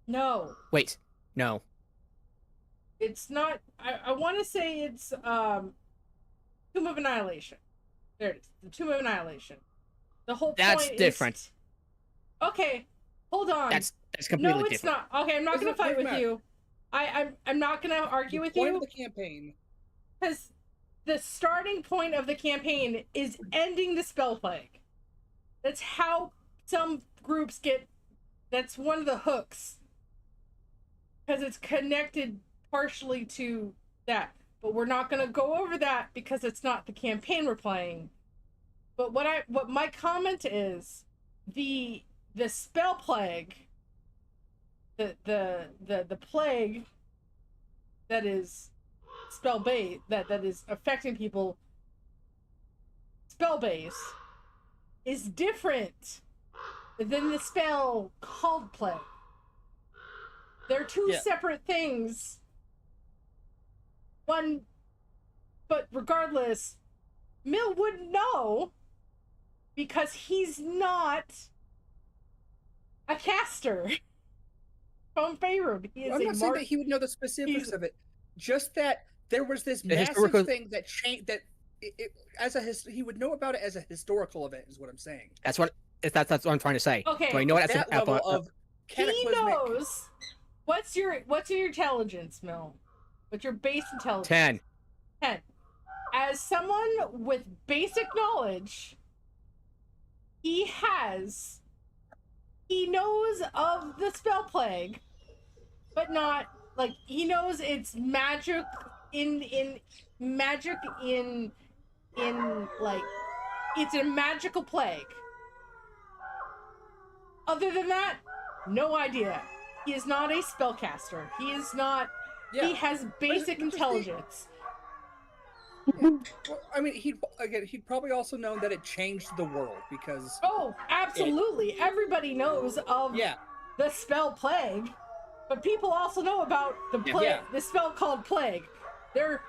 No. Wait, no. It's not. I want to say it's Tomb of Annihilation. There it is. The Tomb of Annihilation. The whole That's point different. Is... Okay, hold on. That's completely no, it's different. not. Okay, I'm not going to fight with you. I'm not going to argue with Point you. of the campaign. Because the starting point of the campaign is ending the spell plague. That's how some groups get. That's one of the hooks. Because it's connected partially to that. But we're not going to go over that because it's not the campaign we're playing. But what my comment is, the spell plague, the plague that is spell base that is affecting people spell base is different than the spell called plague. They're two separate things. One, but regardless, Mill wouldn't know because he's not a caster from Faerun. I'm not saying that he would know the specifics of it, just that there was this The massive historical- thing that changed. That he would know about it as a historical event, is what I'm saying. That's what I'm trying to say. Okay, Do I know it as That level of He cataclysmic. knows. What's your intelligence, Mill? What's your base intelligence? 10. 10. As someone with basic knowledge, he knows of the spell plague, but not like he knows it's magic in like it's a magical plague. Other than that, no idea. He is not a spellcaster. He is not. Yeah. He has basic intelligence. Well, I mean, he'd probably also known that it changed the world because. Oh, absolutely! Everybody knows of Yeah. the spell plague, but people also know about the plague. Yeah. The spell called plague. They're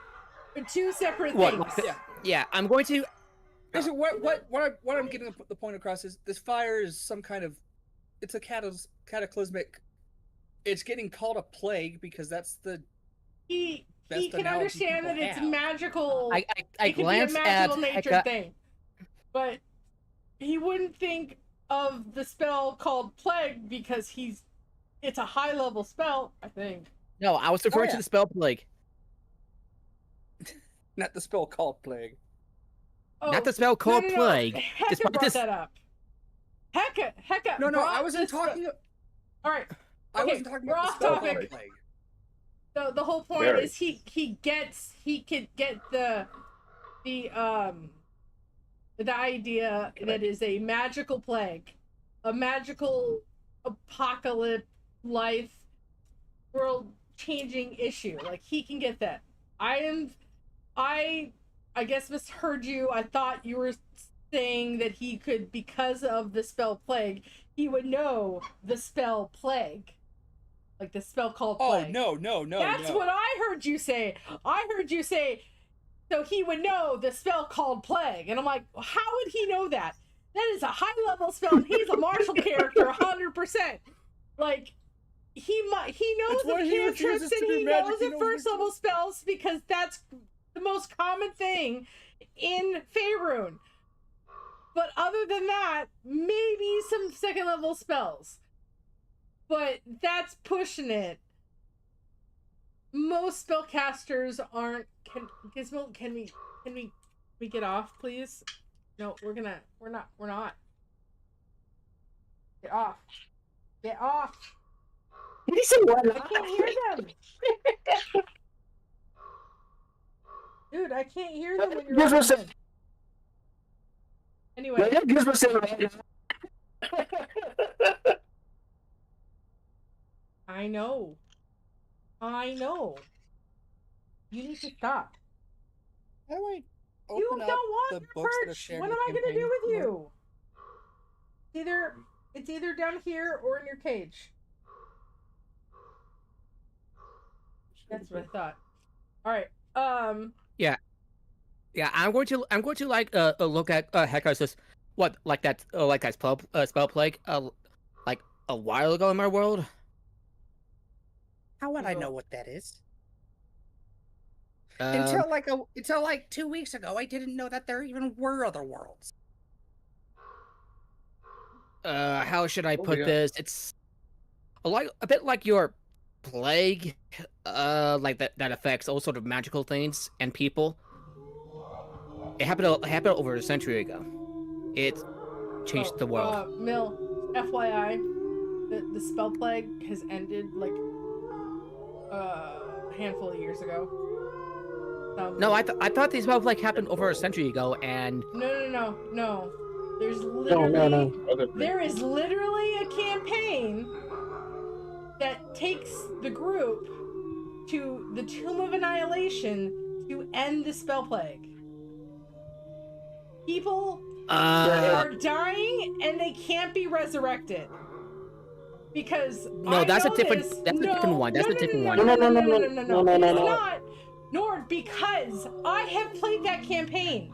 two separate What? things. Yeah. I'm going to. Listen, what I'm getting the point across is this fire is some kind of. It's a cataclysmic. It's getting called a plague because that's the. He Best can analogy understand that people it's have. magical. I it could be a glance at magical natured Heka. thing, but he wouldn't think of the spell called plague because it's a high level spell. I think. No, I was referring to yeah. the spell plague. Not the spell called plague. Oh, Not the spell called plague. Heka Despite brought this- that up. Heka. No, brought I wasn't this up. talking. All right. I Okay, wasn't talking we're about off the spell topic. called plague. The whole point Very. is he could get the idea that is a magical plague, a magical apocalypse, life, world changing issue. Like he can get that. I guess misheard you. I thought you were saying that he could, because of the spell plague, he would know the spell plague. Like the spell called Oh plague. no! That's what I heard you say. I heard you say, so he would know the spell called plague. And I'm like, how would he know that? That is a high level spell, and he's a martial character, 100%. Like, he knows That's why the he cantrips refuses to and do he magic, knows he the knows first the- level spells because that's the most common thing in Faerun. But other than that, maybe some second level spells. But that's pushing it. Most spellcasters aren't. Gizmo, can we get off, please? No, we're not. Get off. Get off. Did he say what? I can't hear them. Dude, I can't hear them when you're Gizmo on said- mid. Anyway, Gizmo said I know. You need to stop. How do I You open don't up want the your books that are perch. shared What in am the I gonna do campaign? with you? It's either down here or in your cage. That's what I thought. All right. Yeah, I'm going to like look at Hector's like that spell plague like a while ago in my world. How would I Well- know what that is? Um, Until like 2 weeks ago, I didn't know that there even were other worlds. how should I put yeah. this? It's a bit like your plague, like that affects all sort of magical things and people. It happened over a century ago. It changed the world. Mill, FYI, the spell plague has ended like a handful of years ago. No, I thought these spell plague happened over a century ago, and No. There's No, literally no. Other thing. there is literally a campaign that takes the group to the Tomb of Annihilation to end the spell plague. People are dying and they can't be resurrected. Because No, I that's a know different- this. that's a different one. That's a different one. No, No. It's not. Nor because I have played that campaign.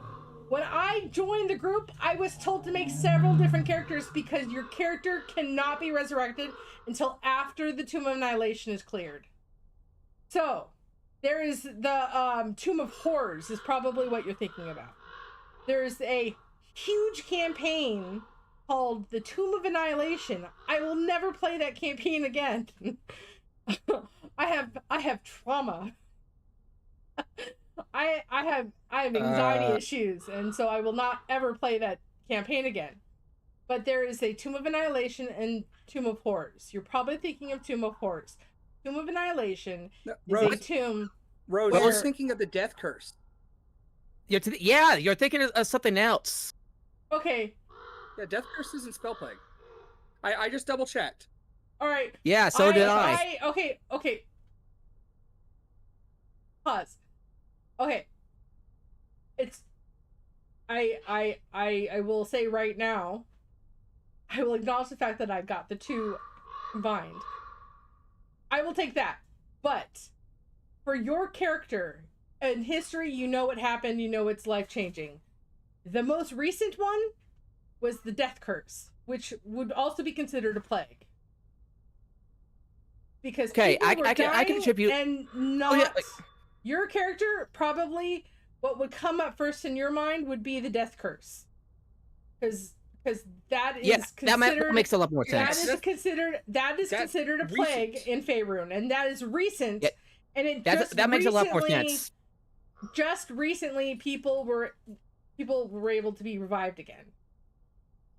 When I joined the group, I was told to make several different characters because your character cannot be resurrected until after the Tomb of Annihilation is cleared. So, there is the Tomb of Horrors is probably what you're thinking about. There's a huge campaign called the Tomb of Annihilation. I will never play that campaign again. I have trauma. I have anxiety issues, and so I will not ever play that campaign again. But there is a Tomb of Annihilation and Tomb of Horrors. You're probably thinking of Tomb of Horrors. Tomb of Annihilation No, is a Rose, tomb. Rose, where- I was thinking of the Death Curse. you're thinking of something else. Okay, Yeah, Death Curse isn't spell plague. I just double checked. all right. Yeah, so did I. Okay. Pause. Okay. It's. I will say right now. I will acknowledge the fact that I've got the two combined. I will take that, but for your character in history, you know what happened. You know it's life changing. The most recent one was the Death Curse, which would also be considered a plague. Because Okay, people were I can dying attribute- and not yeah, like- your character. Probably what would come up first in your mind would be the Death Curse, because that is Yeah, considered that makes a lot more that sense. is considered That's a plague recent. in Faerun, and that is recent. Yeah, and that makes a lot more sense. Just recently, people were able to be revived again.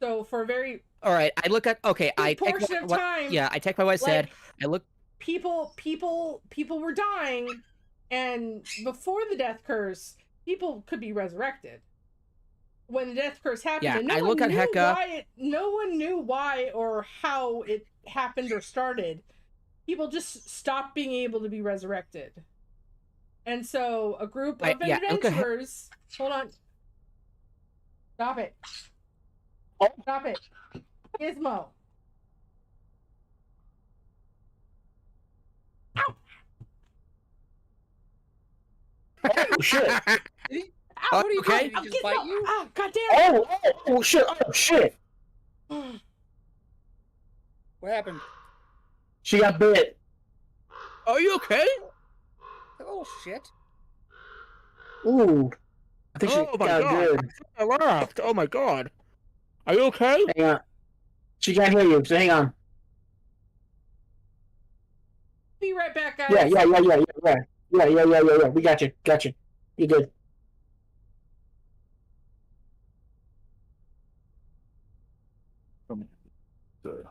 So for a very All right, I look at I take portion of time, yeah, I take by what I said. I look. people were dying, and before the Death Curse, people could be resurrected. When the Death Curse happened, Yeah, and no I one look at knew Heka- no one knew why or how it happened or started. People just stopped being able to be resurrected. And so a group of Yeah, look at He- adventurers. Hold on. Stop it. Oh. Stop it. Gizmo. Oh shit! Ow! What are you Okay. doing? Did he just bite you? Ah, goddamn! Oh shit! Oh shit! What happened? She got bit. Are you okay? Oh shit! Ooh, I think she Oh my got god! good. I laughed. Oh my god! Are you okay? Hang on, she can't hear you. So hang on. Be right back, guys. Yeah. We got you. You good? To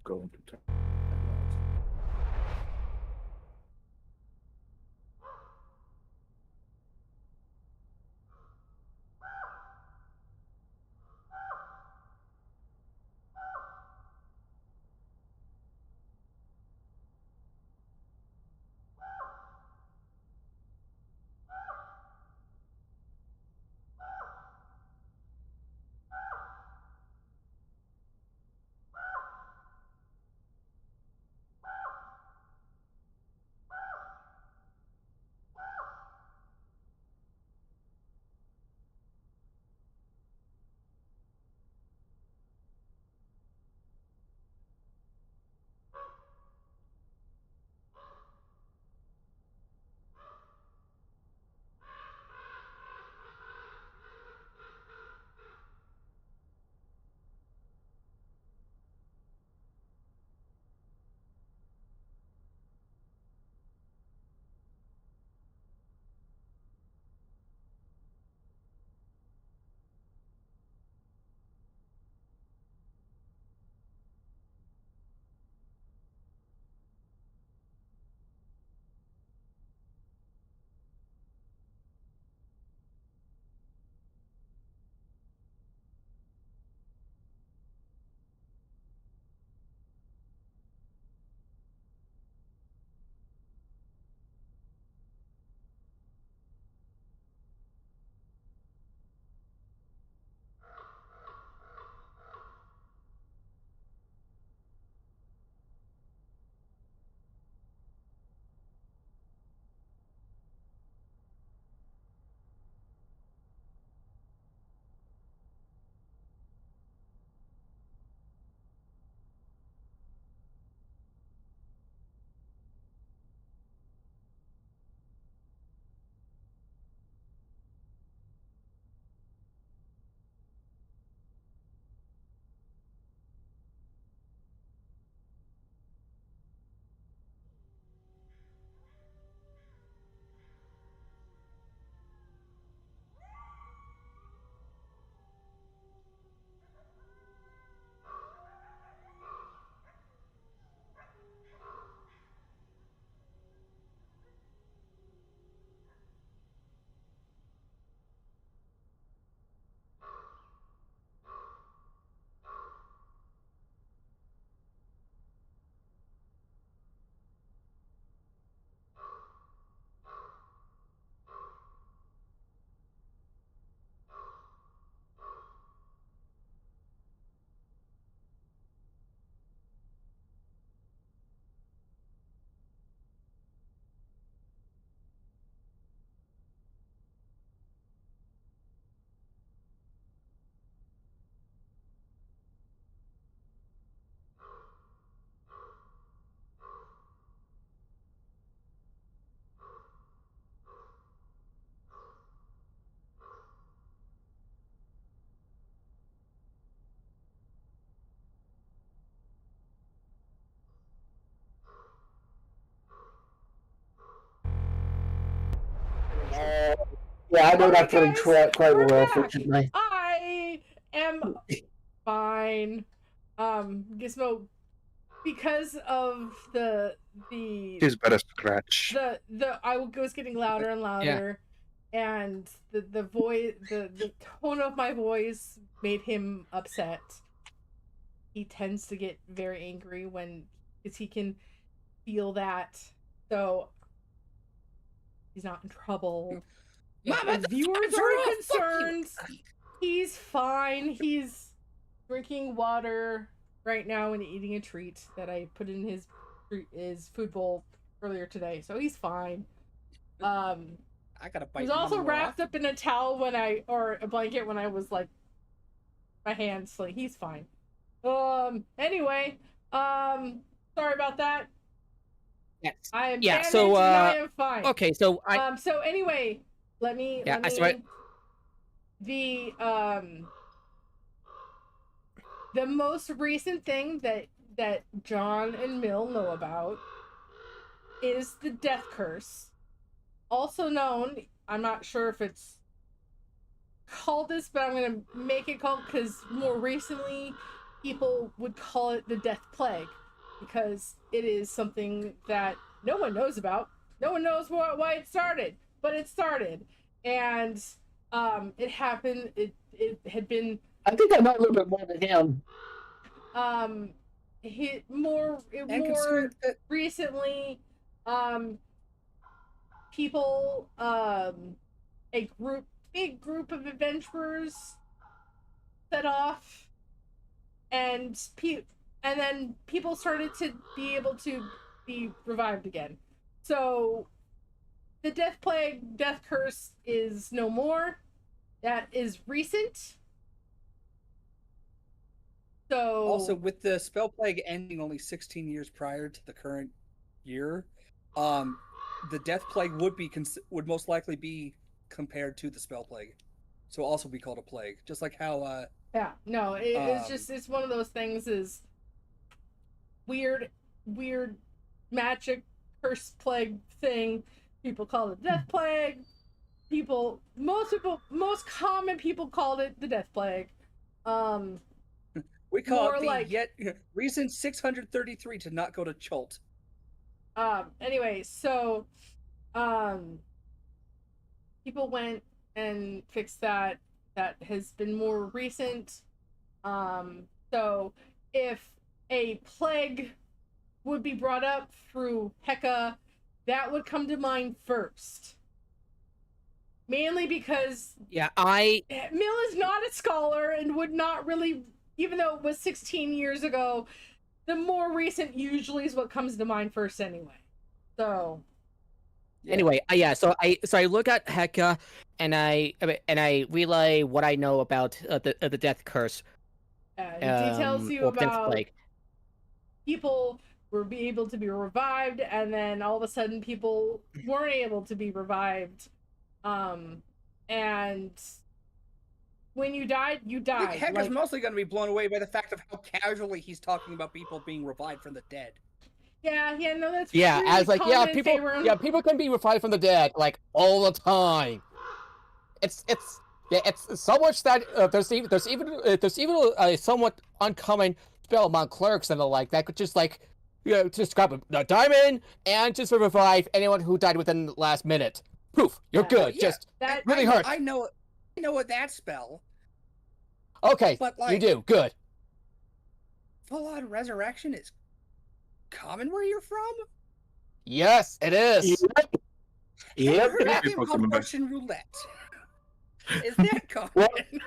go into town. Yeah, I know All right, that feeling guys, quite we're well. back. Fortunately, I am fine. Gizmo, because of the She's better scratch. I was getting louder and louder, and the voice, the tone of my voice made him upset. He tends to get very angry because he can feel that. So he's not in trouble. Mama, As the viewers flames are are off! Fuck you! concerned, he's fine. He's drinking water right now and eating a treat that I put in his food bowl earlier today, so he's fine. I gotta bite. He was also wrapped up in a towel or a blanket when I was like my hands. Like he's fine. Anyway, sorry about that. Yes. I am Yeah, bandaged so, and I am fine. Okay, so I So anyway, let me the most recent thing that John and Mill know about is the death curse. Also known, I'm not sure if it's called this, but I'm gonna make it called because more recently people would call it the death plague because it is something that no one knows about. No one knows why it started, but it started, and it happened. It had been. I think I know a little bit more than him. More recently, people, big group of adventurers set off, and then people started to be able to be revived again. So the death curse is no more. That is recent. So Also, with the spell plague ending only 16 years prior to the current year, the death plague would most likely be compared to the spell plague, so also be called a plague, just like how it's one of those things is weird magic curse plague thing. People call it death plague. Most common people called it the death plague. We call it reason 633 to not go to Chult. Anyway, so people went and fixed that. That has been more recent. So if a plague would be brought up through Heka, that would come to mind first. Mainly because Mill is not a scholar and would not really, even though it was 16 years ago, the more recent usually is what comes to mind first anyway. So anyway, so I look at Heka and I relay what I know about the death curse. It details you about people were able to be revived, and then all of a sudden people weren't able to be revived. And when you died, you died. I think Heka's mostly going to be blown away by the fact of how casually he's talking about people being revived from the dead. Yeah, no, that's as like people can be revived from the dead like all the time. It's so much that there's even a somewhat uncommon spell among clerics and the like that could just like just grab a diamond and just revive anyone who died within the last minute. Poof, you're good. That really hurts. I know what that spell. Okay, but you do good. Full-on resurrection is common where you're from? Yes, it is. Yep. Russian roulette. Is that common?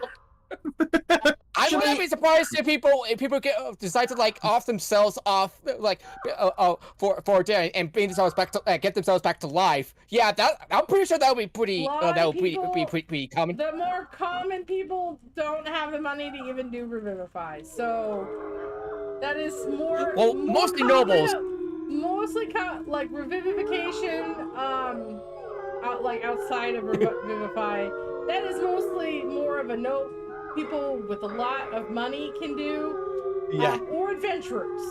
I wouldn't be surprised if people decide to like off themselves for a day and bring themselves back to get themselves back to life. Yeah, I'm pretty sure that would be pretty pretty common. The more common people don't have the money to even do revivify, so that is more. Well, more mostly common, nobles. Mostly like revivification, outside of revivify. That is mostly more of a note people with a lot of money can do. Yeah. Or adventurers.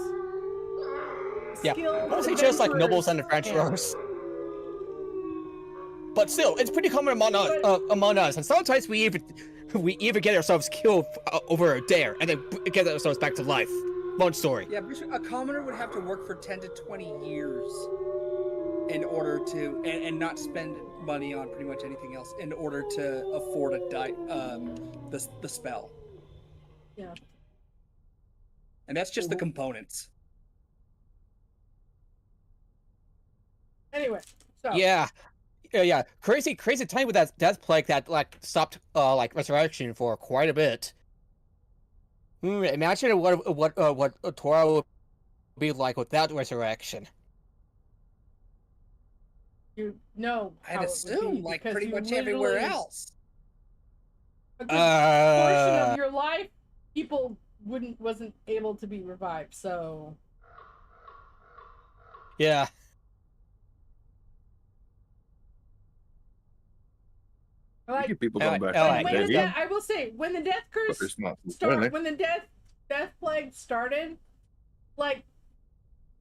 Yeah. Mostly just like nobles and adventurers. Yeah. But still, it's pretty common among us, and sometimes we even get ourselves killed over a dare, and then get ourselves back to life. Fun story. Yeah, a commoner would have to work for 10 to 20 years in order to and not spend money on pretty much anything else in order to afford the spell. Yeah. And that's just the components. Anyway, so yeah, crazy time with that death plague that like stopped resurrection for quite a bit. Imagine what Tora be like without resurrection? You know I'd how it would be assume like because pretty you much everywhere literally- else. A good portion Uh, of your life, people wasn't able to be revived. So yeah. You like get people going back Alright, to when the the dead, I will say when the death but curse there's not start when the death plague started, like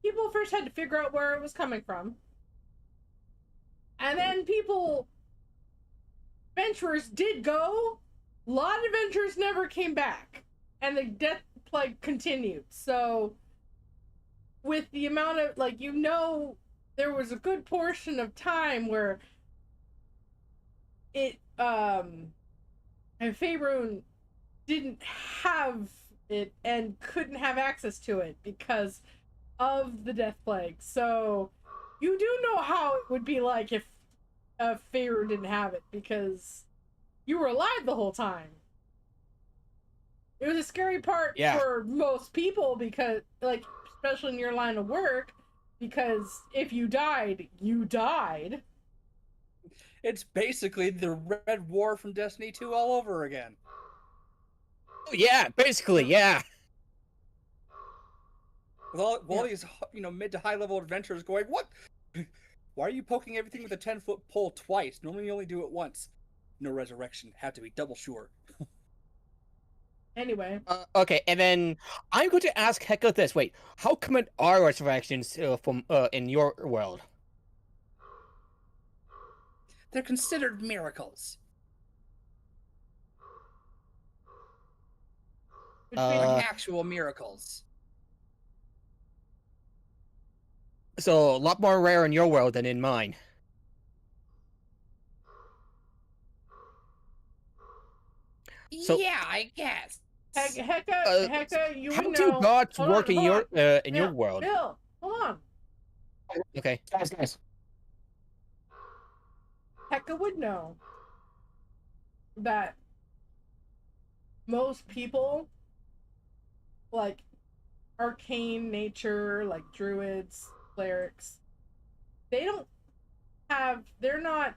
people first had to figure out where it was coming from, and then adventurers did go. A lot of adventurers never came back, and the death plague continued. So with the amount of there was a good portion of time where it and Faerun didn't have it and couldn't have access to it because of the death plague. So you do know how it would be like if Faerun didn't have it because you were alive the whole time. It was a scary part for most people because, like, especially in your line of work, because if you died, you died. It's basically the Red War from Destiny 2 all over again. Yeah, basically, yeah. With all these, mid to high level adventurers going, what? Why are you poking everything with a 10-foot pole twice? Normally you only do it once. No resurrection. Have to be double sure. Anyway. Okay, and then I'm going to ask Hecka this. Wait, how common are resurrections from in your world? They're considered miracles. Like actual miracles. So a lot more rare in your world than in mine. So, yeah, I guess. Hecka, you how would do know. gods Hold work on, in hold your on. your world? Bill, hold on. Okay. Guys. Hecka would know that most people, like arcane nature, like druids, clerics, they're not,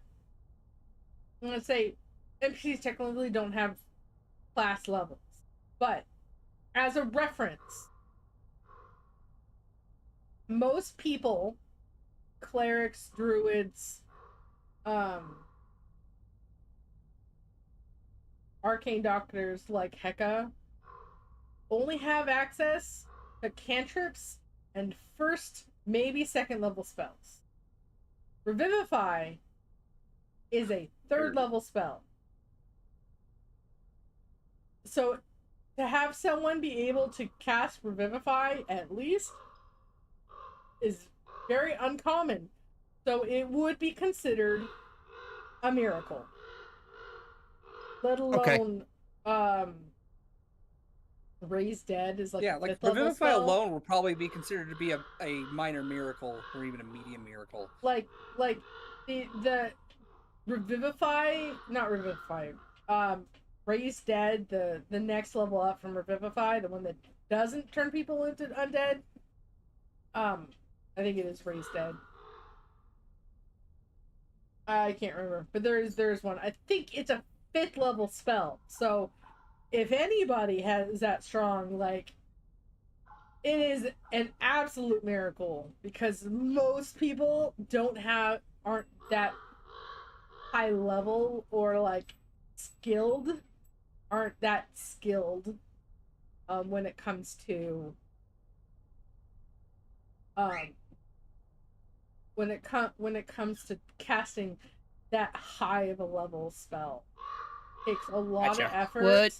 I'm gonna say, NPCs technically don't have class levels, but as a reference, most people, clerics, druids, arcane doctors like Hecka, only have access to cantrips and first, maybe second level spells. Revivify is a third level spell. So to have someone be able to cast Revivify at least is very uncommon. So it would be considered a miracle. Let alone Raise Dead is like a like fifth level Revivify spell. alone will probably be considered to be a minor miracle or even a medium miracle. Like the Revivify, not Revivify, Raise Dead, the next level up from Revivify, the one that doesn't turn people into undead. I think it is Raise Dead. I can't remember, but there's one. I think it's a fifth level spell. So if anybody has that strong, like, it is an absolute miracle because most people aren't that high level or like aren't that skilled when it comes to when it comes to casting that high of a level spell. It takes a lot of effort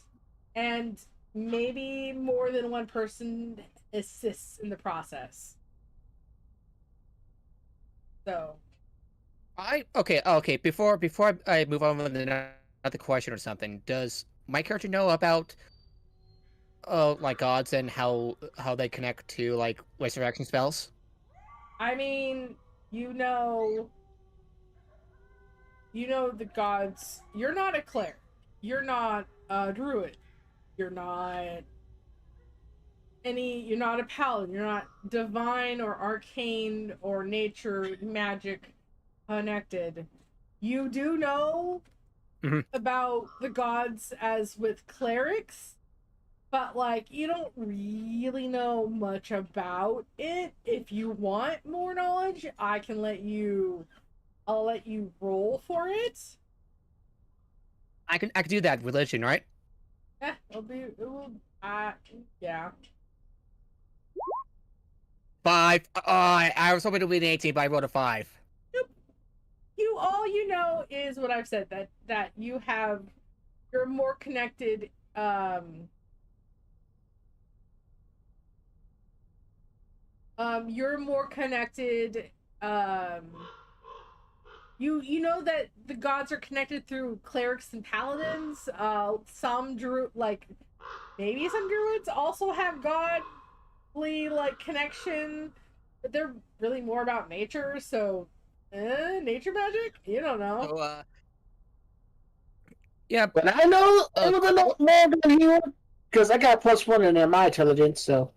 and maybe more than one person assists in the process. So okay. Before I move on with another question or something, does my character know about like gods and how they connect to like resurrection spells? I mean, you know the gods. You're not a cleric. You're not a druid. You're not you're not a paladin, you're not divine or arcane or nature magic connected. You do know about the gods as with clerics, but like you don't really know much about it. If you want more knowledge, I'll let you roll for it. I can do that. Religion, right? Yeah, yeah. 5. I was hoping to win 18, but I rolled a 5. All you know is what I've said, that you're more connected, you're more connected, you know that the gods are connected through clerics and paladins. Maybe some druids also have godly like connection, but they're really more about nature. So, nature magic? You don't know. So, yeah, But I know a little more than you because I got +1 in my intelligence. So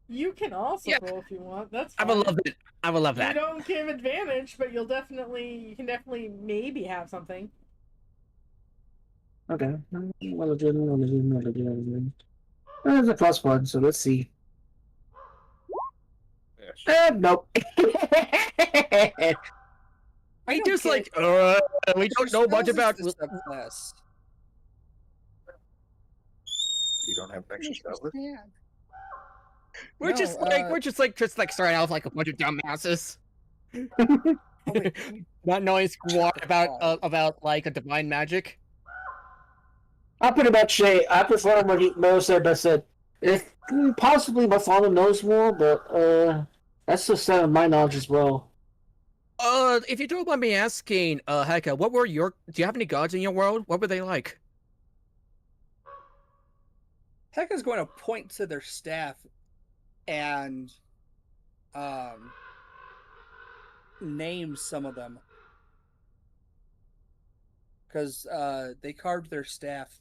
You can also Yeah. roll if you want. That's I fine. would love it. I would love You that. don't give advantage, but you can definitely maybe have something. okay, there's a +1. So let's see. Nope. I don't just get- like we don't know much about. this subclass. You don't have an extra spell list? We're No, just like starting off like a bunch of dumbasses, Oh, wait, not knowing squat about like a divine magic. I pretty much say I prefer what Mo said, but said if possibly my father knows more, but that's just my knowledge as well. If you don't mind me asking, Heka, do you have any gods in your world? What were they like? Heka's going to point to their staff and name some of them. Because they carved their staff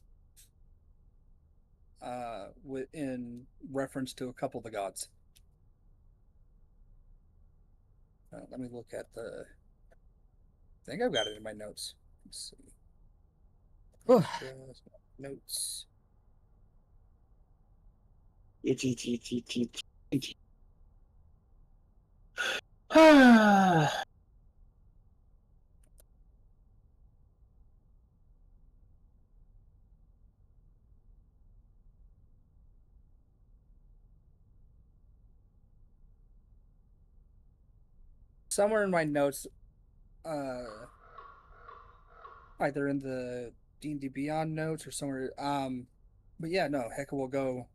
in reference to a couple of the gods. Let me look at I think I've got it in my notes. Let's see. Notes. Somewhere in my notes, either in the D&D Beyond notes or somewhere. But yeah, no, Heka will go.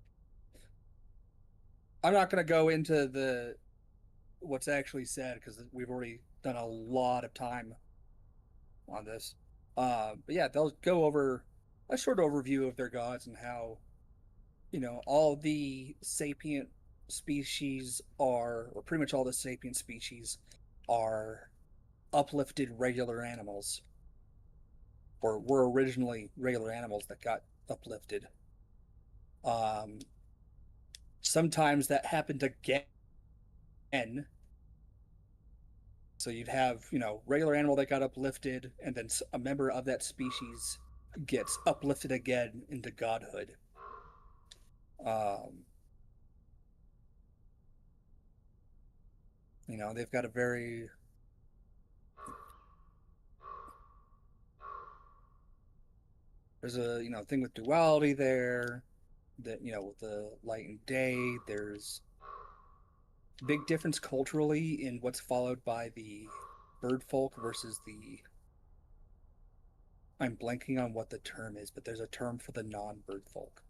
I'm not going to go into what's actually said because we've already done a lot of time on this. But yeah, they'll go over a short overview of their gods and how, all the sapient species or pretty much all the sapient species are uplifted regular animals, or were originally regular animals that got uplifted. Sometimes that happened again. So you'd have, regular animal that got uplifted, and then a member of that species gets uplifted again into godhood. They've got a very there's a thing with duality there, that with the light and day. There's big difference culturally in what's followed by the bird folk versus I'm blanking on what the term is, but there's a term for the non-bird folk.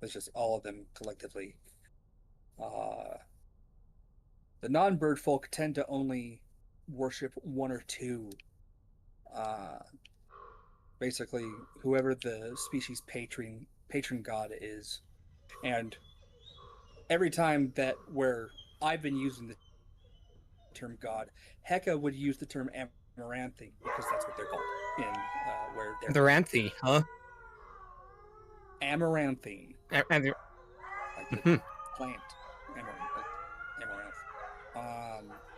It's just all of them collectively. The non-bird folk tend to only worship one or two. Basically, whoever the species patron god is, and every time where I've been using the term god, Heka would use the term amaranthine because that's what they're called in where they're The Ranthi, huh? amaranthine. And like the Mhm. plant amaranth.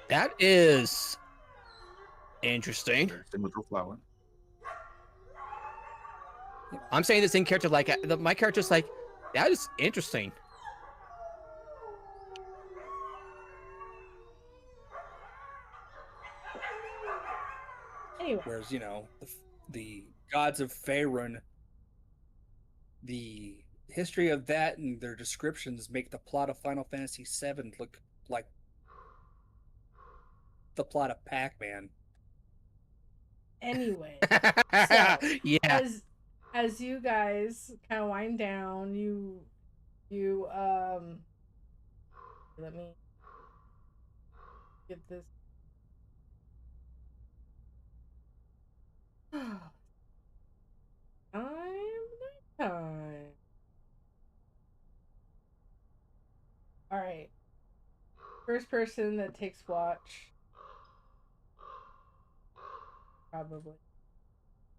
that is interesting. Same with the flower. I'm saying this in character like my character's like, that is interesting. Anyway, Whereas the gods of Faerun, the history of that and their descriptions make the plot of Final Fantasy VII look like the plot of Pac-Man. anyway. So, Yeah. as you guys kind of wind down, you let me get this. Nighttime. All right. First person that takes watch. Probably.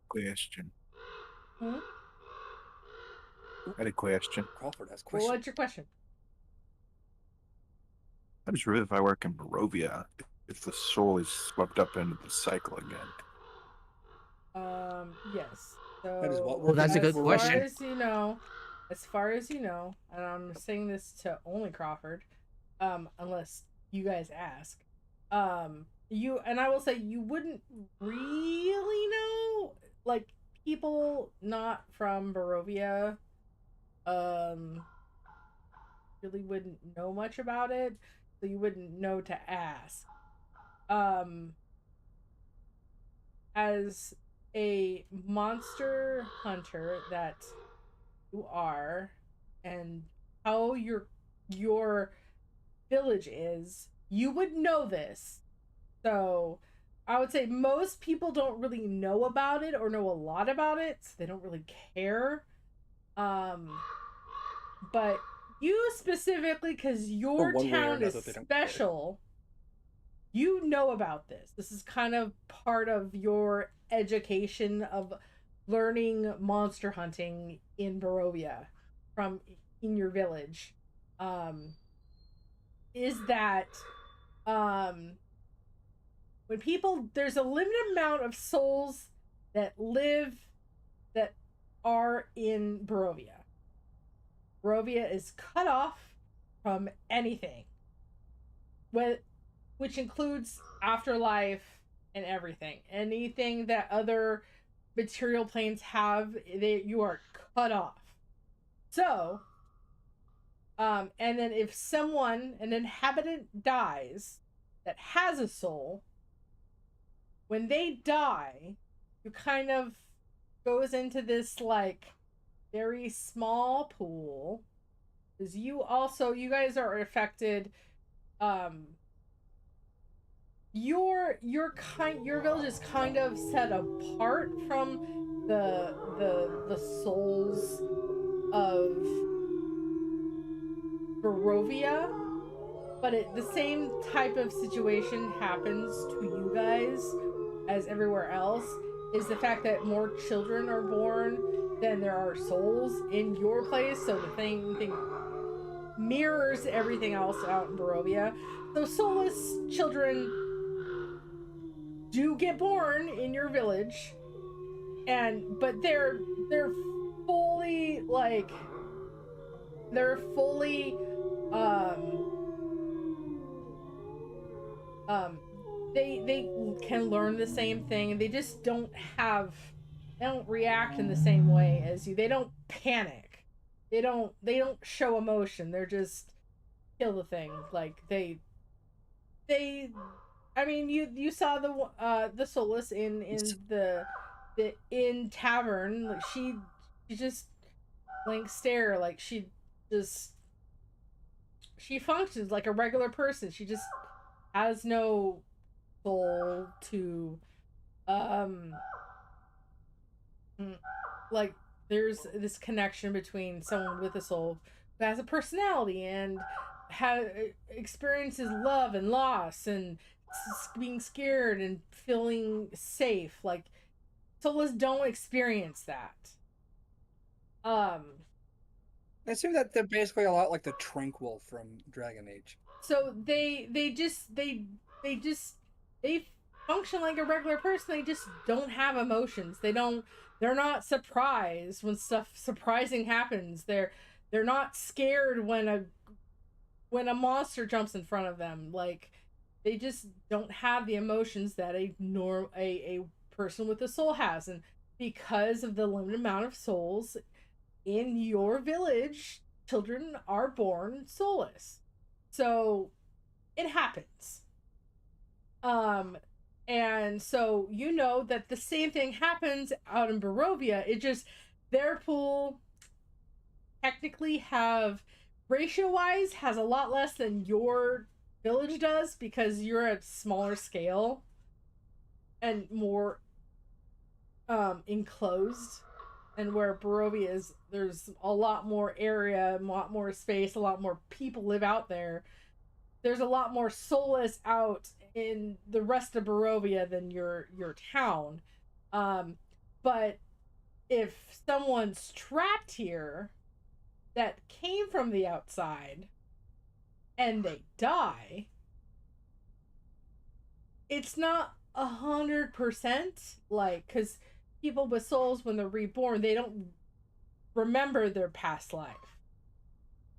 Question. Hmm? I had a question. Crawford has Well, questions. what's your question? How does Revivify work in Barovia if the soul is swept up into the cycle again? Yes. So That is what Well, that's a good as question. far as you know, and I'm saying this to only Crawford, unless you guys ask, you and I will say you wouldn't really know, like people not from Barovia, really wouldn't know much about it, so you wouldn't know to ask. Um, as a monster hunter that you are, and how your village is, you would know this. So I would say most people don't really know about it or know a lot about it, so they don't really care. But you specifically, because your one way or town is another, they don't care. special, you know about this. This is kind of part of your education of learning monster hunting in Barovia from in your village. Is that when people, there's a limited amount of souls that that are in Barovia. Barovia is cut off from anything, which includes afterlife and everything. Anything that other material planes have, you are cut off. So, and then if an inhabitant dies that has a soul, when they die, you kind of goes into this like very small pool, because you guys are affected. Your village is kind of set apart from the souls of Barovia, but the same type of situation happens to you guys as everywhere else. Is the fact that more children are born than there are souls in your place, so the thing mirrors everything else out in Barovia. So soulless children do get born in your village, but they're fully like they can learn the same thing. They just don't react in the same way as you. They don't panic. They don't show emotion. They're just kill the thing. Like they I mean, you saw the Solus in the inn tavern. Like she just blank stare. Like just she functions like a regular person. She just has no soul to like there's this connection between someone with a soul who has a personality and experiences love and loss and being scared and feeling safe. Like soulless don't experience that. I assume that they're basically a lot like the Tranquil from Dragon Age. So they function like a regular person. They just don't have emotions. They're not surprised when stuff surprising happens. They're not scared when a monster jumps in front of them. Like, they just don't have the emotions that a person with a soul has. And because of the limited amount of souls in your village, children are born soulless. So it happens. And so you know that the same thing happens out in Barovia. It just, their pool technically ratio wise has a lot less than your village does, because you're at smaller scale and more enclosed, and where Barovia is, there's a lot more area, a lot more space, a lot more people live out there. There's a lot more soulless out in the rest of Barovia than your town. But if someone's trapped here that came from the outside and they die, it's not 100% like, because people with souls, when they're reborn, they don't remember their past life.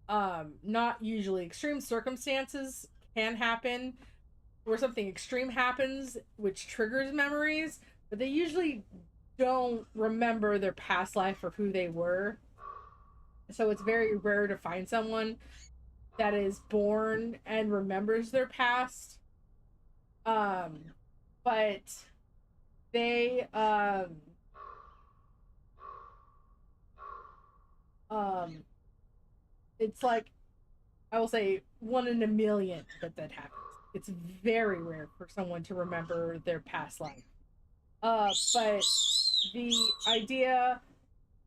Not usually. Extreme circumstances can happen where something extreme happens which triggers memories, but they usually don't remember their past life or who they were. So it's very rare to find someone that is born and remembers their past. But they it's like, I will say 1 in a million that happens. It's very rare for someone to remember their past life. But the idea,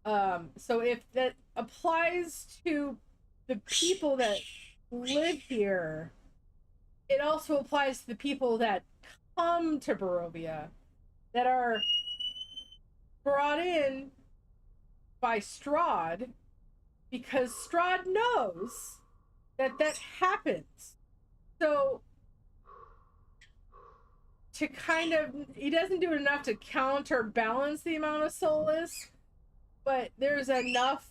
so if that applies to the people that live here, it also applies to the people that come to Barovia, that are brought in by Strahd, because Strahd knows that happens. So to kind of, he doesn't do enough to counterbalance the amount of soulless, but there's enough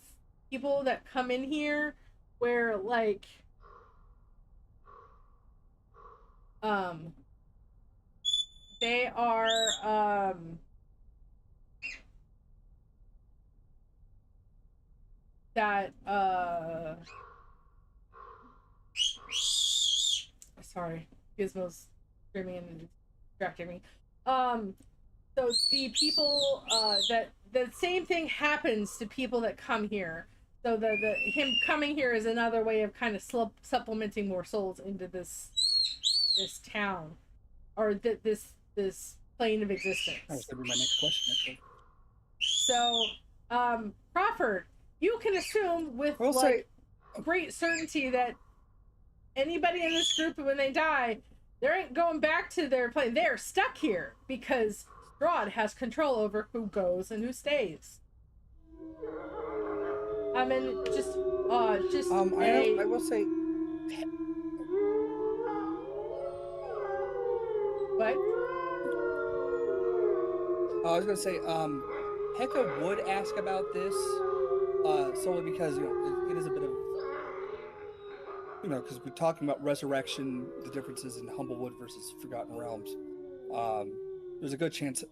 people that come in here where, like, they are that sorry, Gizmo's screaming and distracting me. So the people that the same thing happens to people that come here. So the him coming here is another way of kind of supplementing more souls into this town, or this plane of existence. That was gonna be my next question, actually. So, Crawford, you can assume with great certainty that anybody in this group, when they die, they ain't going back to their plane. They're stuck here because Strahd has control over who goes and who stays. I mean, I will say, what? I was gonna say, Heka would ask about this, solely because it is a bit of, because we're talking about resurrection, the differences in Humblewood versus Forgotten Realms. There's a good chance.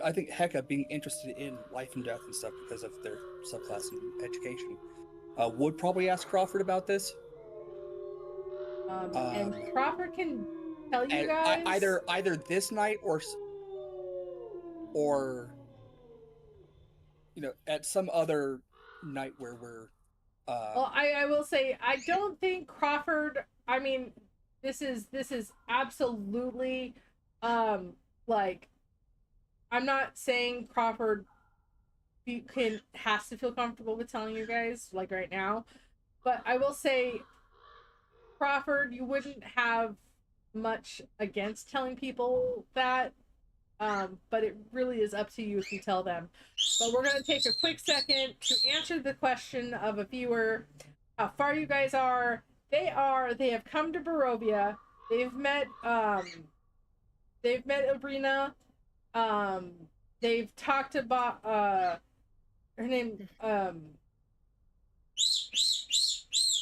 I think Heka, being interested in life and death and stuff because of their subclass and education, would probably ask Crawford about this. And Crawford can tell you guys either this night or at some other night where we're. Well, I will say, I don't think Crawford. I mean, this is absolutely like, I'm not saying Crawford has to feel comfortable with telling you guys like right now, but I will say, Crawford, you wouldn't have much against telling people that. but it really is up to you if you tell them. But we're gonna take a quick second to answer the question of a viewer: how far you guys are. They have come to Barovia. They've met Arena. They've talked about her name.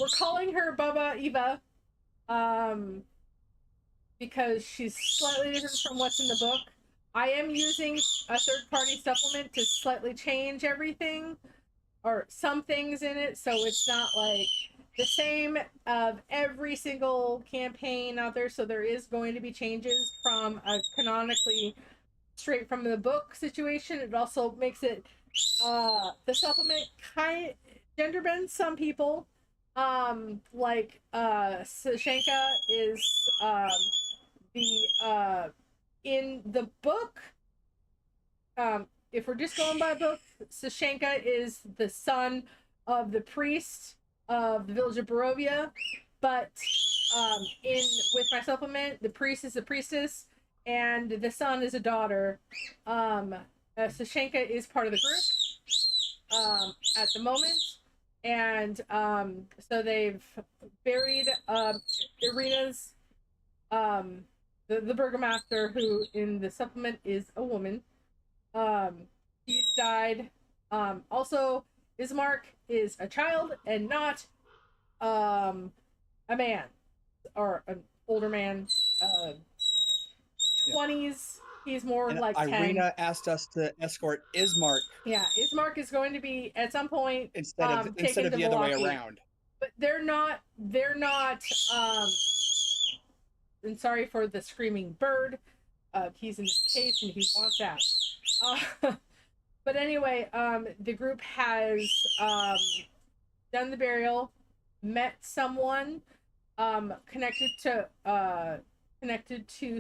We're calling her Baba Eva, because she's slightly different from what's in the book. I am using a third-party supplement to slightly change everything, or some things in it, so it's not like the same of every single campaign out there. So there is going to be changes from a canonically straight from the book situation. It also makes it the supplement kind gender bends some people. Like Sashenka is the in the book, if we're just going by book, Sashenka is the son of the priest of the village of Barovia, but in with my supplement, the priest is a priestess and the son is a daughter. Sashenka is part of the group at the moment, and so they've buried Irina's the burgomaster, who in the supplement is a woman. He's died. Also, Ismark is a child and not a man or an older man. 20s. He's more And like 10. Irina asked us to escort Ismark Yeah, Ismark is going to be at some point instead of taken to the other way Milwaukee. around. But they're not and sorry for the screaming bird. He's in his cage and he wants out. But anyway, the group has done the burial, met someone connected to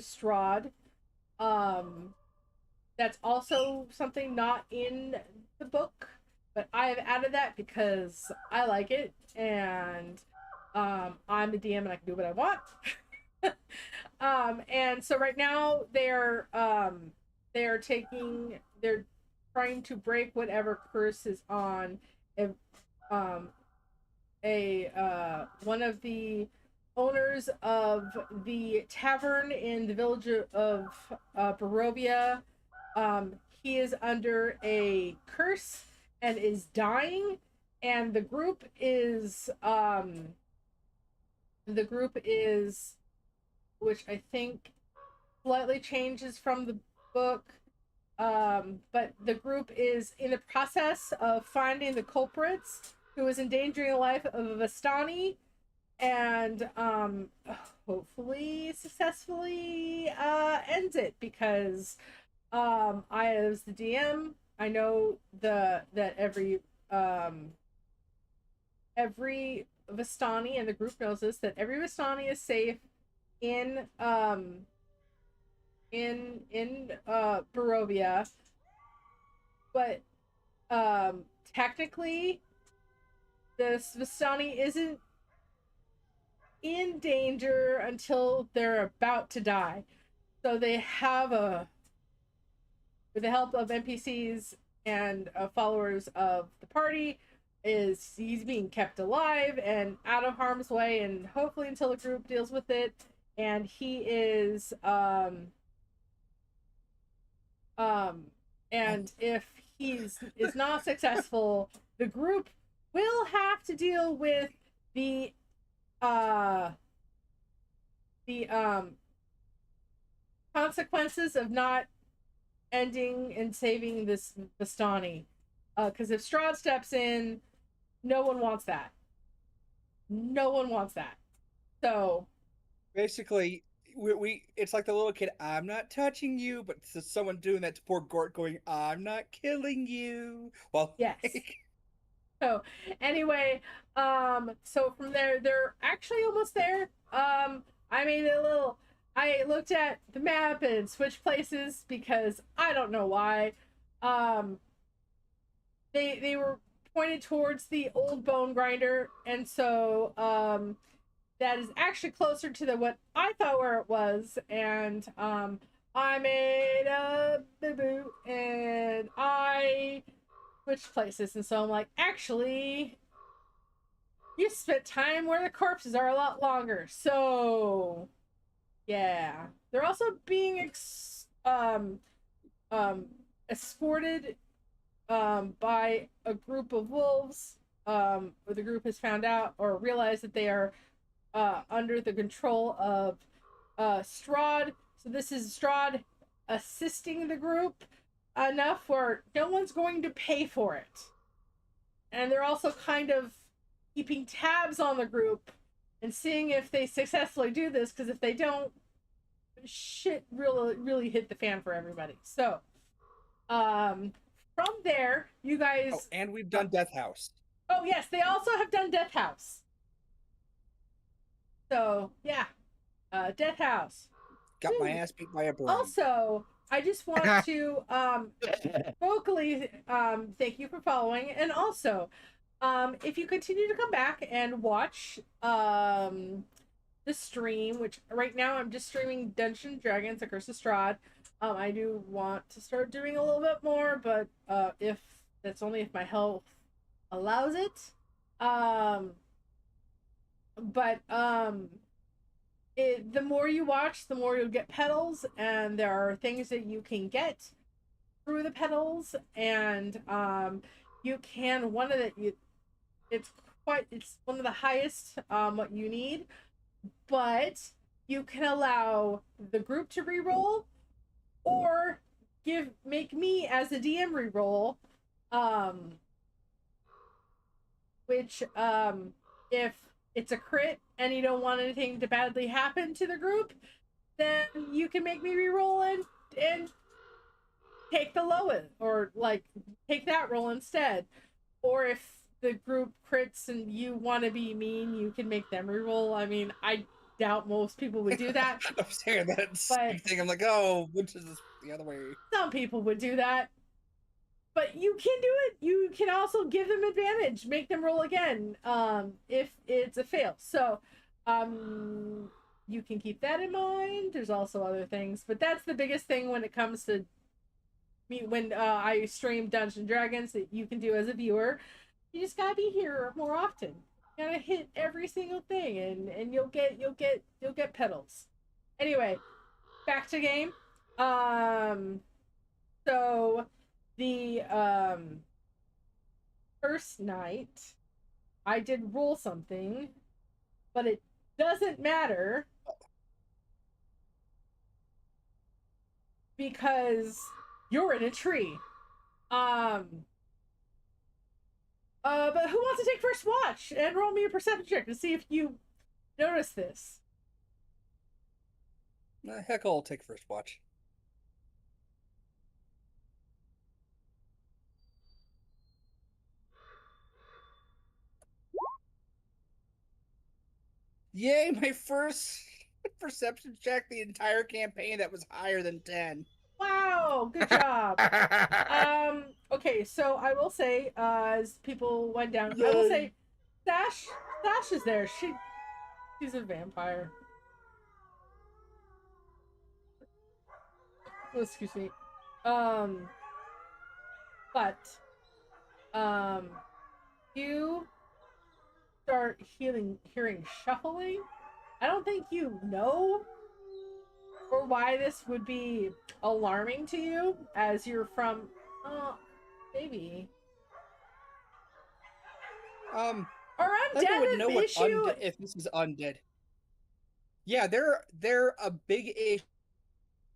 Strahd. That's also something not in the book, but I have added that because I like it, and I'm the DM and I can do what I want. And so right now they're trying to break whatever curse is on one of the owners of the tavern in the village of Barovia. He is under a curse and is dying, and the group is which I think slightly changes from the book, but the group is in the process of finding the culprits who is endangering the life of a Vistani, and hopefully successfully ends it, because I, as the DM, I know that every Vistani, and the group knows this, that every Vistani is safe in Barovia, but technically this Vistani isn't in danger until they're about to die. So they have with the help of NPCs and followers of the party, he's being kept alive and out of harm's way, and hopefully until the group deals with it. And he is and if is not successful, the group will have to deal with the consequences of not ending and saving this Vistani. Because if Strahd steps in, no one wants that. No one wants that. So Basically, we it's like the little kid, I'm not touching you, but someone doing that to poor Gort going, I'm not killing you. Well, yes. So anyway, so from there, they're actually almost there. I looked at the map and switched places because I don't know why. They were pointed towards the old bone grinder, and so that is actually closer to what I thought where it was, and I made a and I switched places, and so I'm like, actually, you spent time where the corpses are a lot longer, so yeah. They're also being escorted by a group of wolves. Or the group has found out or realized that they are under the control of Strahd. So this is Strahd assisting the group enough where no one's going to pay for it. And they're also kind of keeping tabs on the group and seeing if they successfully do this, because if they don't, shit really hit the fan for everybody. So from there, you guys. Oh, and we've done Death House. Oh yes, they also have done Death House. So yeah, Death House. Got my ass beat by a broom. Also, I just want to vocally thank you for following, and also if you continue to come back and watch the stream, which right now I'm just streaming Dungeons and Dragons: The Curse of Strahd. I do want to start doing a little bit more, but if that's only if my health allows it. The more you watch, the more you'll get petals, and there are things that you can get through the petals, and you can it's one of the highest what you need, but you can allow the group to reroll, or make me as a DM reroll, which if it's a crit and you don't want anything to badly happen to the group, then you can make me reroll and take the lowest, or like take that roll instead. Or if the group crits and you want to be mean, you can make them reroll. I mean, I doubt most people would do that. I'm saying that same thing. I'm like, oh, which is this the other way? Some people would do that. But you can do it. You can also give them advantage, make them roll again, if it's a fail. So, you can keep that in mind. There's also other things, but that's the biggest thing when it comes to me when I stream Dungeons and Dragons that you can do as a viewer. You just gotta be here more often. You gotta hit every single thing, and you'll get petals. Anyway, back to game. So the first night I did roll something, but it doesn't matter because you're in a tree. But who wants to take first watch and roll me a perception check to see if you notice this? Heck, I'll take first watch. Yay, my first perception check the entire campaign that was higher than 10. Wow, good job. Okay, so I will say, as people went down, I will say, Stash is there. She's a vampire. Oh, excuse me. But you start hearing shuffling. I don't think you know or why this would be alarming to you, as you're from maybe are undead would an know issue? If this is undead. Yeah, they're a big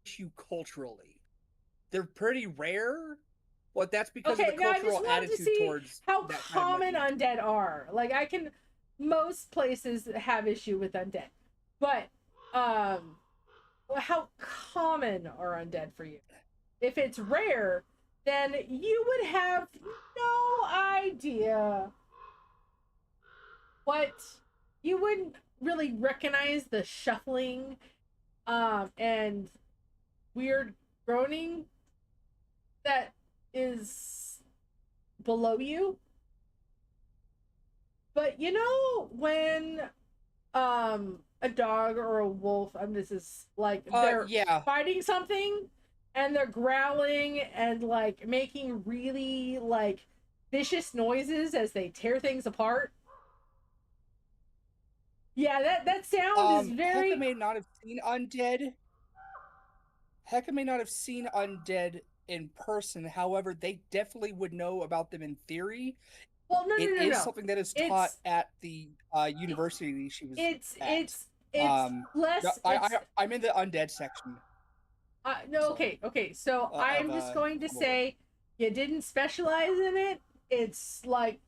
issue culturally. They're pretty rare, but that's because of the cultural attitude towards how that common kind of undead are. Like, most places have issue with undead, but how common are undead for you? If it's rare, then you would have no idea what, you wouldn't really recognize the shuffling and weird groaning that is below you. But you know when a dog or a wolf, this is like they're fighting something, and they're growling and like making really like vicious noises as they tear things apart. Yeah, that sound is very. Hecka may not have seen undead. Hecka may not have seen undead in person. However, they definitely would know about them in theory. Well, no. It is something that is taught at the university she was at. It's less. I'm in the undead section. No, okay. So I'm just going to say you didn't specialize in it. It's like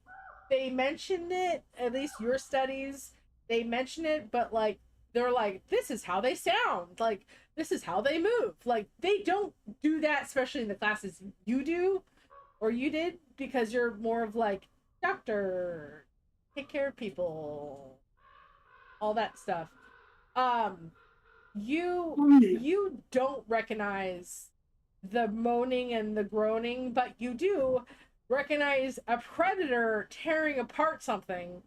they mentioned it, at least your studies, they mention it, but like they're like, this is how they sound, like this is how they move. Like they don't do that, especially in the classes you do or you did, because you're more of like doctor, take care of people, all that stuff. You don't recognize the moaning and the groaning, but you do recognize a predator tearing apart something,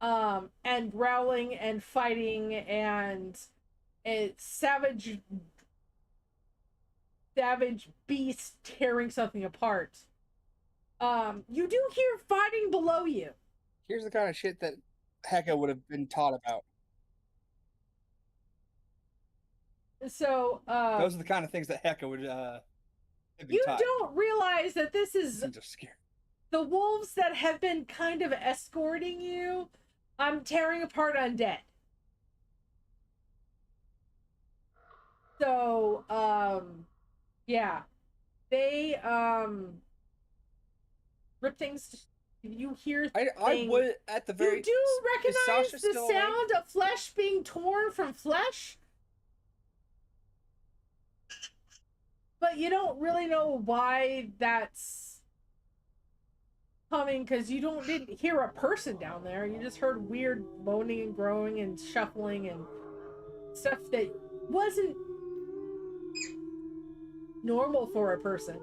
and growling and fighting, and a savage beast tearing something apart. You do hear fighting below you. Here's the kind of shit that Hecka would have been taught about. So those are the kind of things that Hecka would be you taught. don't realize that this is scary. The wolves that have been kind of escorting you. I'm tearing apart undead. So yeah, they rip things. You hear I would at the very. You do recognize the sound of flesh being torn from flesh, but you don't really know why that's coming, because you didn't hear a person down there. You just heard weird moaning and groaning and shuffling and stuff that wasn't normal for a person.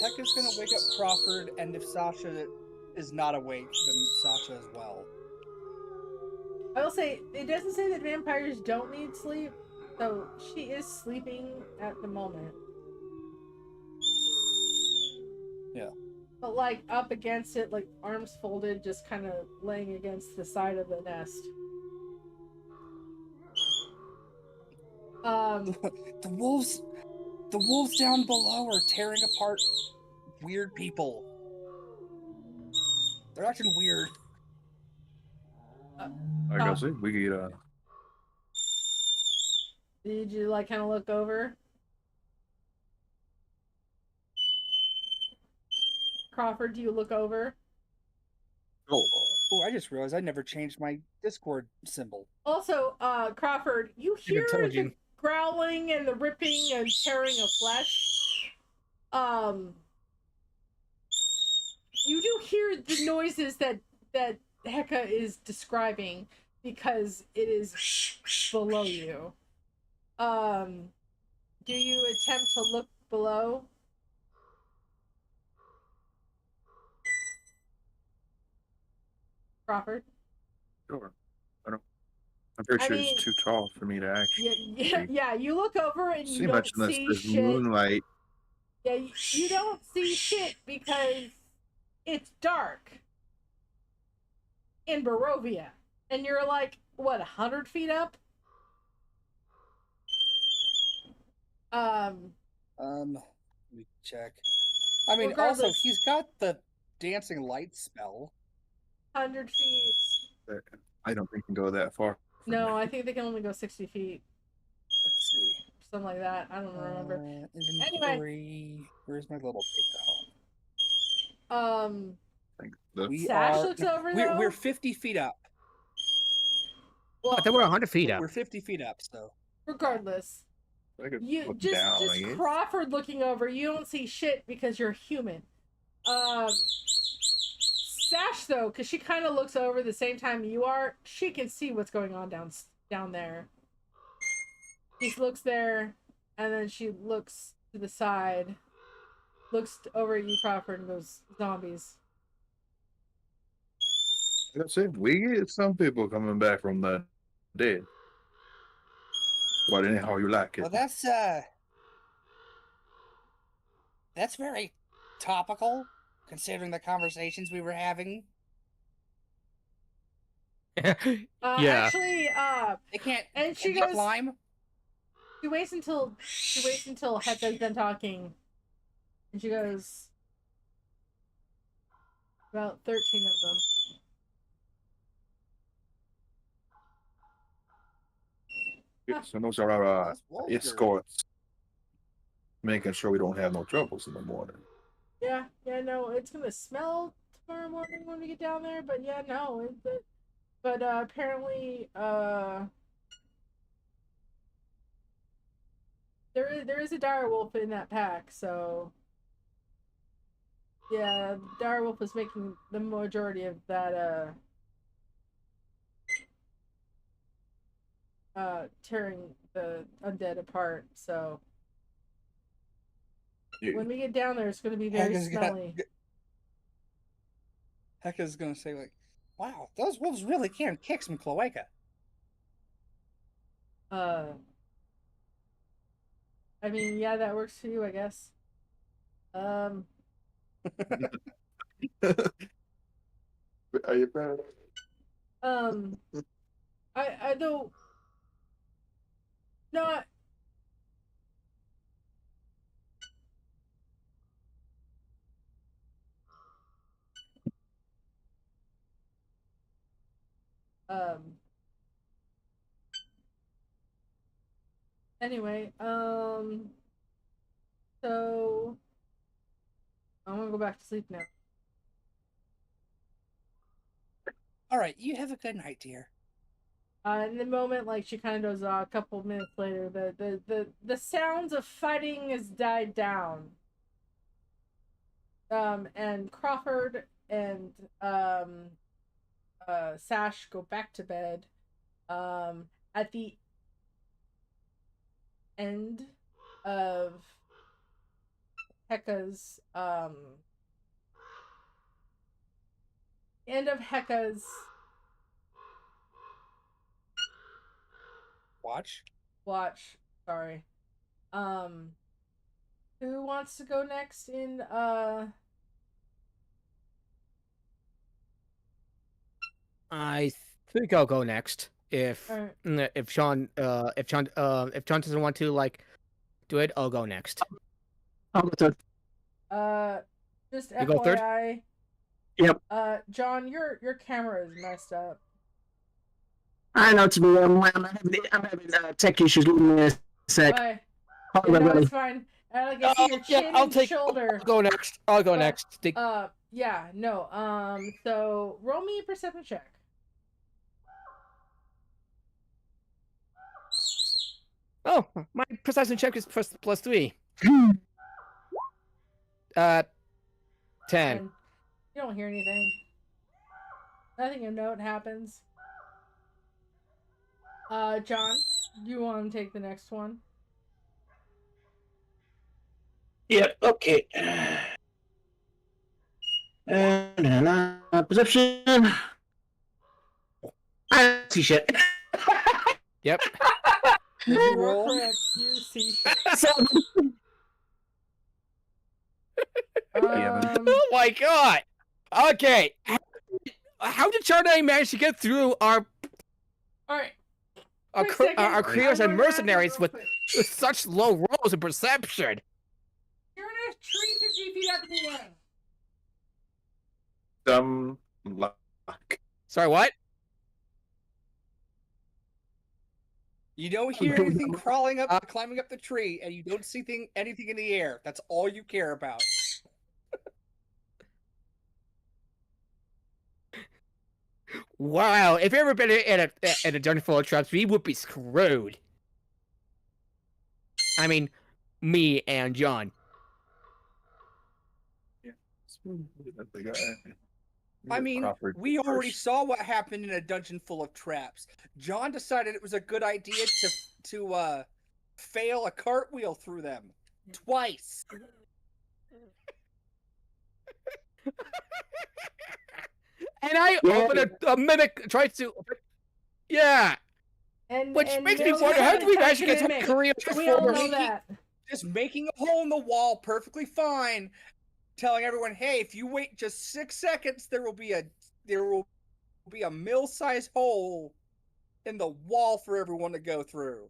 Hecka's gonna wake up Crawford, and if Sasha is not awake, then Sasha as well. I will say, it doesn't say that vampires don't need sleep, so she is sleeping at the moment. Yeah. But like up against it, like arms folded, just kind of laying against the side of the nest. The wolves down below are tearing apart weird people. They're acting weird. I gotta say, we could Did you like kind of look over? Crawford, do you look over? Oh, I just realized I never changed my Discord symbol. Also, Crawford, you hear the growling and the ripping and tearing of flesh. You do hear the noises that Hecka is describing, because it is below you. Do you attempt to look below? Crawford? Sure. I'm pretty sure it's too tall for me to actually. Yeah. You look over and you see don't much see unless shit. there's moonlight. Yeah, you don't see shit because it's dark in Barovia, and you're like, what, 100 feet up? Let me check. I mean, regardless, also he's got the dancing light spell. 100 feet. I don't think he can go that far. No, I think they can only go 60 feet. Let's see. Something like that. I don't remember. Anyway, where's my little paper? Sash looks over though. We're 50 feet up. Well, I think we're 100 feet up. We're 50 feet up, so. Regardless, you just Crawford looking over. You don't see shit because you're human. Sash though, because she kind of looks over the same time you are. She can see what's going on down there. She looks there, and then she looks to the side, looks over at you, Crawford, and goes, "Zombies." That's it. We get some people coming back from the dead. Well, anyhow you like it. Well, that's very topical, considering the conversations we were having. Yeah. Actually, They can't. and she Can they goes. climb? She waits until Hecka's done talking, and she goes. About 13 of them. Yes, and those are our That's vulgar. escorts, making sure we don't have no troubles in the morning. Yeah, no, it's gonna smell tomorrow morning when we get down there, but yeah, no, but apparently, there is a direwolf in that pack, so yeah, the direwolf is making the majority of that, tearing the undead apart, so when we get down there, it's gonna be very smelly. Hecka's gonna say, like, wow, those wolves really can kick some cloaca. I mean, yeah, that works for you, I guess. Are you bad? I don't. No. Anyway, so I'm gonna go back to sleep now. All right, you have a good night, dear. In the moment, like she kind of goes off. A couple minutes later, the sounds of fighting has died down. And Crawford and Sash go back to bed. At the end of Hecka's watch. Sorry. Who wants to go next in I think I'll go next. If Sean doesn't want to like do it, I'll go next. I'll go third. Just You go third? FYI. Yep. John, your camera is messed up. I know it's me. I'm having tech issues. Give me a sec. Bye. Hold Yeah, on, no, really. it's fine. I see your chin and shoulder. I'll go next. I'll go next. Yeah, no. So roll me a perception check. Oh, my perception check is plus 3. 10. And you don't hear anything. Nothing of note happens. John, do you want to take the next one? Yep. Okay. And perception. I see shit. Yep. You are correct. You see shit. Oh my god. Okay. How did Chardonnay manage to get through our Alright. our careers and mercenaries with such low rolls of perception? You're in a tree 50 feet up in the air. Dumb luck. Sorry, what? You don't hear anything climbing up the tree, and you don't see anything in the air. That's all you care about. Wow, if you've ever been in a dungeon full of traps, we would be screwed. I mean, me and John. I mean, we already saw what happened in a dungeon full of traps. John decided it was a good idea to fail a cartwheel through them twice. And I opened a mimic, tried to... Yeah! Which and makes me males wonder, how do we guys sometimes get mimic. career We all before? know that. Just making a hole in the wall, perfectly fine. Telling everyone, hey, if you wait just 6 seconds, there will be a mill-sized hole in the wall for everyone to go through.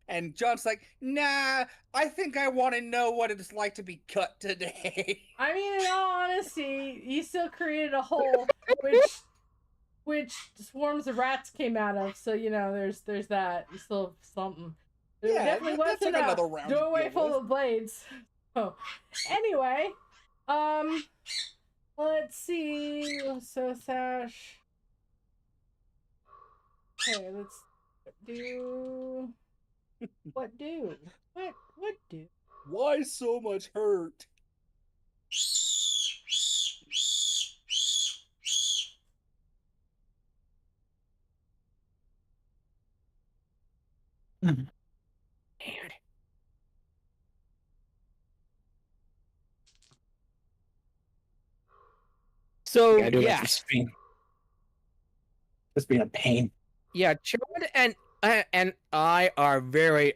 And John's like, nah, I think I want to know what it's like to be cut today. I mean, in all honesty, you still created a hole which swarms of rats came out of. So you know, there's that. You still have something. There definitely that's wasn't like a another round to doorway deal full with. of blades. Oh, anyway, let's see. So Sash. Okay, let's do. What do? What do? Why so much hurt? So Yeah. It's been a pain. yeah, Chad and I are very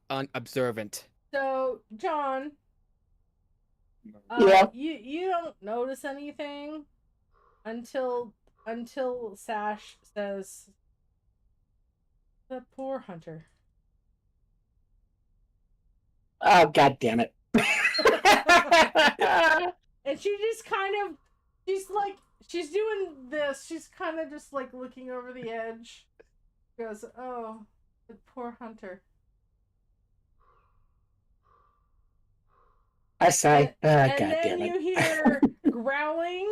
unobservant. So John, Yeah. you don't notice anything until Sash says, "The poor hunter." Oh, God damn it. And she just kind of, she's doing this. She's kind of just like looking over the edge. She goes, "Oh, the poor hunter." I sigh. And God then damn it. you hear growling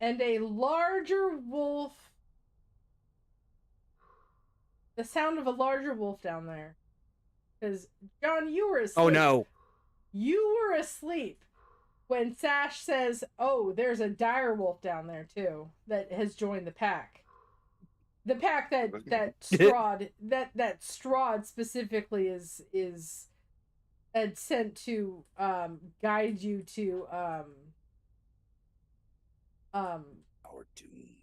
and a larger wolf. The sound of a larger wolf down there. Because, John, you were asleep. Oh no. You were asleep when Sash says, "Oh, there's a dire wolf down there too that has joined the pack." The pack that Strahd that Strahd specifically is had sent to guide you to Our doom.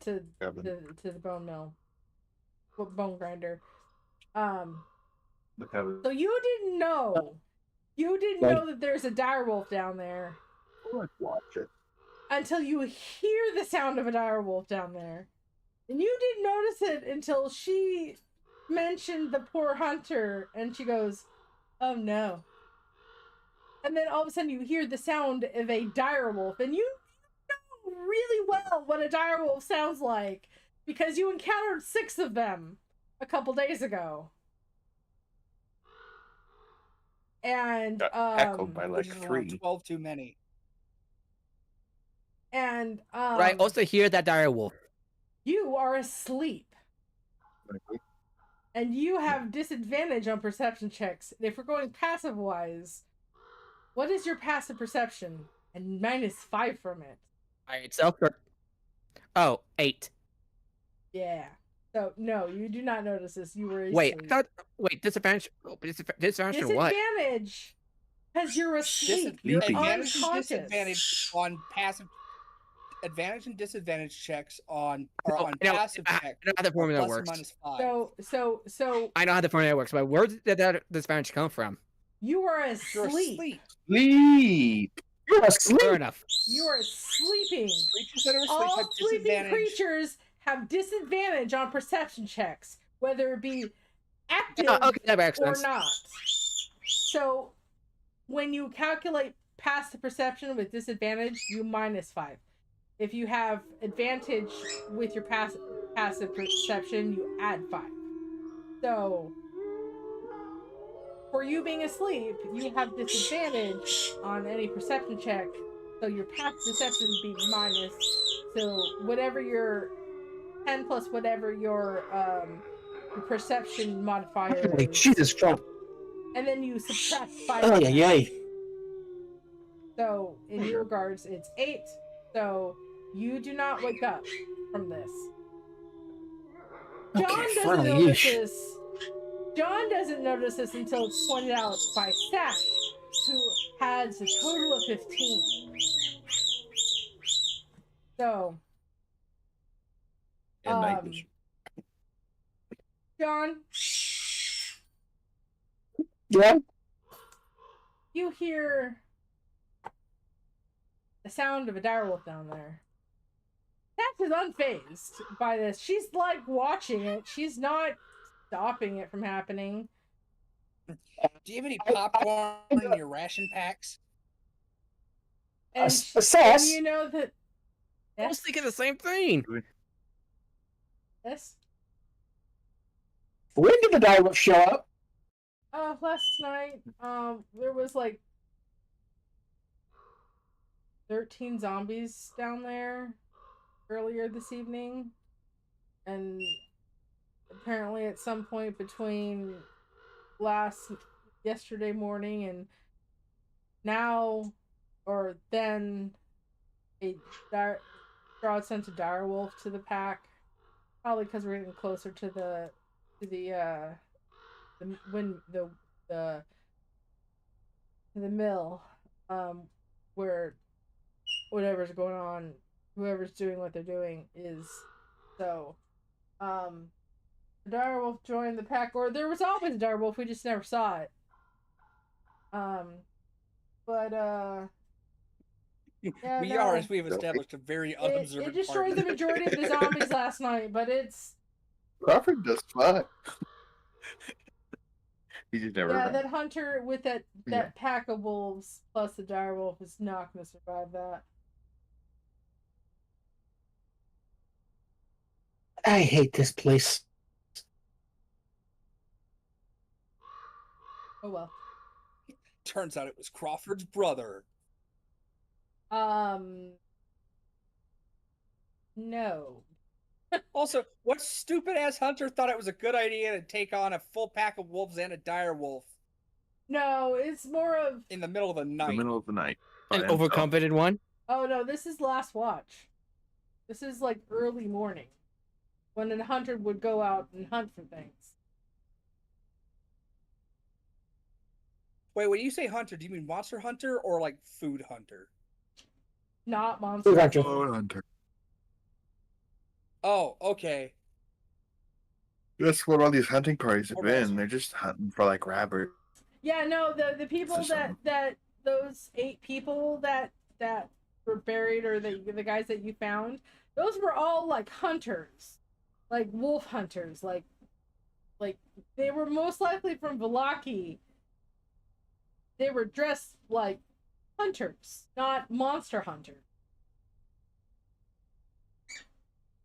to the bone mill, bone grinder. So you didn't know. You didn't know that there's a direwolf down there Watch it. until you hear the sound of a direwolf down there. And you didn't notice it until she mentioned the poor hunter, and she goes, "Oh no." And then all of a sudden you hear the sound of a direwolf, and you know really well what a direwolf sounds like because you encountered 6 of them a couple days ago. And Got echoed by like Which is 3. 12 too many. and Right. Also hear that dire wolf. you are asleep. And you have disadvantage on perception checks. And if we're going passive wise, what is your passive perception? And -5 from it. Alright, Oh, 8. Yeah. So no, you do not notice this. You were asleep. Disadvantage. Disadvantage or what? Disadvantage. Because you're asleep. You're Advantage and unconscious. disadvantage on passive. Advantage and disadvantage checks on passive I check. know how the formula plus or works. minus 5. So I know how the formula works, but where did that disadvantage come from? you are You're asleep. Sleep. You're asleep. Fair enough. You are sleeping. Creatures that are asleep All have sleeping disadvantage. creatures have disadvantage on perception checks, whether it be active Okay, that makes or sense. not. So when you calculate passive perception with disadvantage, you -5. If you have advantage with your passive perception, you add 5. So for you being asleep, you have disadvantage on any perception check. So your passive perception would be minus. So whatever your 10 plus whatever your perception modifier Like, is. Jesus Christ. And then you subtract 5. Oh, yeah, yeah. So in your regards, it's 8. So you do not wake up from this. John doesn't finally, notice yeesh. this. John doesn't notice this until it's pointed out by Sash, who has a total of 15. So And night vision. John, Yeah. you hear the sound of a direwolf down there. Tax is unfazed by this. She's like watching it. She's not stopping it from happening. Do you have any popcorn in your ration packs? And, Assess. and you know that. I was thinking the same thing. Yes. When did the direwolf show up? Last night, there was like 13 zombies down there earlier this evening, and apparently at some point between yesterday morning and now or then, Strahd sent a direwolf to the pack, probably because we're getting closer to the mill, where whatever's going on, whoever's doing what they're doing is. So, the direwolf joined the pack, or there was always a direwolf, we just never saw it. Yeah, we no. are, as we've established, a very unobservant It destroyed party. the majority of the zombies last night, but it's... Crawford does fine. He just never. Yeah, that hunter with that pack of wolves plus the direwolf is not going to survive that. I hate this place. Oh well. Turns out it was Crawford's brother. No. Also, what stupid ass hunter thought it was a good idea to take on a full pack of wolves and a dire wolf? No, it's more of in the middle of the night. The middle of the night. An overconfident one? Oh no, this is last watch. This is like early morning, when a hunter would go out and hunt for things. Wait, when you say hunter, do you mean monster hunter or like food hunter? Not monster Food hunter. Oh, hunter. Oh, okay. That's what all these hunting parties have Or been. else- They're just hunting for like rabbits. Yeah, no, the people It's just that those 8 people that were buried, or the guys that you found, those were all like hunters, like wolf hunters, like they were most likely from Vallaki. They were dressed like hunters, not monster hunters.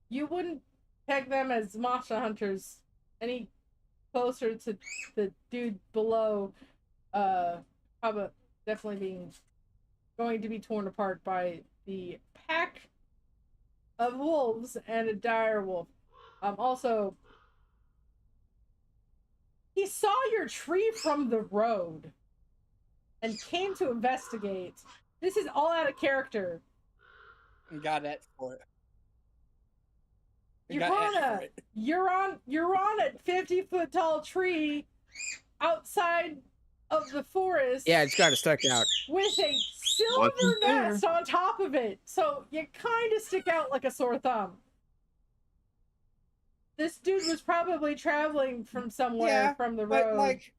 You wouldn't peg them as monster hunters any closer to the dude below, probably definitely going to be torn apart by the pack of wolves and a dire wolf. Also, he saw your tree from the road and came to investigate. This is all out of character. And got that for it. And You're got X on for it. you're on a 50-foot tall tree outside of the forest. Yeah, it's got to stuck out. With a silver Wasn't there. nest on top of it, so you kind of stick out like a sore thumb. This dude was probably traveling from somewhere from the road, But like,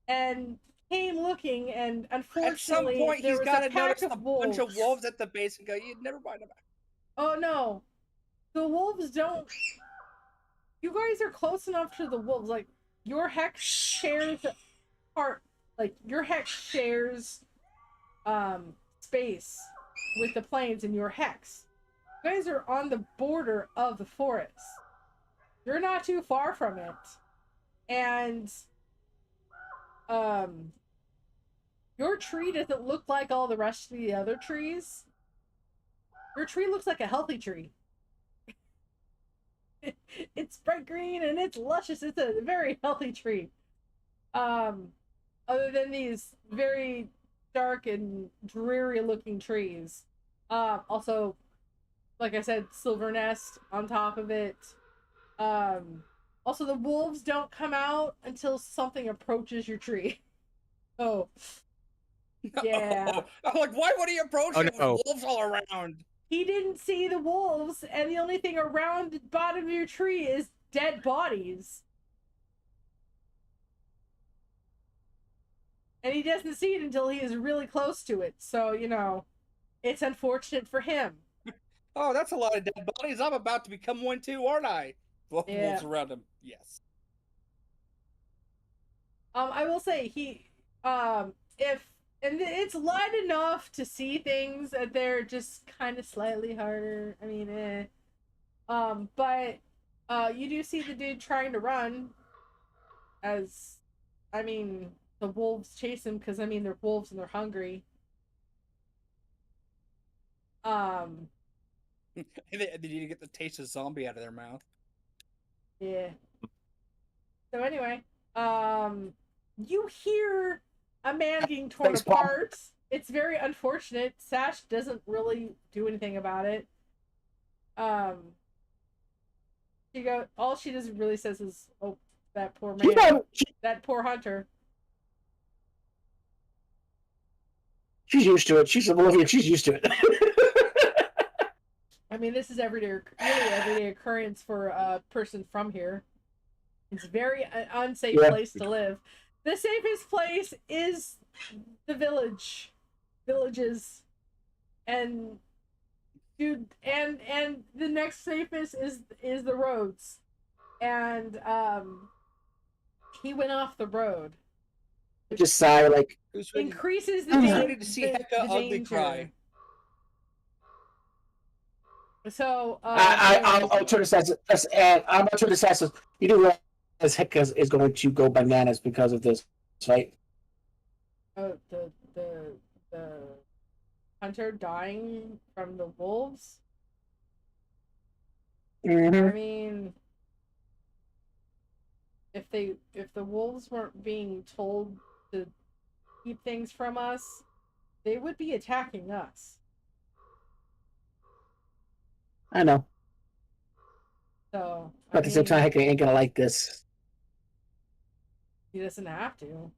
and came looking, and at some unfortunately, point, there he's was got a to pack notice a of wolves. bunch of wolves at the base and go, "You never mind about." Oh no, the wolves don't. You guys are close enough to the wolves. Like your hex shares part. Like your hex shares space with the plains in your hex. You guys are on the border of the forest. You're not too far from it. And your tree doesn't look like all the rest of the other trees. Your tree looks like a healthy tree. It's bright green and it's luscious. It's a very healthy tree. Other than these very dark and dreary looking trees. Also, like I said, silver nest on top of it. Also, the wolves don't come out until something approaches your tree. Oh. Yeah. I'm like, why would he approach Oh, it no. with wolves all around? he didn't see the wolves, and the only thing around the bottom of your tree is dead bodies. And he doesn't see it until he is really close to it. So, it's unfortunate for him. Oh, that's a lot of dead bodies. I'm about to become one too, aren't I? Wolves around him. Yes. I will say it's light enough to see things that they're just kind of slightly harder. I mean, but you do see the dude trying to run the wolves chase him because they're wolves and they're hungry. And they need to get the taste of zombie out of their mouth. Yeah. So anyway, you hear a man being torn apart. It's very unfortunate. Sash doesn't really do anything about it. All she does really says is, "Oh, that poor man, that poor hunter." She's used to it. She's Olivia. She's used to it. This is everyday occurrence for a person from here. It's a very unsafe place to live. The safest place is the villages, and and the next safest is the roads, and he went off the road. Just sigh like increases the danger. Ready to see Hecka ugly cry. So I'll turn this as I'm gonna turn this as you do realize Hecka is going to go bananas because of this, right? The hunter dying from the wolves. Mm-hmm. If the wolves weren't being told to keep things from us, they would be attacking us. I know. So, but at the same time, Hecka ain't gonna like this. He doesn't have to.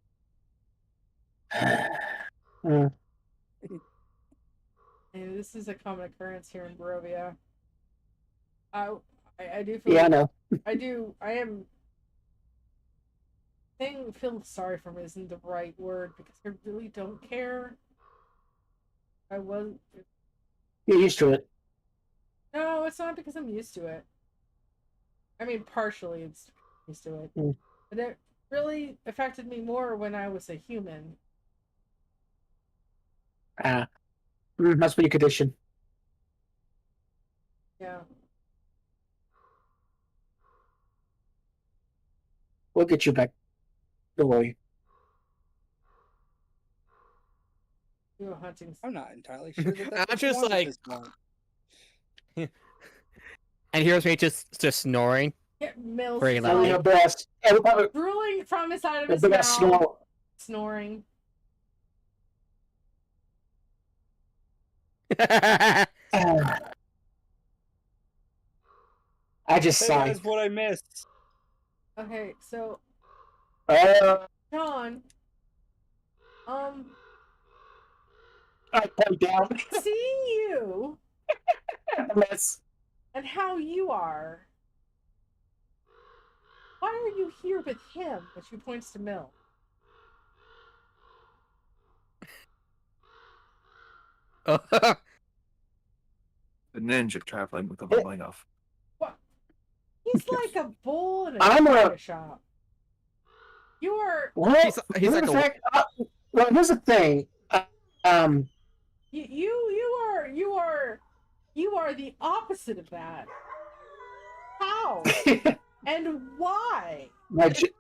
And this is a common occurrence here in Barovia. I do feel. Yeah, I know. Feel sorry for him isn't the right word because I really don't care. You're used to it. No, it's not because I'm used to it. Partially it's used to it. But it really affected me more when I was a human. Must be your condition. Yeah. We'll get you back. Don't worry. You're hunting. I'm not entirely sure that I'm just like... And here's me just snoring. Yeah, Mill's your best. Drooling from the side of his mouth. Snoring. I just sighed. That's what I missed. Okay, so John, I put down. Seeing you Yes. and how you are, why are you here with him? And she points to Mill. The ninja traveling with a leveling off. What? He's like a bull in a shop. You are. Well, he's like well, here's the thing. You are the opposite of that. How? And why? My job.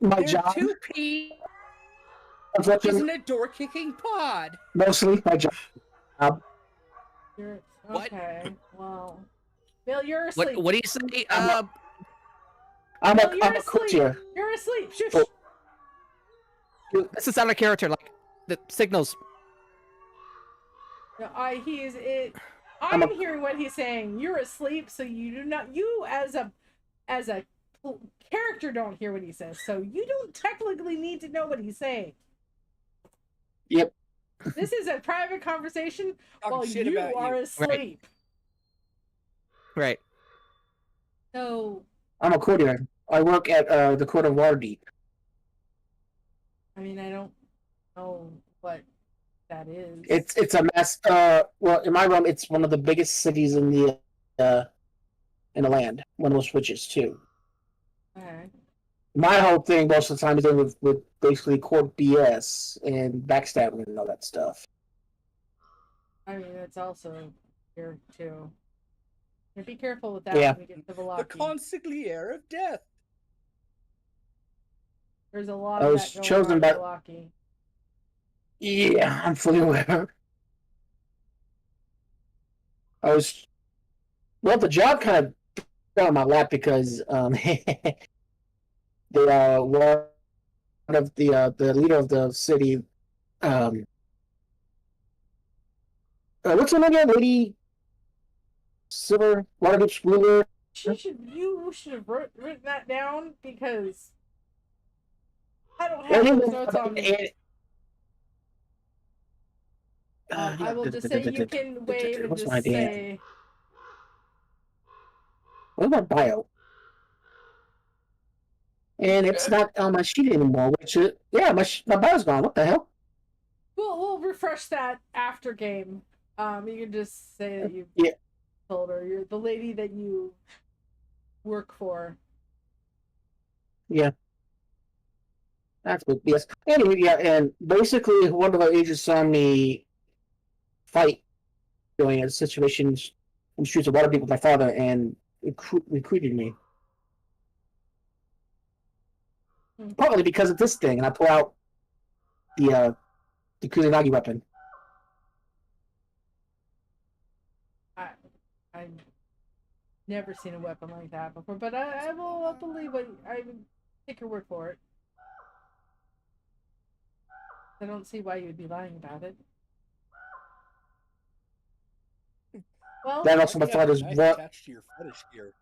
2P. Isn't a door kicking pod. Mostly my job. Okay. Well, Bill, you're asleep. What do you say? I'm a courtier. You're asleep. Shush. This is out of character. Like the signals. No, I'm hearing what he's saying. You're asleep, so you do not. You as a character don't hear what he says, so you don't technically need to know what he's saying. Yep. This is a private conversation Talking while shit you about are you. asleep. Right. So, I'm a courtier. I work at the court of Waterdeep. I mean, I don't know what that is. It's a mess. Well, in my realm, it's one of the biggest cities in the land. One of those witches too. Okay. My whole thing most of the time is dealing with basically court BS and backstabbing and all that stuff. I mean, it's also here too. Yeah, be careful with that Yeah. when we get to The Velaki. consigliere of death. There's a lot I of was that going chosen on by- in Velaki. Yeah, I'm fully aware. The job kind of fell on my lap because one of the leader of the city, um, what's her name again? Lady Silver Waterdeep's ruler. You should have written that down because I don't Yeah, have those notes on me. Yeah, I will just say you can wave and what's just my idea? say. What's my bio? And it's not on my sheet anymore. Which my bio's gone. What the hell? We'll refresh that after game. You can just say that you Yeah. told her you're the lady that you work for. Yeah. That's what, yes. Anyway, yeah, and basically one of our agents saw me fight during a situation in the streets of Waterdeep with my father and recruited me. Partly because of this thing, and I pull out the Kusanagi weapon. I've never seen a weapon like that before, but I will believe what I would take your word for it. I don't see why you would be lying about it. Well, Then also my Yeah, father's nice what? attached to your fetish gear.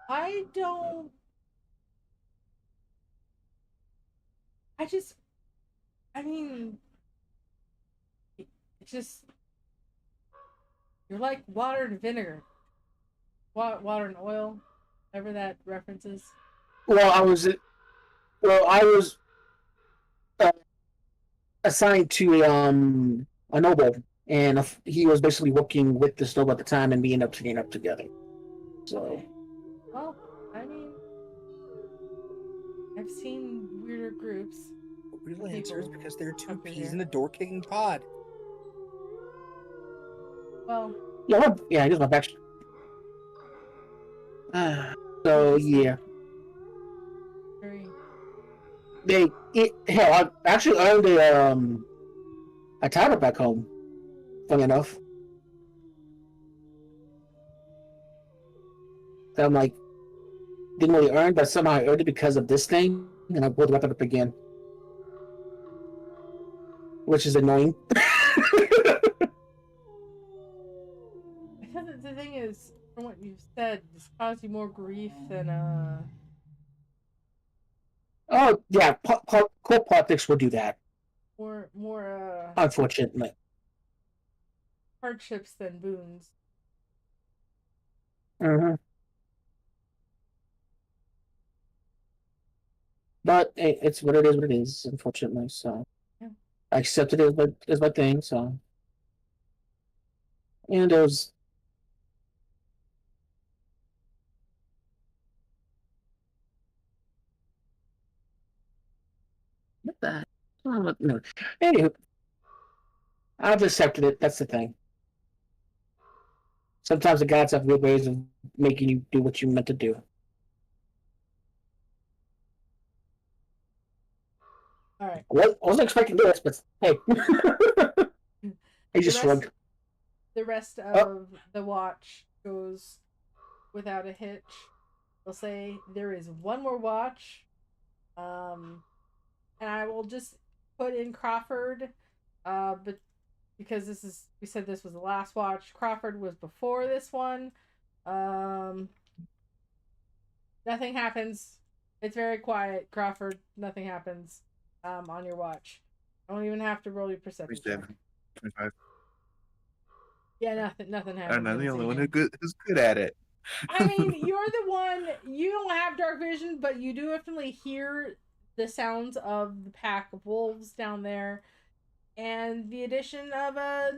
I don't. I mean, it's just you're like water and vinegar, water and oil, whatever that reference is. I was assigned to a noble, and he was basically working with this noble at the time, and we ended up teaming up together. So, Well, I mean, I've seen weirder groups. The real answer is because there are two Okay, peas there. in a door kicking pod. Well, yeah, here's my back. So yeah, very. hell, I actually earned a title back home. Funny enough, that I'm like didn't really earn, but somehow I earned it because of this thing, and I pulled the weapon up again, which is annoying. Because the thing is, from what you've said, this caused you more grief than Oh yeah, court politics will do that. more Unfortunately. hardships than boons. Mm-hmm. But it's what it is. What it is. Unfortunately, so Yeah. I accepted it as my thing. So, and it was. What the? Oh, no. Anywho, I've accepted it. That's the thing. Sometimes the gods have weird ways of making you do what you meant to do. All right. Wasn't expecting this, but hey, he just shrugged. The rest of the watch goes without a hitch. We'll say there is one more watch, and I will just put in Crawford, but because we said this was the last watch. Crawford was before this one. Nothing happens. It's very quiet, Crawford. Nothing happens on your watch. Don't even have to roll your perception check. 27, 25. Yeah, nothing happens. I'm the only one who's good at it. I mean, you're the one. You don't have dark vision, but you do definitely hear the sounds of the pack of wolves down there, and the addition of a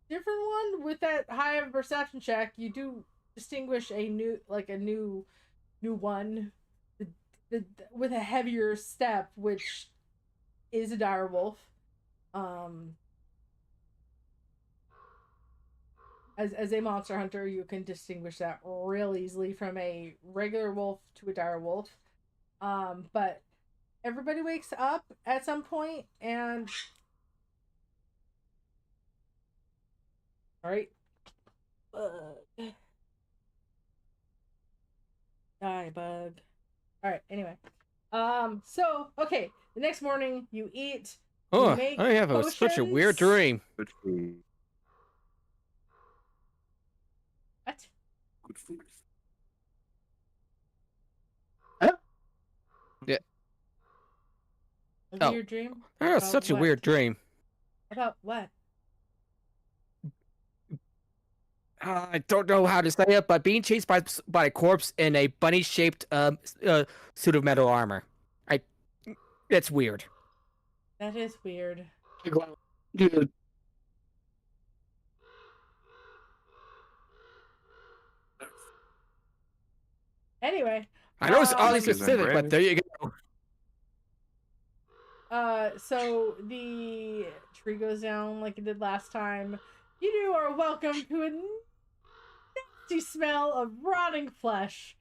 different one with that high of a perception check. You do distinguish a new one, with a heavier step, which is a dire wolf. As a monster hunter, you can distinguish that real easily from a regular wolf to a dire wolf. But everybody wakes up at some point, and all right, die bug. All right. Anyway, so okay, the next morning you eat. Oh, make I have such a weird potions. dream. Good food. What? Good food. Yeah. A Oh. weird dream? I had About such a what? weird dream. About what? I don't know how to say it, but being chased by a corpse in a bunny-shaped suit of metal armor. It's weird. That is weird. Dude, Anyway. I know it's oddly Because I'm specific, but brave. there you go. So the tree goes down like it did last time. You are welcome to a nasty smell of rotting flesh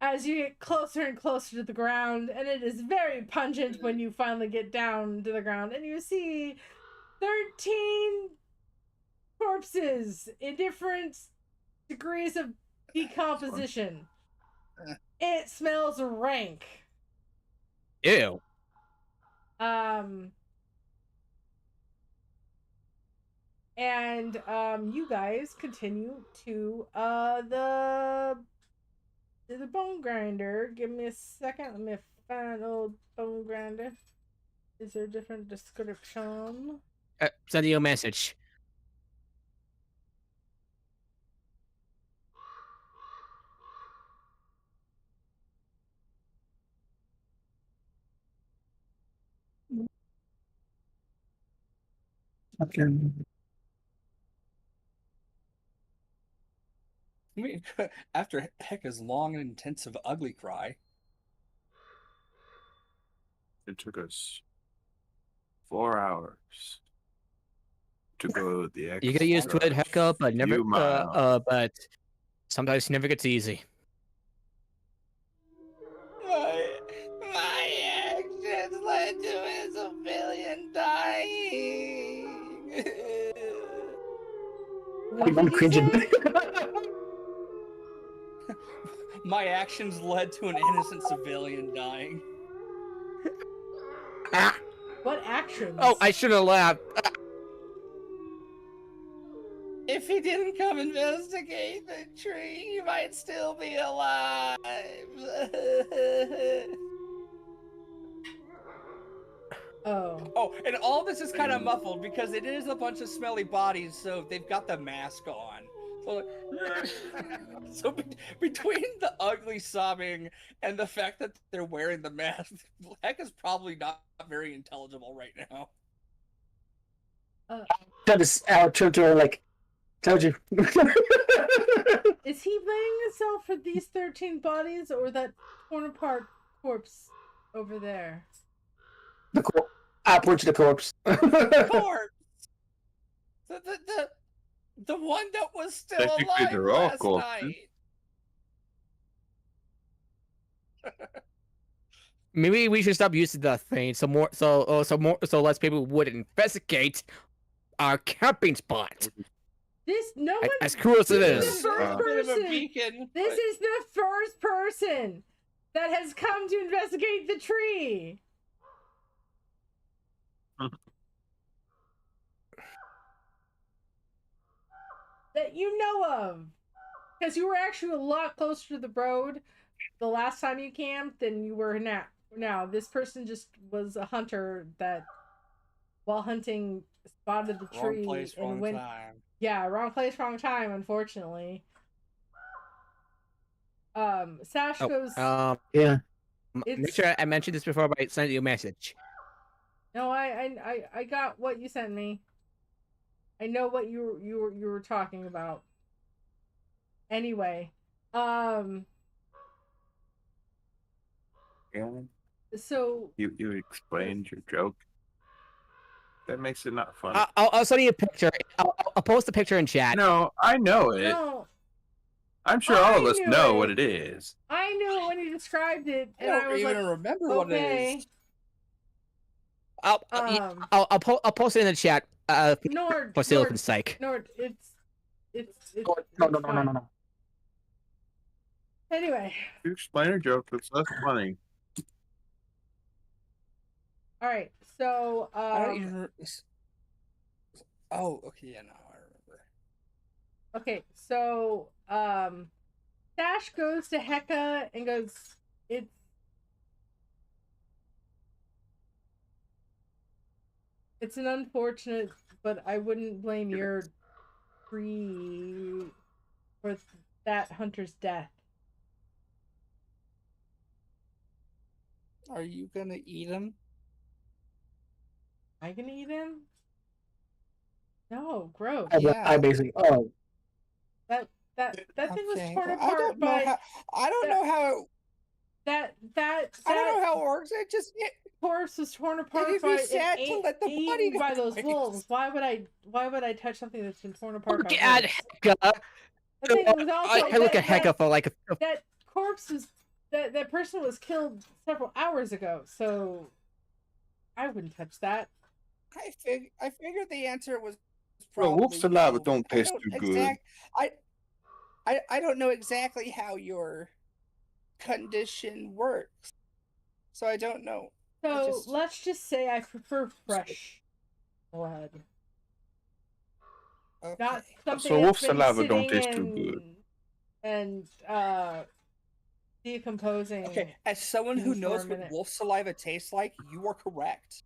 as you get closer and closer to the ground, and it is very pungent when you finally get down to the ground, and you see 13 corpses in different degrees of decomposition. It smells rank. Ew. And you guys continue to the bone grinder. Give me a second. Let me find old bone grinder. Is there a different description? Send you a message. okay. I mean, after Hecka's long and intensive ugly cry, It took us 4 hours to go the extra You get used to it, Hecka, but never. few miles. But sometimes it never gets easy. My actions led to a civilian dying. What I'm did he cringing. say? my actions led to an innocent civilian dying. Ah! What actions? Oh, I should have laughed. If he didn't come investigate the tree, he might still be alive. Oh, and all this is kind of muffled because it is a bunch of smelly bodies, so they've got the mask on. So between the ugly sobbing and the fact that they're wearing the mask, Heck is probably not very intelligible right now. Turned to her like, told you. Is he blaming himself for these 13 bodies or that torn apart corpse over there? I point to the corpse. Corpse! The one that was still Technically, alive they're all last corpses. night. Maybe we should stop using that thing so less people would investigate our camping spot. No one. As cruel as it This is. is the first Bit of a person. beacon, This but- is the first person that has come to investigate the tree. That you know of. Because you were actually a lot closer to the road the last time you camped than you were now. Now, this person just was a hunter that while hunting, spotted the Wrong tree place, and wrong went. time. Yeah, wrong place, wrong time. Unfortunately. Sash Oh, goes. Yeah. Make It's sure I mentioned this before, but I sent you a message. no, I got what you sent me. I know what you were talking about. Anyway, Alan, so you explained your joke. That makes it not funny. I'll send you a picture. I'll post the picture in chat. No, I know it. no, I'm sure all of I us knew know it. what it is. I knew it when he described it, I and I don't was even like, remember what it okay. is. I'll post it in the chat. Nord, For Silicon Psych. Nord, it's No, it's fine. no. Anyway, You explain a joke that's less funny. all right. So I don't even. Oh, okay, yeah, no, I remember. okay, so Sash goes to Heka and goes, it's an unfortunate, but I wouldn't blame your tree for that hunter's death. Are you gonna eat him? Am I gonna eat him? No, gross. I basically. Oh, That thing was Okay, torn well, apart I don't know by how. I don't know how. I don't know how it works. It just. corpse was torn apart It'd by be sad and to let the body eaten go by those waste. wolves. Why would I touch something that's been torn apart Look by at wolves? Hecka. The thing was also I look at Hecka for like. that corpse was that person was killed several hours ago, so I wouldn't touch that. I figured the answer was Well, probably wolf saliva no. don't taste too good. I don't know exactly how your condition works, so I don't know. So let's just say I prefer fresh blood, Okay. not something So wolf that's been saliva don't sitting taste too good. and decomposing. Okay, as someone who for a knows what minute. wolf saliva tastes like, you are correct.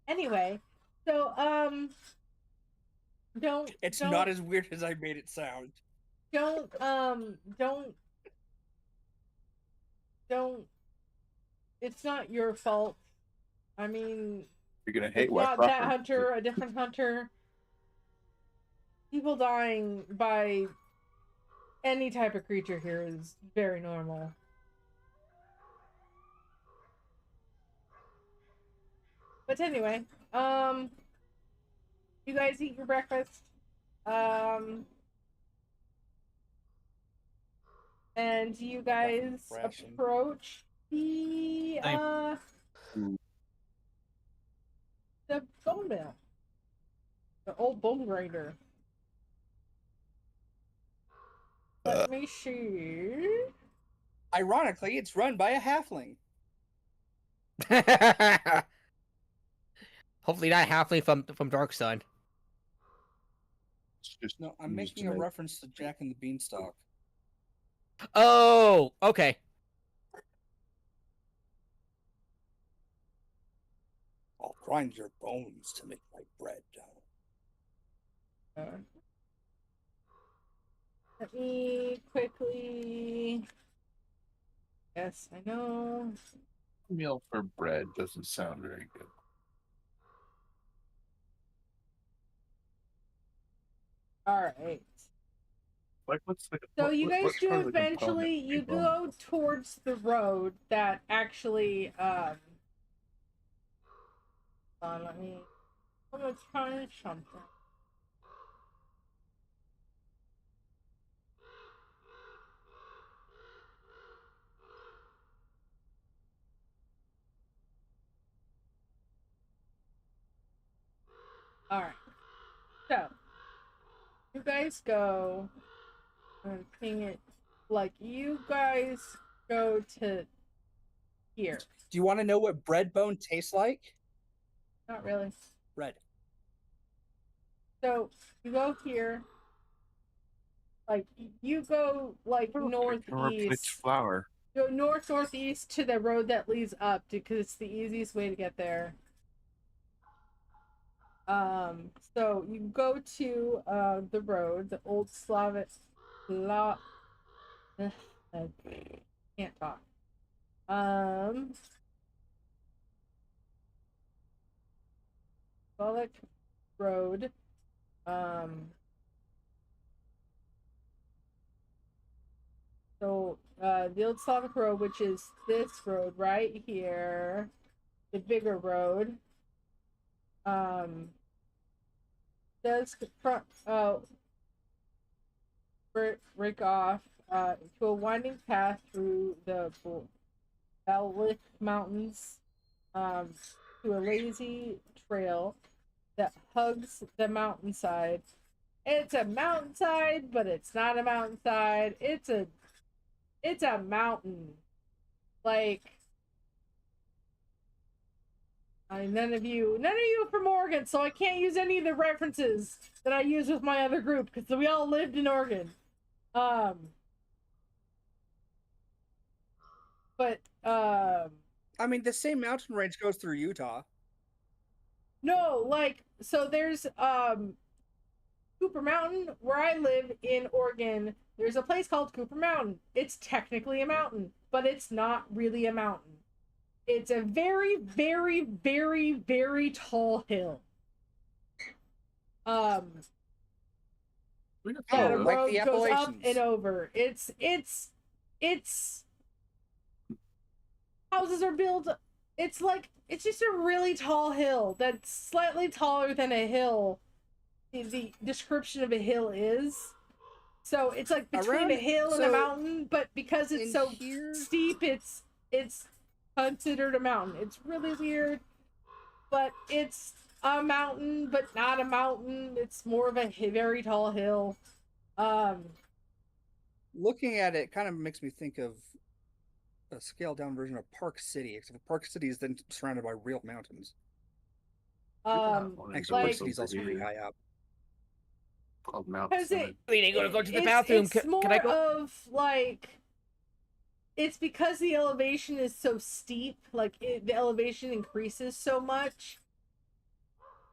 Anyway, so It's not as weird as I made it sound. don't it's not your fault. I mean, You're gonna hate it's White not Crawford. that hunter, a different hunter. People dying by any type of creature here is very normal. But anyway, you guys eat your breakfast. And you guys approach the bone mill. The old bone grinder. Let me see. Ironically, it's run by a halfling. Hopefully not halfway from Dark Sun. No, I'm making a reference to Jack and the Beanstalk. Oh, okay. I'll grind your bones to make my bread. Let me quickly. Yes, I know. Meal for bread doesn't sound very good. All right. Like, what's the? So you guys what's do part of the eventually. component You people- go towards the road that actually. Hold on, let me. I'm gonna try something. All right. So you guys go and ping it. Like you guys go to here. Do you want to know what bread bone tastes like? Not really. Red. So you go here. Like you go like Or it's northeast. flour. Go north-northeast to the road that leads up because it's the easiest way to get there. So you go to the road, the old Slavic I can't talk. Slavic road. So the old Slavic road, which is this road right here, the bigger road, does break off to a winding path through the Ballich Mountains, to a lazy trail that hugs the mountainside. It's a mountainside, but it's not a mountainside. It's a mountain. Like, none of you are from Oregon, so I can't use any of the references that I use with my other group because we all lived in Oregon. But I mean, the same mountain range goes through Utah. No, like, so there's Cooper Mountain where I live in Oregon. There's a place called Cooper Mountain. It's technically a mountain, but it's not really a mountain. It's a very, very, very, very tall hill. Oh, The like road the goes up Appalachians. and over. It's houses are built. It's just a really tall hill that's slightly taller than a hill. The description of a hill is. So it's like between a hill and a mountain, but because it's so steep, it's considered a mountain. It's really weird, but it's a mountain, but not a mountain. It's more of a very tall hill. Looking at it kind of makes me think of a scaled down version of Park City, except Park City is then surrounded by real mountains. Actually, Park City's also pretty high up. Called Mount Because Summit. We need to go to the bathroom. It's more Can I go? of like, it's because the elevation is so steep. Like the elevation increases so much,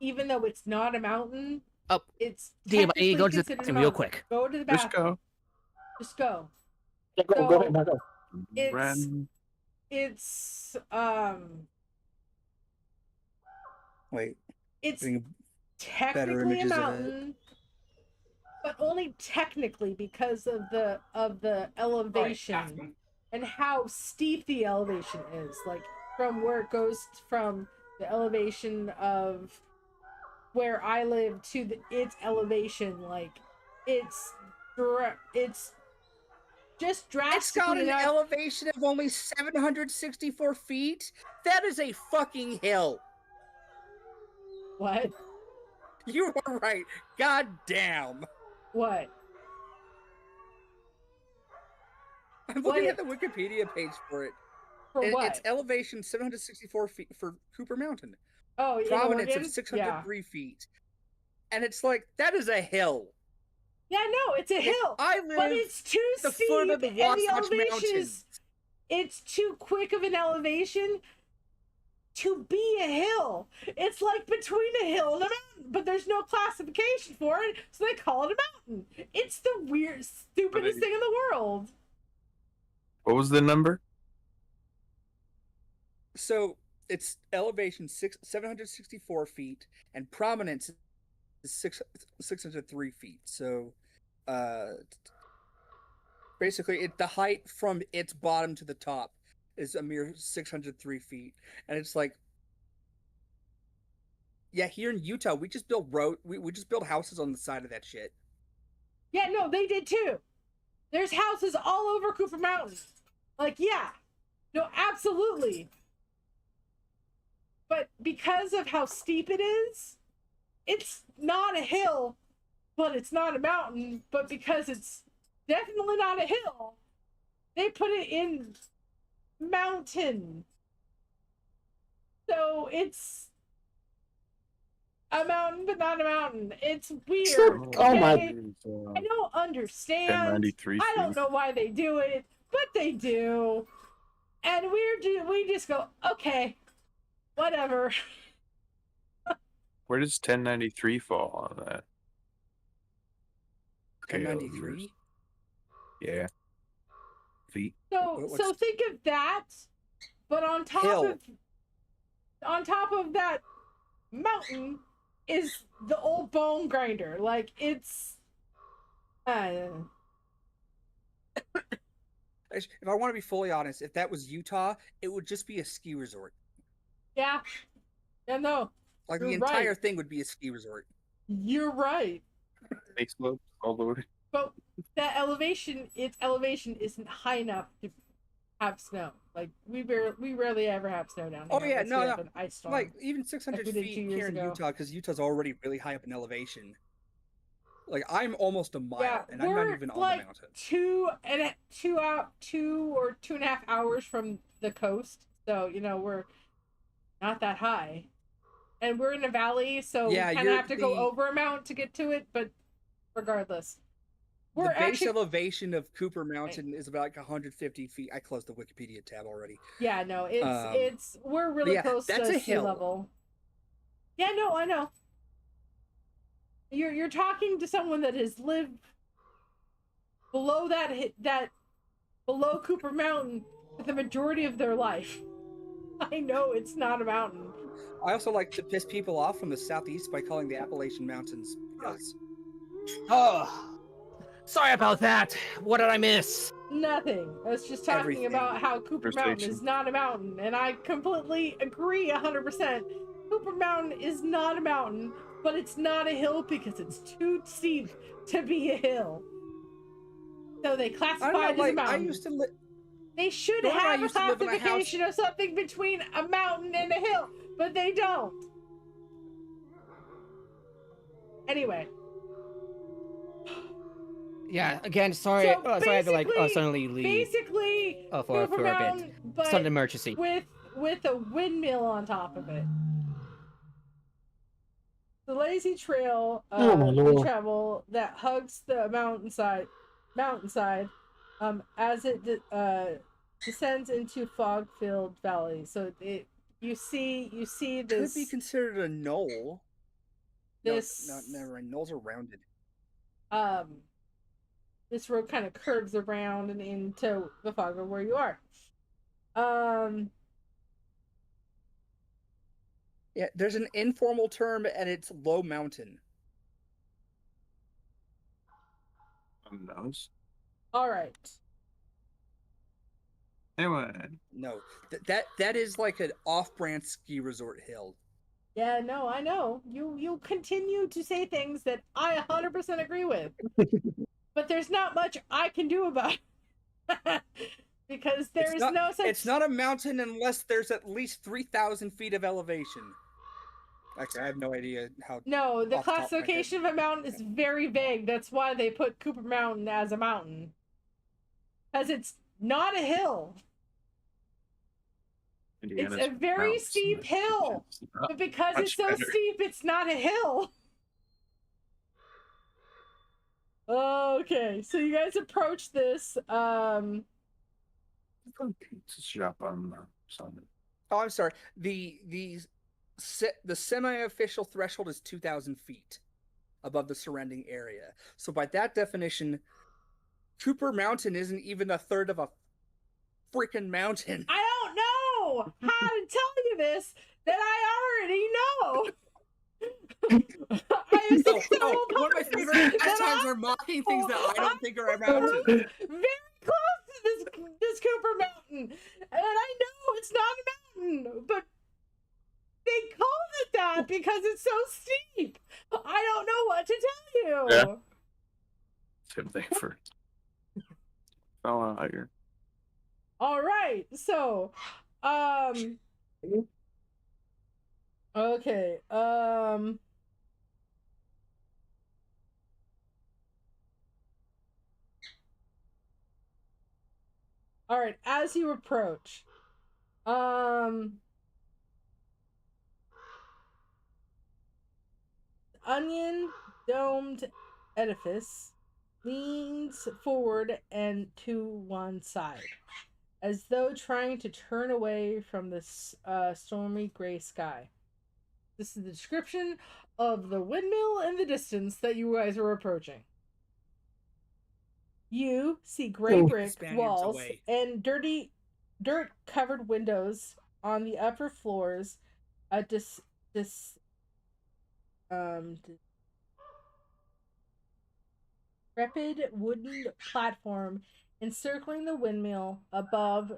even though it's not a mountain. Oh, it's damn! I need to go to the technically bathroom considered a real mountain. quick. Go to the Just bathroom. go. Just go. Yeah, go So- ahead, go. It's Wait, it's better technically a images of it. mountain, but only technically because of the elevation and how steep the elevation is. Like from where it goes from the elevation of where I live to its elevation, like it's just drastically it's got an enough. elevation of only 764 feet. That is a fucking hill. What? You are right. God damn. What? I'm looking at the Wikipedia page for it. For what? Its elevation 764 feet for Cooper Mountain. Oh, in Prominence Oregon? of 603 feet. And it's like, that is a hill. Yeah, no, it's a hill. I live But it's too the steep, foot of the and the Wasatch elevation Mountains. it's too quick of an elevation to be a hill. It's like between a hill and a mountain, but there's no classification for it, so they call it a mountain. It's the weird, stupidest thing in the world. What was the number? So its elevation 764 feet, and prominence is 603 feet. So, basically, the height from its bottom to the top is a mere 603 feet, and it's like, yeah, here in Utah, we just build we just build houses on the side of that shit. Yeah, no, they did too. There's houses all over Cooper Mountain. Like, yeah, no, absolutely. But because of how steep it is, it's not a hill, but it's not a mountain. But because it's definitely not a hill, they put it in mountain. So it's a mountain, but not a mountain. It's weird. Oh my! I don't understand. 1093 I don't feet. know why they do it, but they do. And we just go, okay, whatever. Where does 1093 fall on that? 1093. Yeah. Feet. So think of that, but on top of that mountain is the old bone grinder. Like it's If I want to be fully honest, if that was Utah, it would just be a ski resort. yeah. Yeah, no. Like You're the entire right. thing would be a ski resort. You're right. They slope all the way. But that its elevation isn't high enough to have snow. Like we rarely ever have snow down here. Oh yeah, unless we no. have an ice storm. Like even 600 we did feet 2 years here in ago. Utah, because Utah's already really high up in elevation. Like I'm almost a mile, Yeah, and I'm not even on like the mountain. 2 or 2.5 hours from the coast, so we're not that high, and we're in a valley, so Yeah, we kind of have to go over a mountain to get to it. But regardless, The base elevation of Cooper Mountain is about like 150 feet. I closed the Wikipedia tab already. Yeah, no, we're really close to sea level. Yeah, no, I know. You're talking to someone that has lived below below Cooper Mountain for the majority of their life. I know it's not a mountain. I also like to piss people off from the southeast by calling the Appalachian Mountains hills. Oh, sorry about that. What did I miss? Nothing. I was just talking Everything. about how Cooper Mountain Station. is not a mountain, and I completely agree 100%. Cooper Mountain is not a mountain, but it's not a hill because it's too steep to be a hill. So they classify it as a mountain. They should have a classification of something between a mountain and a hill, but they don't. Anyway. Yeah, again, sorry. So sorry, I had to suddenly leave. Basically, for a mountain, bit. but Sudden emergency. with a windmill on top of it. The lazy trail we travel that hugs the mountainside, as it descends into fog-filled valley. So you see this. Could be considered a knoll. This never mind. Knolls are rounded. This road kind of curves around and into the fog of where you are. Yeah, there's an informal term, and it's low mountain. Knows. All right. Anyway. No, that is like an off-brand ski resort hill. Yeah, no, I know. You continue to say things that I 100% agree with. But there's not much I can do about it. Because there's no such... It's not a mountain unless there's at least 3,000 feet of elevation. Actually, I have no idea how... No, the classification of a mountain is very vague. That's why they put Cooper Mountain as a mountain. Because it's not a hill. Indiana's it's a very steep hill. But because it's so steep, it's not a hill. Okay, so you guys approach this. Pizza shop on Sunday. Oh, I'm sorry. The semi-official threshold is 2,000 feet above the surrounding area. So by that definition, Cooper Mountain isn't even a third of a freaking mountain. I don't know how to tell you this that I already know. One of my favorite pastimes are mocking things that I don't think are a mountain. Very close to this Cooper Mountain, and I know it's not a mountain, but they call it that because it's so steep. I don't know what to tell you. Yeah. Same thing for out here. All right, so, okay, all right, as you approach, onion domed edifice leans forward and to one side, as though trying to turn away from the stormy gray sky. This is the description of the windmill in the distance that you guys are approaching. You see gray brick walls and dirt-covered windows on the upper floors. A decrepit wooden platform encircling the windmill above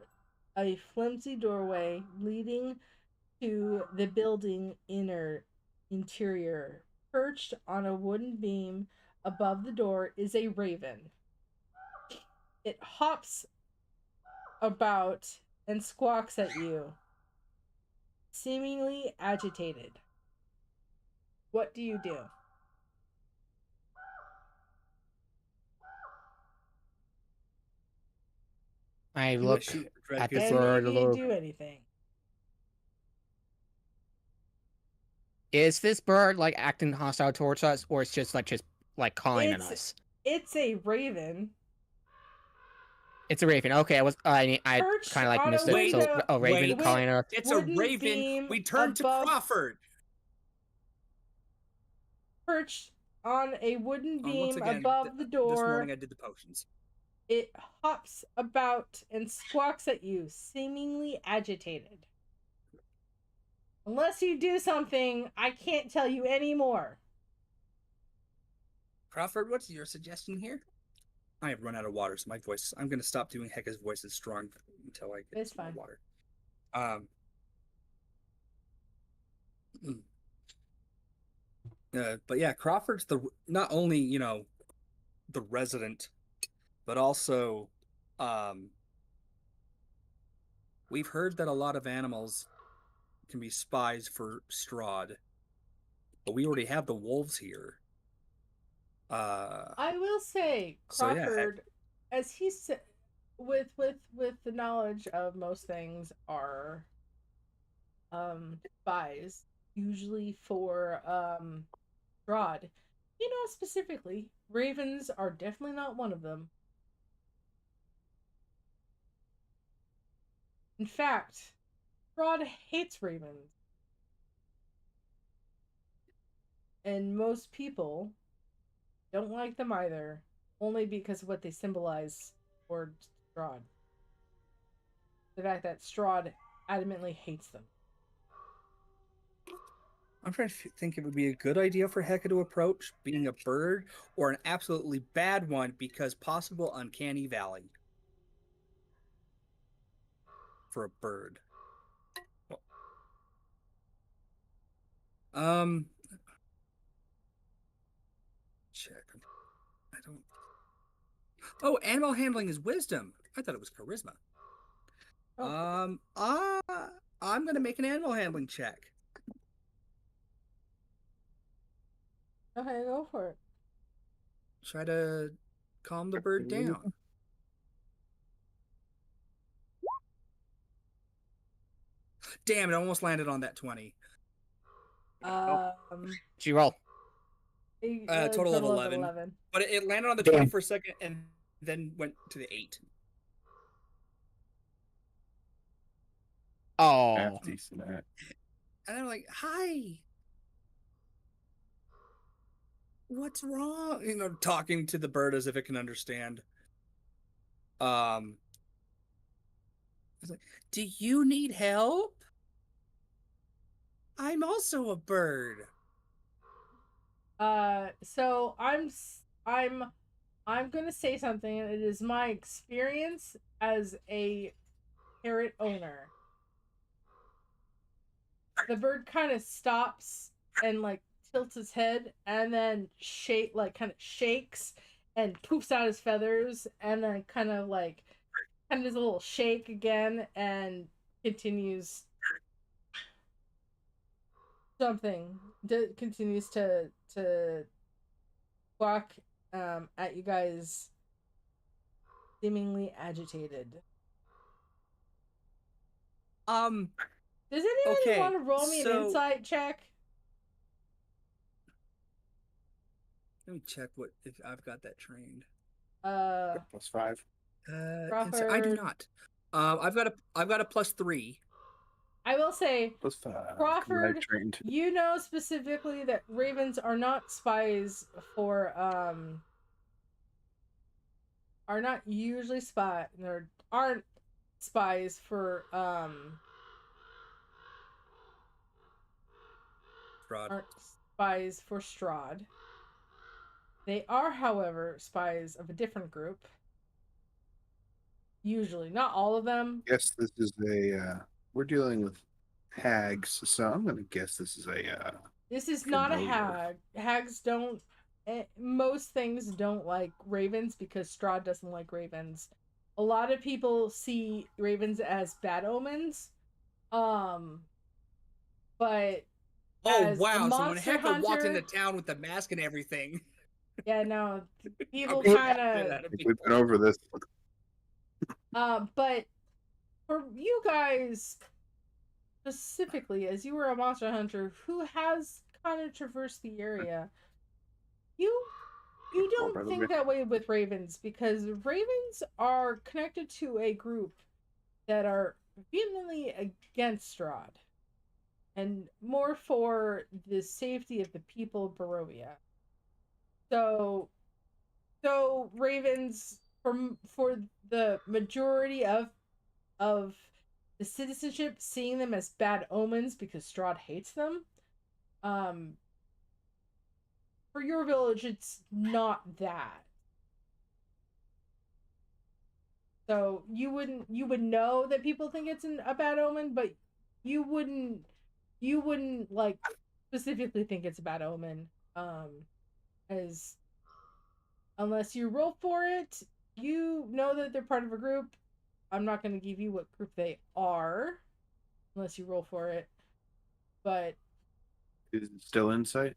a flimsy doorway leading to the building interior. Perched on a wooden beam above the door is a raven. It hops about and squawks at you, seemingly agitated. What do you do? I look at the And bird a you little. do anything. Is this bird like acting hostile towards us, or it's just like calling on us? It's a raven. It's a raven. Okay, I kind of like missed it. So a raven calling us. It's a raven. We turn to Crawford. Perched on a wooden beam above the door. This morning I did the potions. It hops about and squawks at you, seemingly agitated. Unless you do something, I can't tell you any more. Crawford, what's your suggestion here? I have run out of water, so I'm going to stop doing Hecka's voice as strong until I get some more water. But yeah, Crawford's not only, the resident, but also, we've heard that a lot of animals can be spies for Strahd, but we already have the wolves here. I will say, Crawford, as he said, with the knowledge of most things, are spies, usually for Strahd. Specifically, ravens are definitely not one of them. In fact, Strahd hates ravens. And most people don't like them either, only because of what they symbolize for Strahd. The fact that Strahd adamantly hates them. I'm trying to think it would be a good idea for Hecka to approach being a bird, or an absolutely bad one because possible uncanny valley for a bird. Check. I don't. Oh, animal handling is wisdom. I thought it was charisma. Oh. I'm gonna make an animal handling check. Okay, go for it. Try to calm the bird down. Damn, it almost landed on that 20. Did you roll? Total of 11. But it landed on the 20 for a second and then went to the 8. Oh. And I'm like, hi. What's wrong? Talking to the bird as if it can understand. It's like, do you need help? I'm also a bird. So I'm gonna say something, and it is my experience as a parrot owner. The bird kind of stops and tilts his head, and then kind of shakes and poofs out his feathers, and then kind of does a little shake again and continues something. Continues to walk at you guys, seemingly agitated. Does anyone want to roll me an insight check? Let me check what if I've got that trained. +5. I do not. I've got a +3. I will say, +5. Crawford, Trained. you know specifically that ravens are not spies for are not usually or aren't spies for Strahd. aren't spies for Strahd. They are, however, spies of a different group. Usually, not all of them. Guess this is a. We're dealing with hags, so I'm gonna guess this is a. This is not a familiar. hag. Hags don't. Most things don't like ravens because Strahd doesn't like ravens. A lot of people see ravens as bad omens. But Oh as a wow! So when monster Hector walked hunter- into town with the mask and everything, yeah, no, people Okay, kind yeah, of. that'd be We've been over this. But for you guys specifically, as you were a monster hunter who has kind of traversed the area, you don't by the think way. that way with ravens because ravens are connected to a group that are vehemently against Strahd and more for the safety of the people of Barovia. So ravens for the majority of the citizenship seeing them as bad omens because Strahd hates them. For your village, it's not that. So you would know that people think it's a bad omen, but you wouldn't like specifically think it's a bad omen. As unless you roll for it, you know that they're part of a group. I'm not going to give you what group they are unless you roll for it. But Is it still insight?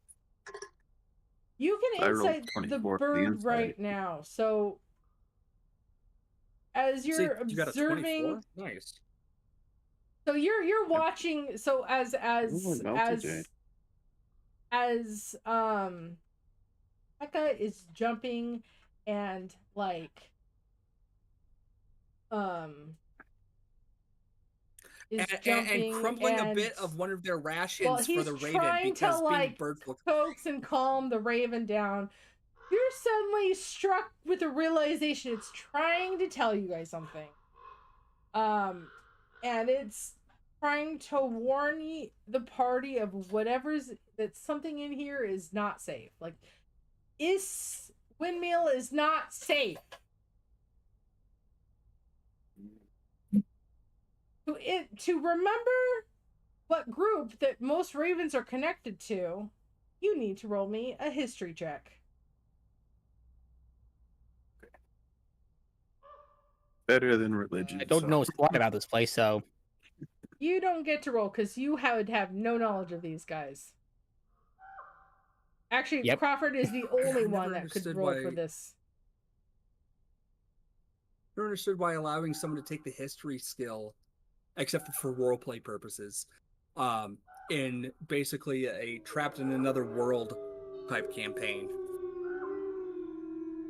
you can I rolled insight the 24 for the bird insight. right now. So as you're you got a observing, 24? Nice. so you're watching. So as Becca is jumping and like is jumping and crumbling a bit of one of their rations for the raven trying because to like birds look. coax and calm the raven down. You're suddenly struck with the realization it's trying to tell you guys something. And it's trying to warn the party of whatever's that something in here is not safe. Like, this windmill is not safe. To remember what group that most ravens are connected to, you need to roll me a history check. Better than religion. I don't know squat about this place, so You don't get to roll because you would have no knowledge of these guys. Actually, Yep. Crawford is the only I one never that could understood roll why- for this. I never understood why allowing someone to take the history skill, except for roleplay purposes, in basically a trapped in another world type campaign.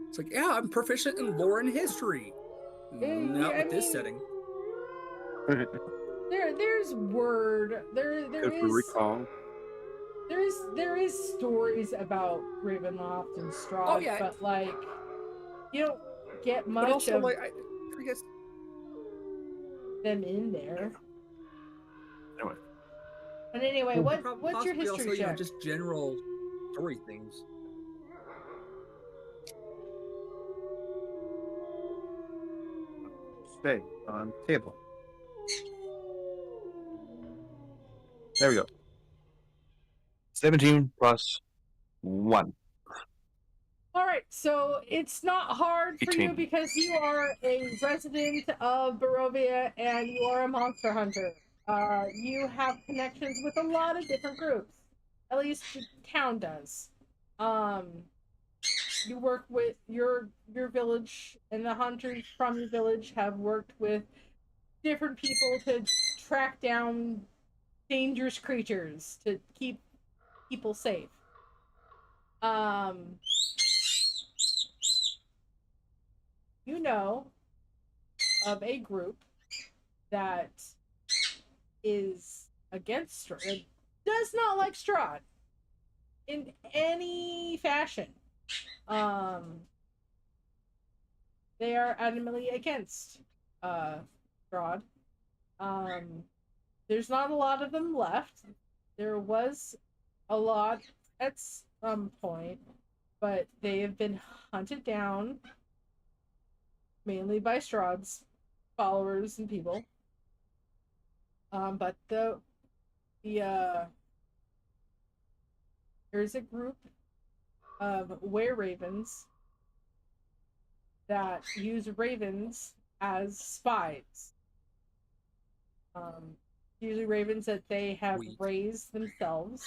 It's like, yeah, I'm proficient in lore and history. Not with this setting. There's word. There Good for is recall. there is stories about Ravenloft and Strahd, Oh, yeah. but like you don't get But much also, of like, I guess. them in there. Anyway. But anyway, what's your Possibly history also, check? you know, just general story things. Stay on table. There we go. 17 plus 1. All right, so it's not hard for you 18. because you are a resident of Barovia and you are a monster hunter. You have connections with a lot of different groups. At least the town does. You work with your village, and the hunters from your village have worked with different people to track down dangerous creatures to keep people safe. You know of a group that is against Strahd, does not like Strahd in any fashion. They are adamantly against Strahd. There's not a lot of them left. There was a lot at some point, but they have been hunted down mainly by Strahd's followers and people. But there's a group of were-ravens that use ravens as spies. Usually ravens that they have raised themselves,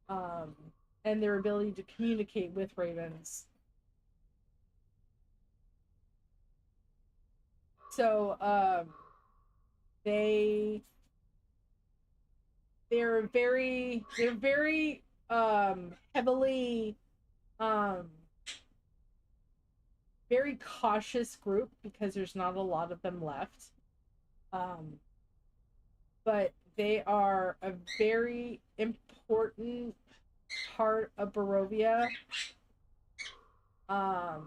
and their ability to communicate with ravens. So, they're very heavily very cautious group because there's not a lot of them left. But they are a very important part of Barovia. But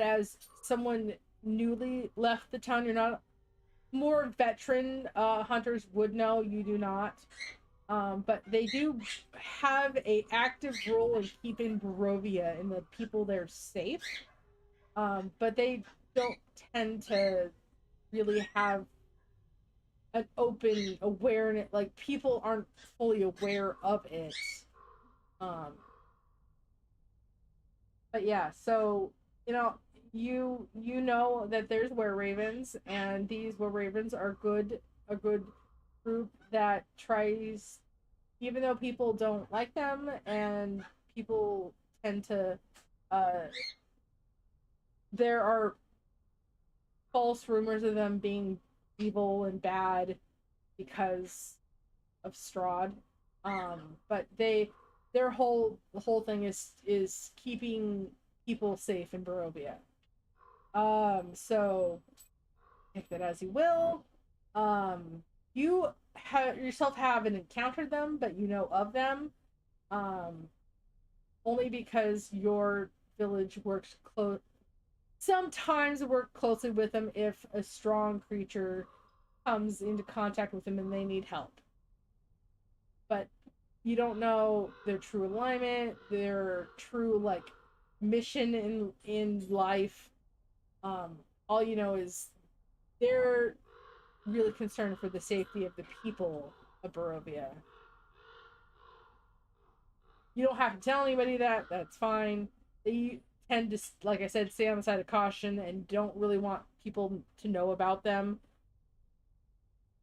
as someone newly left the town, you're not. More veteran hunters would know, you do not. But they do have a active role in keeping Barovia and the people there safe. But they don't tend to really have an open awareness, like people aren't fully aware of it. But yeah, so you know that there's were-ravens, and these were-ravens are a good group that tries, even though people don't like them and people tend to there are false rumors of them being evil and bad because of Strahd. But the whole thing is keeping people safe in Barovia. So take that as you will. You yourself haven't encountered them, but you know of them. Only because your village works sometimes work closely with them if a strong creature comes into contact with them and they need help. But you don't know their true alignment, their true mission in life. All you know is they're really concerned for the safety of the people of Barovia. You don't have to tell anybody that. That's fine. They tend to, like I said, stay on the side of caution and don't really want people to know about them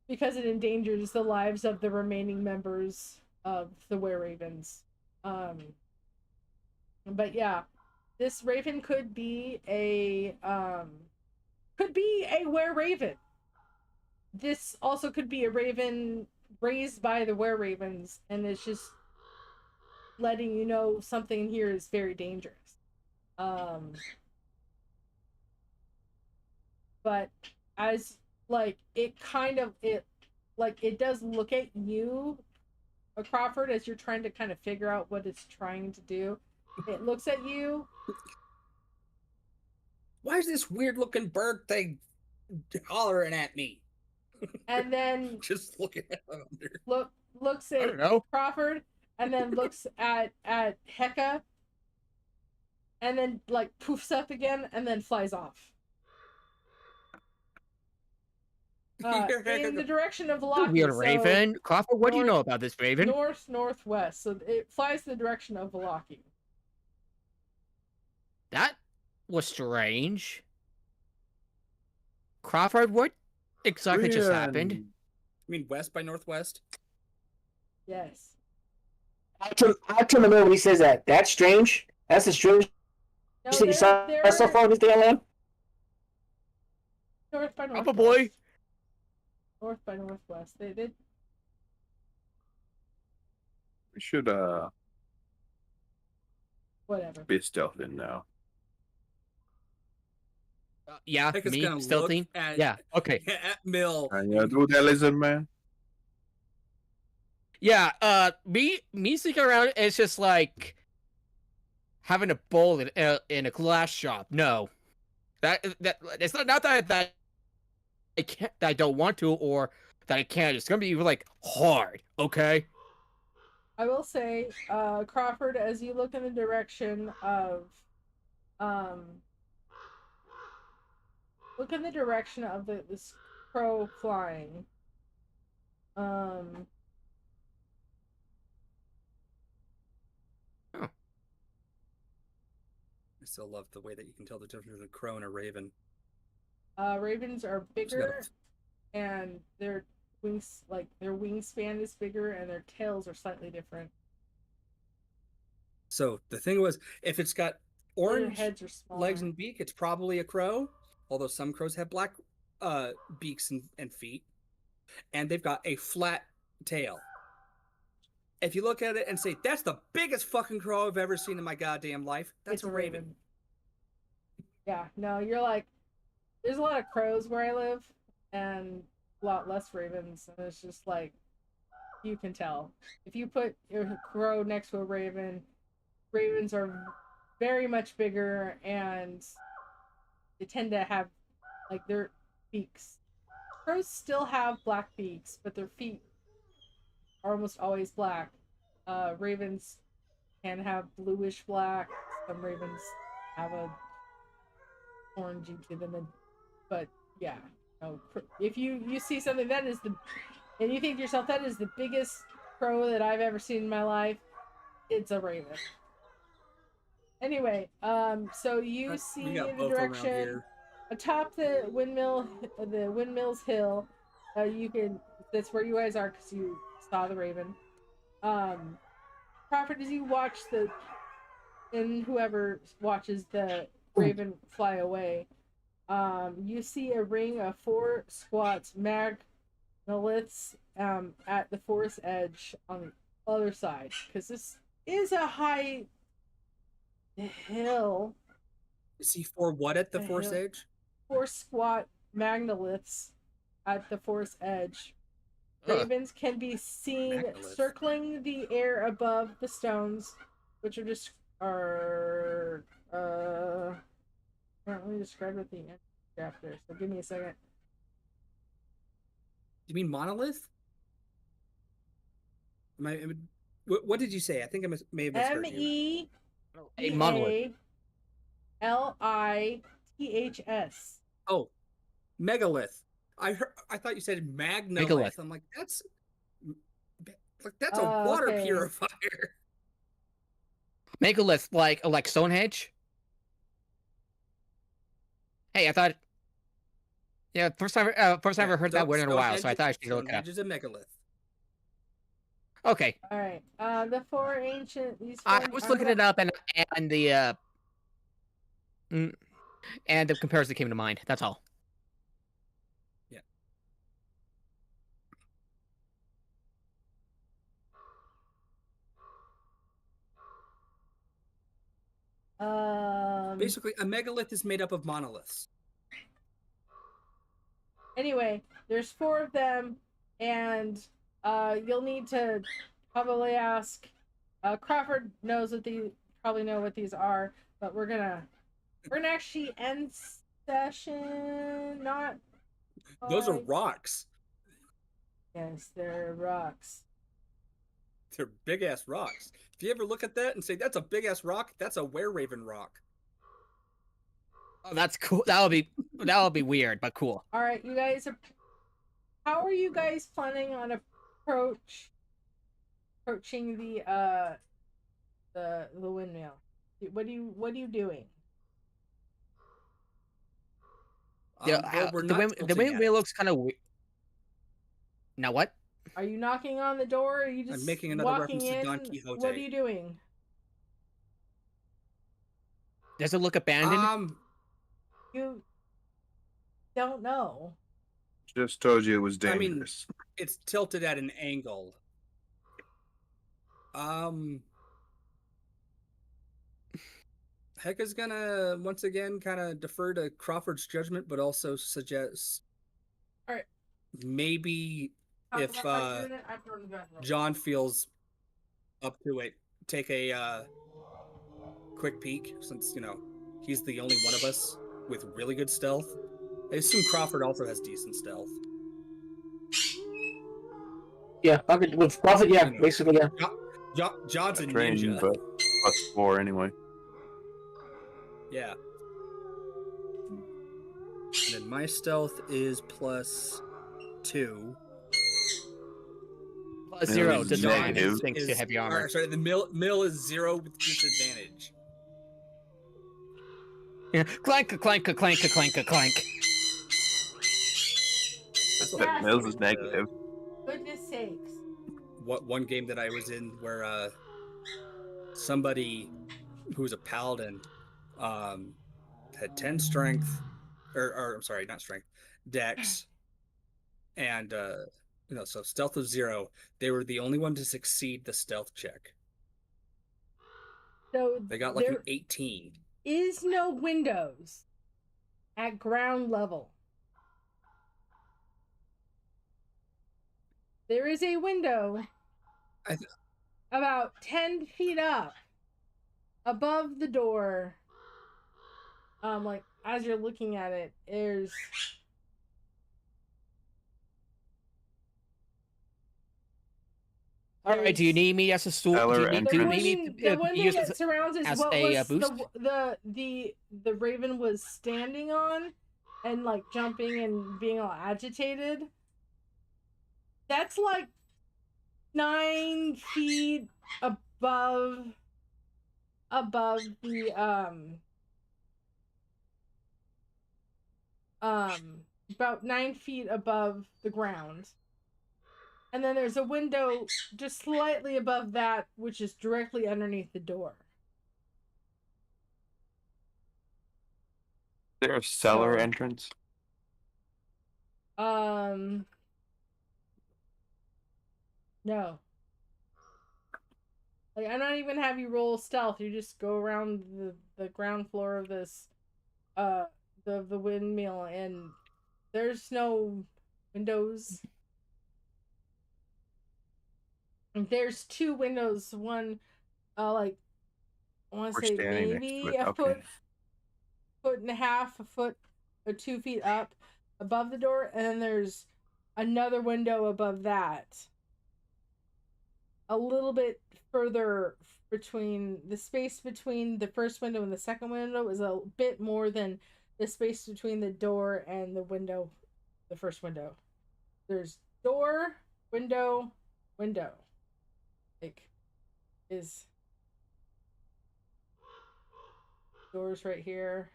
because it endangers the lives of the remaining members of the were-ravens. But yeah, this raven could be a were-raven. This also could be a raven raised by the were-ravens, and it's just letting you know something here is very dangerous. But as it does look at you, Crawford, as you're trying to kind of figure out what it's trying to do. It looks at you. Why is this weird looking bird thing hollering at me? And then just looking at looks at Crawford, and then looks at Heka, and then poofs up again, and then flies off. In the direction of Velaki. Weird raven. Crawford, what do you know about this raven? Northwest. So it flies in the direction of Velaki. That was strange. Crawford, what exactly just happened? You mean west by northwest? Yes. I turn him over when he says that. That's strange. That's the strange thing you saw so far in this damn land. North by northwest. Up a boy. North by northwest. They We should Whatever. be stealth in now. Yeah, Heck is me gonna stealthing. look at Yeah, okay. at Mill. Can you do that, lizard man? Yeah, me sneaking around is just like having a bowl in a glass shop. No, that it's not that I can't, that I don't want to, or that I can't. It's gonna be like hard. Okay. I will say, Crawford, as you look in the direction of, look in the direction of this crow flying. I still love the way that you can tell the difference between a crow and a raven. Ravens are bigger, and their wings, like their wingspan is bigger, and their tails are slightly different. So the thing was, if it's got orange heads are smaller. legs and beak, it's probably a crow. Although some crows have black beaks and feet, and they've got a flat tail. If you look at it and say, that's the biggest fucking crow I've ever seen in my goddamn life, that's It's a raven. Yeah, no, you're like, there's a lot of crows where I live, and a lot less ravens, and it's just like, you can tell. If you put your crow next to a raven, ravens are very much bigger, and they tend to have, like, their beaks. Crows still have black beaks, but their feet are almost always black. Ravens can have bluish black. Some ravens have a orangey to them, but yeah. No, if you see something that is and you think to yourself that is the biggest crow that I've ever seen in my life, it's a raven. Anyway, so you see the direction atop the windmill's hill. That's where you guys are because you saw the raven. Crawford, as you watch and whoever watches the raven fly away, you see a ring of 4 squat magnoliths at the forest edge on the other side, because this is a high hill. You see 4 what at the forest edge? 4 squat magnoliths at the forest edge. Ravens can be seen circling the air above the stones, which are currently described at the end chapter. So give me a second. You mean monolith? What did you say? I think I may have misheard you. MEGALITHS. Oh, megalith. I thought you said magnolith. Megalith. I'm like, that's a water purifier. Megalith, like Stonehenge. Hey, I thought. Yeah, first time I've heard that word in a while, so I thought I should look it up. Stonehenge is a megalith. Okay. All right. The 4 ancient. I was looking it up, and the comparison came to mind. That's all. Basically, a megalith is made up of monoliths. Anyway, there's 4 of them, and you'll need to probably ask. Crawford knows that probably know what these are, but we're gonna actually end session. Not. Those are rocks. Yes, they're rocks. They're big ass rocks. If you ever look at that and say that's a big ass rock, that's a were-raven rock. Oh, that's cool. That'll be weird, but cool. All right, you guys how are you guys planning on approaching the windmill? What are you doing? Yeah, the windmill looks kind of weird. Now what? Are you knocking on the door? Or are you just I'm making another walking reference in? to Don Quixote. What are you doing? Does it look abandoned? You don't know. Just told you it was dangerous. I mean, it's tilted at an angle. Hecka's gonna once again kind of defer to Crawford's judgment, but also suggest All right. maybe if John John feels up to it, take a quick peek, since he's the only one of us with really good stealth. I assume Crawford also has decent stealth. Yeah, okay, with Crawford, yeah, basically, yeah. John's a trained, ninja. but +4 anyway. Yeah. And then my stealth is +2. +0. Is negative. Thanks to heavy armor. Sorry, the mill is 0 with disadvantage. Yeah. Clank, clank, clank, clank, clank. Mills is negative. Goodness sakes. One game that I was in where somebody who was a paladin had 10 strength, or I'm sorry, not strength, dex, and so stealth of 0. They were the only one to succeed the stealth check. So they got like an 18. Is no windows at ground level. There is a window about 10 feet up above the door. Like as you're looking at it, there's all right. Do you need me as a stool? Do you need me the window that surrounds is what was boost? the Raven was standing on, and like jumping and being all agitated. That's like 9 feet above the about 9 feet above the ground. And then there's a window just slightly above that, which is directly underneath the door. Is there a cellar entrance? No. Like, I'm not even have you roll stealth. You just go around the ground floor of this, the windmill, and there's no windows. There's 2 windows. One, like, I want to say maybe a foot and a half, a foot or 2 feet up above the door, and then there's another window above that. A little bit further between the space between the first window and the second window is a bit more than the space between the door and the window, the first window. There's door, window, window. Like, is doors right here,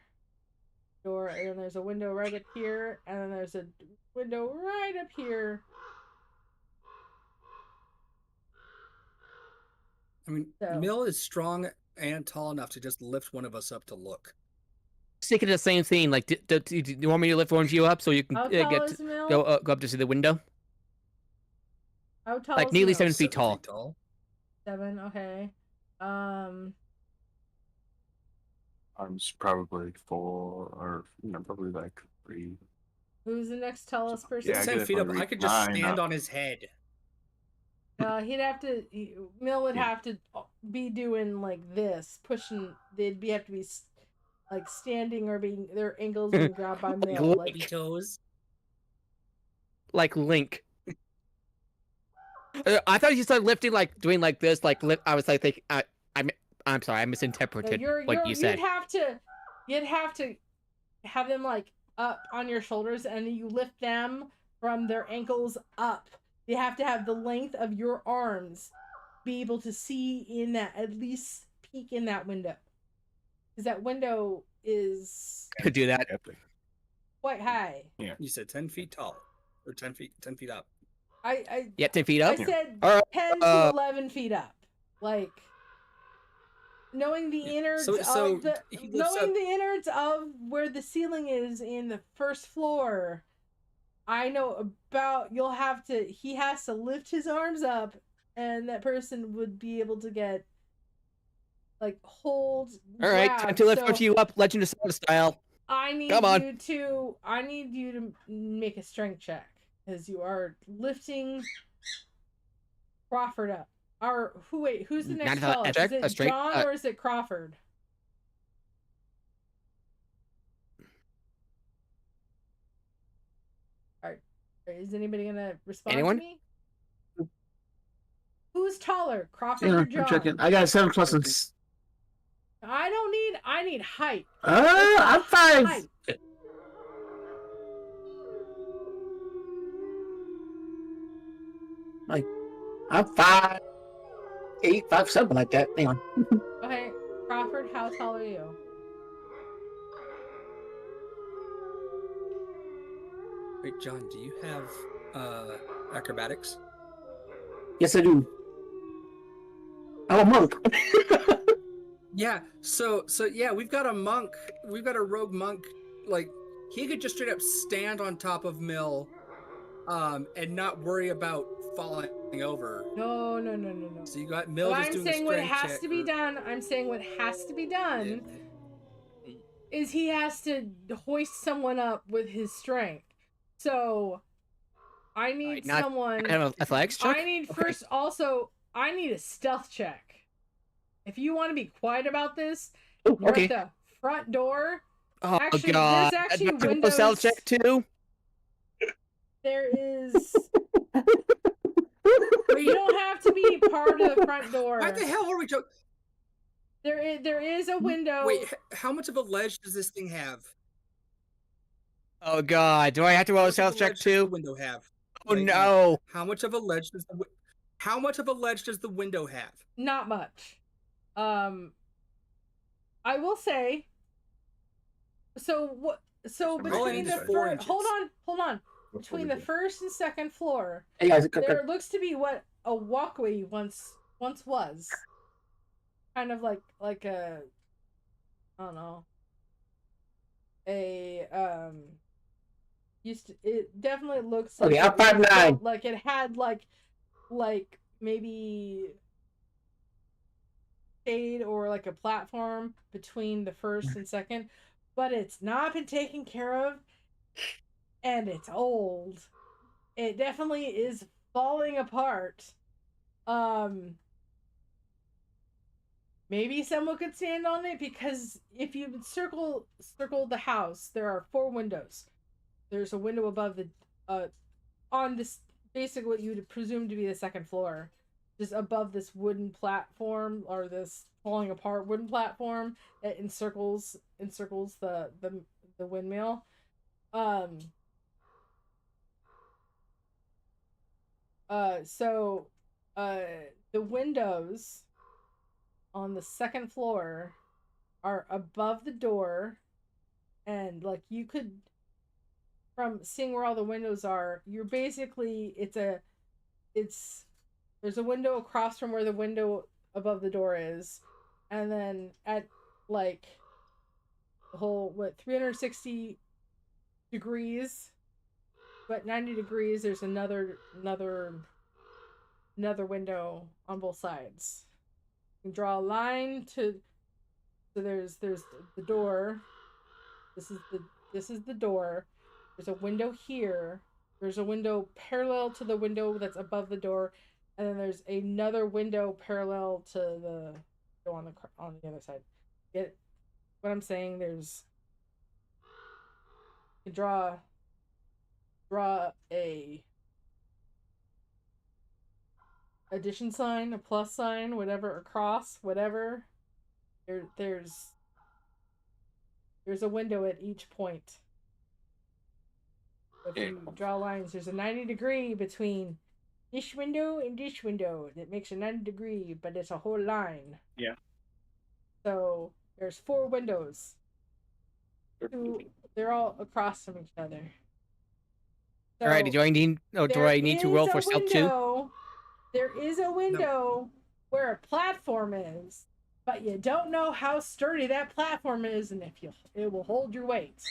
door, and then there's a window right up here, and then there's a window right up here. I mean, Mill is strong and tall enough to just lift one of us up to look. Thinking the same thing. Like, do you want me to lift one of you up so you can go up to see the window? How tall? Like nearly 7 feet tall. 7, okay. I'm probably 4, or probably like 3. Who's the next tallest person? Yeah, 10 feet up. I could just stand on his head. He'd have to. Mill would have to be doing like this, pushing. They'd have to be like standing or being their ankles being grabbed by Mill, like toes. Like Link. I thought you started lifting, like doing like this, like lift. I was like thinking, I'm sorry, I misinterpreted what you said. You'd have to have them like up on your shoulders, and you lift them from their ankles up. You have to have the length of your arms, be able to see in that, at least peek in that window, because that window is could do that. Quite high. Yeah, you said 10 feet tall, or 10 feet up. Yeah, 10 feet up. I said 10 to 11 feet up. Like, knowing the innards the innards of where the ceiling is in the first floor, I know about. He has to lift his arms up and that person would be able to get like hold. All right, time to lift you up, Legend of Zelda style. I need you to make a strength check because you are lifting Crawford up. Who's the next tallest? Is it John or is it Crawford? All right. Is anybody gonna respond to me? Who's taller, Crawford or John? I'm checking. I got 7 plus. I need height. I'm 5. Height. Like, I'm 5, 8, 5, something like that. Hang on. Okay, Crawford, how tall are you? Wait, John, do you have acrobatics? Yes, I do. I'm a monk. Yeah. So yeah, we've got a monk. We've got a rogue monk. Like he could just straight up stand on top of Mill, and not worry about falling over. No. So you got Mill just doing a strength check. I'm saying what has to be done. I'm saying what has to be done is he has to hoist someone up with his strength. So I need someone. Kind of athletics check? I need first. Also, I need a stealth check. If you want to be quiet about this, you're at the front door. Oh actually, God! There's actually windows. Stealth check too. There is. You don't have to be part of the front door. Why the hell were we joking? There is a window. Wait, how much of a ledge does this thing have? Oh God! Do I have to roll a stealth check too? Does the window have? Oh no! How much of a ledge does the window have? Not much. I will say. So what? So between the first, hold on. Between the first and second floor, hey guys, there looks to be what a walkway once was. Kind of like a, I don't know. It definitely looks like I'm 5'9". Like it had like maybe shade or like a platform between the first and second, but it's not been taken care of, and it's old. It definitely is falling apart. Maybe someone could stand on it, because if you circle the house, there are 4 windows. There's a window above the on this, basically what you would presume to be the second floor, just above this wooden platform, or this falling apart wooden platform that encircles the windmill. The windows on the second floor are above the door, and like you could, from seeing where all the windows are, you're basically there's a window across from where the window above the door is, and then at like the whole 360 degrees, but 90 degrees, there's another window on both sides. You can draw a line so there's the door. This is the door. There's a window here. There's a window parallel to the window that's above the door, and then there's another window parallel to the window on the other side. Get what I'm saying? You draw a addition sign, a plus sign, whatever, a cross, whatever. There's a window at each point. If you draw lines, there's a 90 degree between this window and this window. That makes a 90 degree, but it's a whole line. Yeah. So there's 4 windows. They're all across from each other. So all right. Do I need to roll for stealth too? There is a window where a platform is, but you don't know how sturdy that platform is, and if it will hold your weight.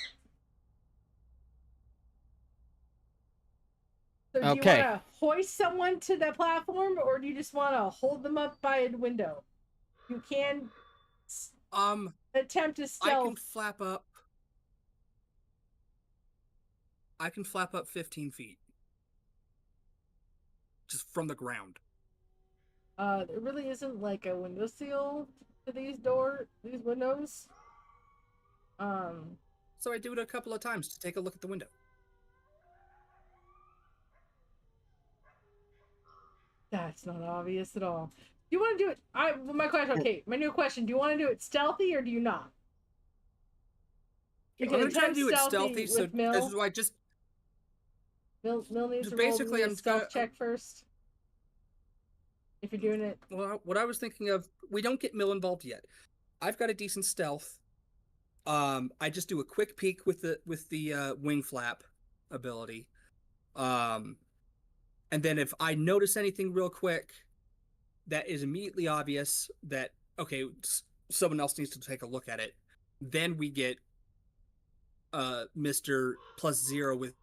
So do you want to hoist someone to the platform, or do you just want to hold them up by a window? You can attempt to stealth. I can flap up 15 feet. Just from the ground. There really isn't like a windowsill to these windows. So I do it a couple of times to take a look at the window. That's not obvious at all. Do you want to do it? My question. Okay, my new question. Do you want to do it stealthy or do you not? I'm gonna try to do it stealthy. So this is why Mill needs to basically roll a stealth check first. If you're doing it. Well, what I was thinking of, we don't get Mill involved yet. I've got a decent stealth. I just do a quick peek with the wing flap ability. And then if I notice anything real quick that is immediately obvious that, okay, someone else needs to take a look at it, then we get Mr. +0 with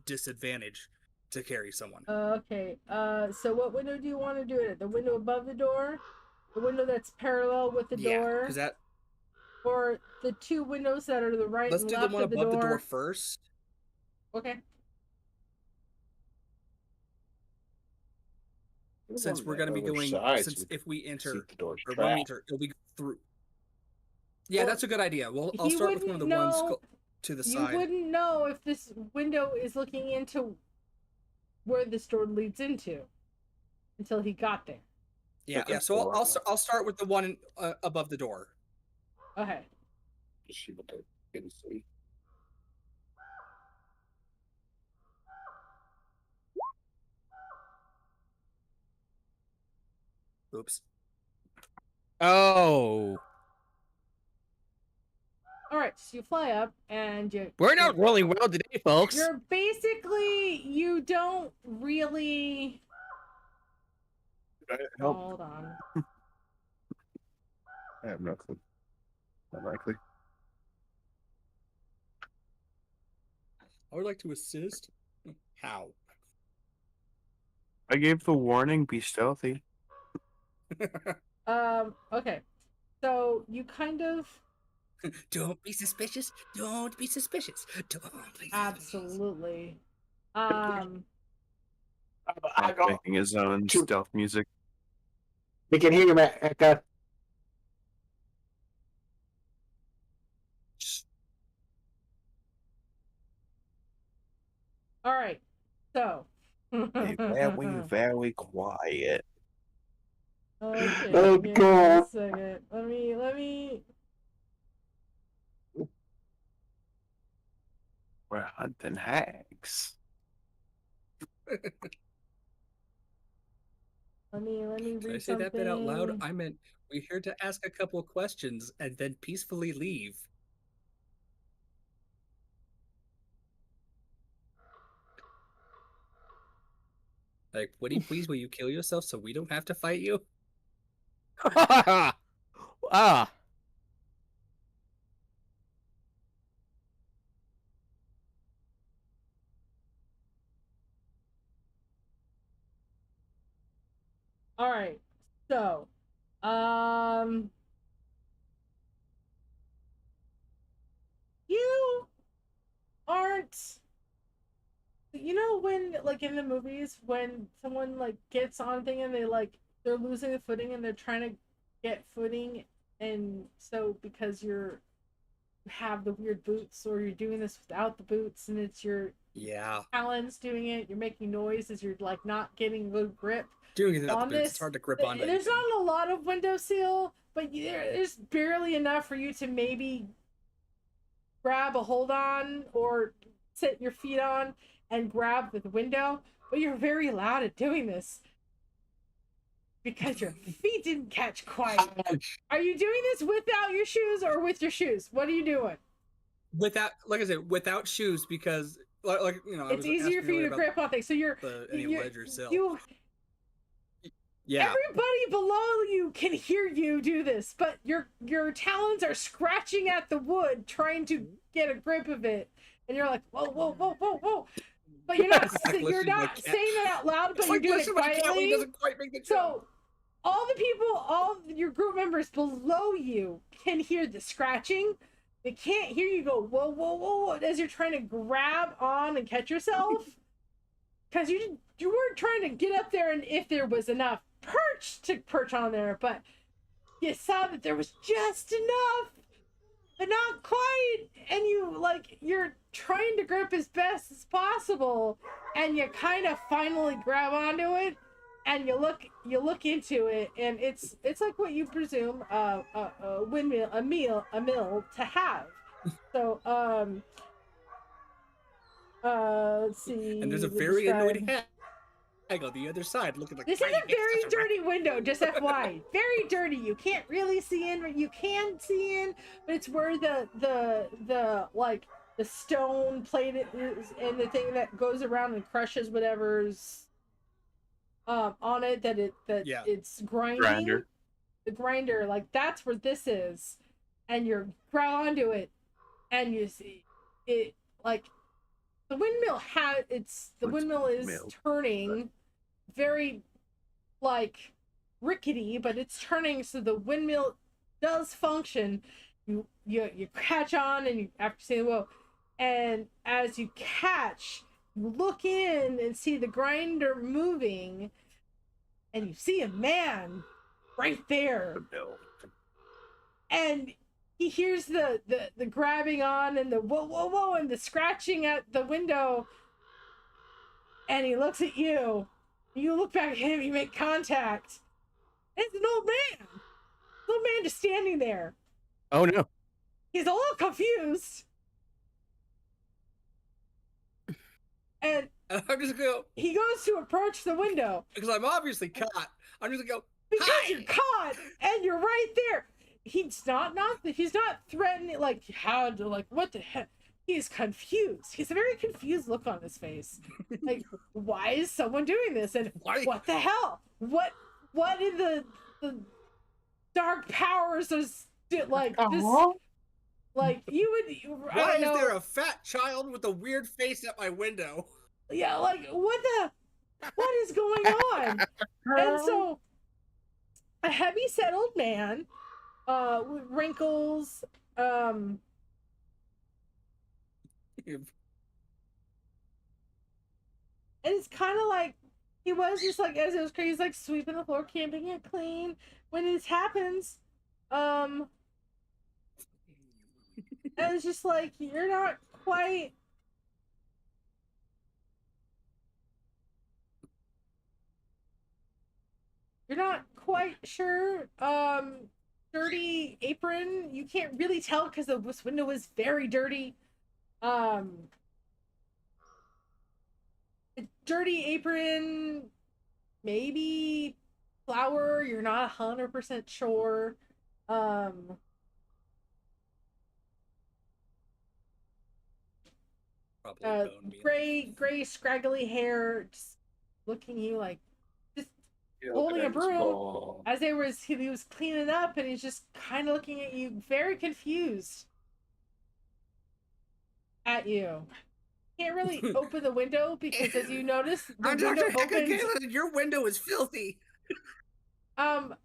disadvantage to carry someone. Okay. So what window do you want to do it at? The window above the door? The window that's parallel with the door? Because that... Or the two windows that are to the right and left of the door? Let's do the one above the door first. Okay. Since we're going to be going... Since if we enter... Or when we enter, it'll be through. Yeah, that's a good idea. Well, I'll start with one of the ones to the side. You wouldn't know if this window is looking into where this door leads into until he got there. Yeah. So I'll start with the one above the door. Okay. Oops. Oh. All right, so you fly up and you... We're not rolling well today, folks. You're basically... You don't really... Hold on. I have no clue. Unlikely. I would like to assist. How? I gave the warning, be stealthy. Okay. So you kind of... Don't be suspicious. Don't be suspicious. Don't be suspicious. Absolutely. Making his own stealth music. We can hear you, Eka. All right. So. Be very, very quiet. Okay. Oh, give me God. a second. Let me. We're hunting hags. Let me read Can I say that bit out loud? I meant we're here to ask a couple of questions and then peacefully leave. Like, Woody, please, will you kill yourself so we don't have to fight you? Ah. All right. So, you aren't. You know when, like in the movies, when someone like gets on thing and they're losing the footing and they're trying to get footing, and so because you have the weird boots or you're doing this without the boots and it's your talons doing it, you're making noise as you're like not getting good grip. Doing it without the boots, it's hard to grip on. There's not a lot of windowsill, but there's barely enough for you to maybe grab a hold on or sit your feet on and grab the window, but you're very loud at doing this because your feet didn't catch quite. Are you doing this without your shoes or with your shoes? What are you doing? Without, like I said, without shoes, because like you know, it's easier for you to grip on things. So you're everybody below you can hear you do this, but your talons are scratching at the wood trying to get a grip of it, and you're like, whoa, whoa, whoa, whoa, whoa. but you're not Listen, you're not like, saying that out loud, but It's you're like doing listen, it my cat when quietly. he doesn't quite make the joke. So all the people, all your group members below you can hear the scratching. They can't hear you go whoa, whoa, whoa, whoa as you're trying to grab on and catch yourself, because you weren't trying to get up there and if there was enough perch on there, but you saw that there was just enough, but not quite, and you're trying to grip as best as possible, and you kind of finally grab onto it, and you look into it, and it's like what you presume a windmill, a mill to have. So let's see. And there's a very annoyed hag on the other side looking like this is a very dirty window, just FYI. Very dirty. You can't really see in, you can see in, but it's where the like the stone plate is, and the thing that goes around and crushes whatever's on it it's grinding. The grinder, like that's where this is, and you grab onto it, and you see it like the windmill windmill is turning very like rickety, but it's turning, so the windmill does function. You catch on, and you after saying whoa, and as you catch, you look in and see the grinder moving, and you see a man right there, and he hears the grabbing on and the whoa whoa whoa and the scratching at the window, and he looks at you. You look back at him, you make contact. It's an old man. Old man just standing there. Oh no. He's a little confused. And I'm just gonna go, he goes to approach the window. because I'm obviously caught. I'm just gonna go, Because hi! you're caught and you're right there. He's not threatening, like how to, like what the heck. He's confused. He's a very confused look on his face. Like, why is someone doing this? And what the hell? What in the dark powers is like this? Like you would. Why is there a fat child with a weird face at my window? Yeah, like what is going on? And so a heavy set old man with wrinkles, and it's kind of like he was just like, as it was crazy, like sweeping the floor, keeping it clean. When this happens, and it's just like you're not quite. You're not quite sure. Dirty apron. You can't really tell because this window was very dirty. Dirty apron, maybe flour. You're not 100% sure. Gray, scraggly hair, just looking at you like, just holding a broom. As he was cleaning up, and he's just kind of looking at you, very confused. At you. Can't really open the window because, as you notice, the window opens. Your window is filthy. No,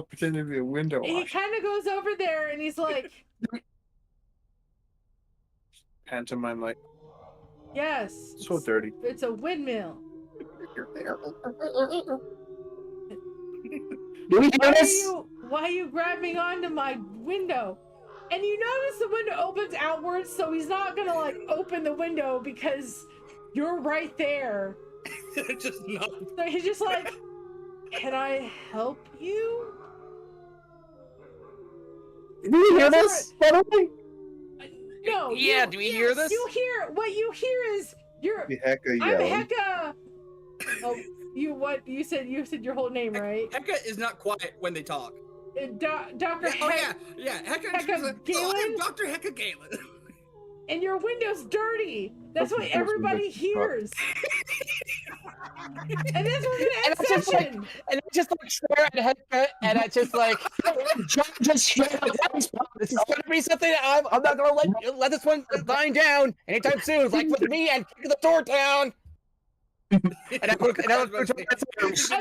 pretending to be a window He washer. kind of goes over there and he's like, Pantomime like, yes. so dirty. It's a windmill. Do we hear this? Why are you grabbing onto my window? And you notice the window opens outwards, so he's not gonna like open the window because you're right there. Just no. So he's just like, can I help you? Do we hear this? By the way? No. Yeah, do we hear this? What you hear is you're. The heck are you I'm yelling? Hecka. Oh, you said your whole name, right? Hecka is not quiet when they talk. Dr. Yeah, Hecka Hecka Galen? I'm Dr. Hecka Galen. And your window's dirty. That's what everybody hears. And then we're gonna end session. And I just like stare at Hector, and I just like, this is gonna be something I'm not gonna let this one dying down anytime soon. Like with me and kicking the door down. And I will okay. Sash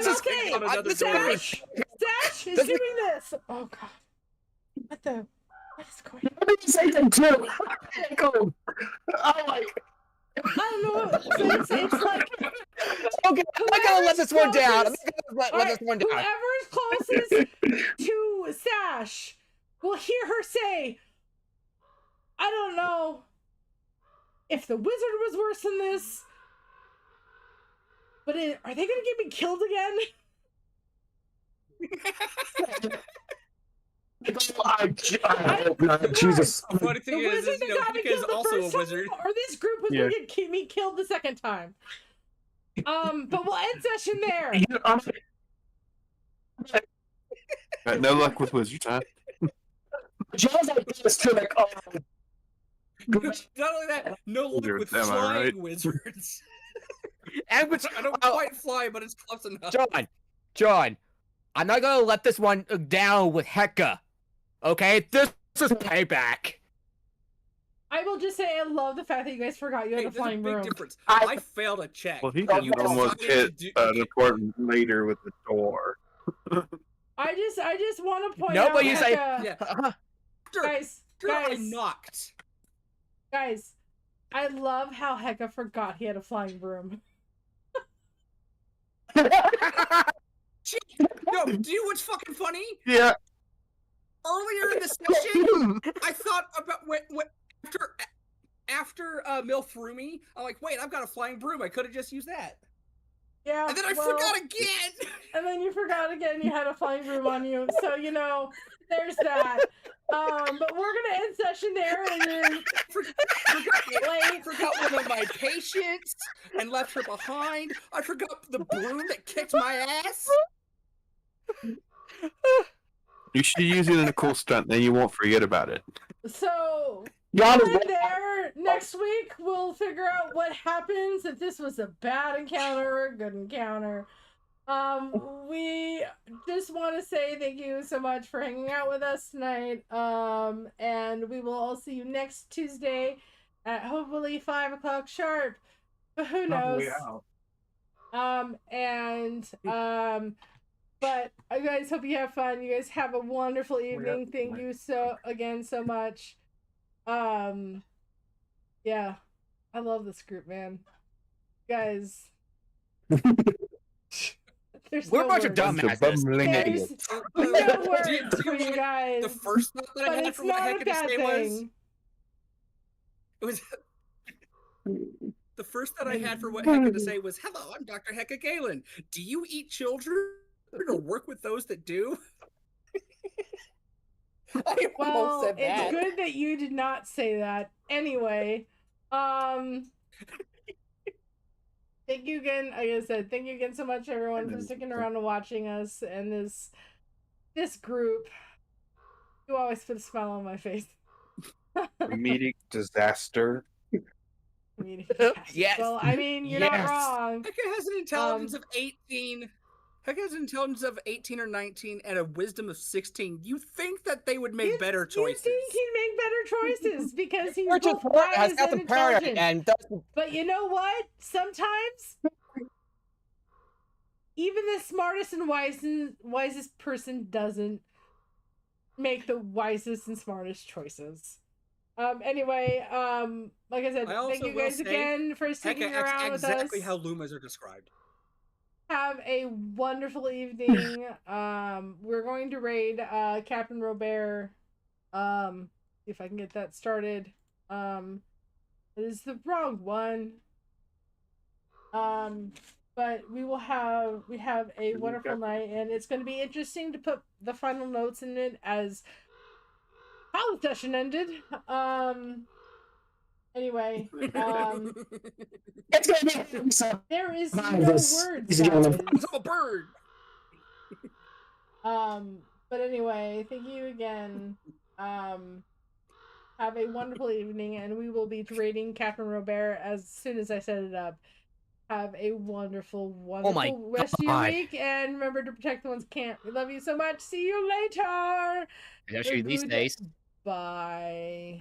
is doing this. Oh god. What is going on? Let me say them too. Oh my. I don't know. It's like okay, I'm not gonna let this one down. I'm not gonna let this one down. Whoever's closest to Sash will hear her say, I don't know if the wizard was worse than this, but are they gonna get me killed again? I hope not. Jesus. The funny thing is Hika is also a wizard. Or this group was going to get me killed the second time. But we'll end session there. No luck with wizards, huh? John's like this too, like, oh. Not only that, no luck with flying wizards. And which I don't quite fly, but it's close enough. John, I'm not gonna let this one down with Hecka. Okay, this is payback. I will just say I love the fact that you guys forgot you had a flying broom. Difference. I failed a check. Well, he did almost hit an important leader with the door. I just want to point out. No, but you say, guys, I knocked. Guys, I love how Hecka forgot he had a flying broom. No, do you know what's fucking funny? Yeah. Earlier in the session, I thought about after Mill threw me. I'm like, wait, I've got a flying broom. I could have just used that. Yeah. And then I forgot again. And then you forgot again. You had a flying broom on you. So there's that. But we're gonna end session there, and then forgot one of my patients and left her behind. I forgot the broom that kicked my ass. You should use it in a cool stunt, then you won't forget about it. So there. Next week we'll figure out what happens, if this was a bad encounter or a good encounter. We just want to say thank you so much for hanging out with us tonight. And we will all see you next Tuesday at hopefully 5 o'clock sharp. But who knows? But I guys hope you have fun. You guys have a wonderful evening. Thank you so much. Yeah, I love this group, man. Guys, we're a bunch of dumbasses. There's no words for you guys. The first thought that I had for what Hecka to say was the first thought I had for what Hecka to say was, "Hello, I'm Dr. Hecka Galen. Do you eat children or work with those that do?" Well, it's good that you did not say that. Anyway, thank you again. Like I said, thank you again so much, everyone, for sticking around and watching us and this group. You always put a smile on my face. Comedic disaster. Yes. Well, I mean, you're not wrong. Hecka has an intelligence of 18. Hecka has an intelligence of 18 or 19 and a wisdom of 16. You think that they would make better choices? You think he'd make better choices because he's both wise and intelligent. But you know what? Sometimes even the smartest and wisest person doesn't make the wisest and smartest choices. Anyway, like I said, thank you guys again for sticking around with us. Exactly how Lumas are described. Have a wonderful evening. We're going to raid Captain Robert. If I can get that started. It is the wrong one. But we have a wonderful night, and it's going to be interesting to put the final notes in it as how the session ended. Anyway, it's gonna be there is no this. words. I'm a bird. But anyway, thank you again. Have a wonderful evening, and we will be raiding Captain Robert as soon as I set it up. Have a wonderful, Oh my wonderful rest of your God. week, and remember to protect the ones who can't. We love you so much. See you later. Especially these days. Bye.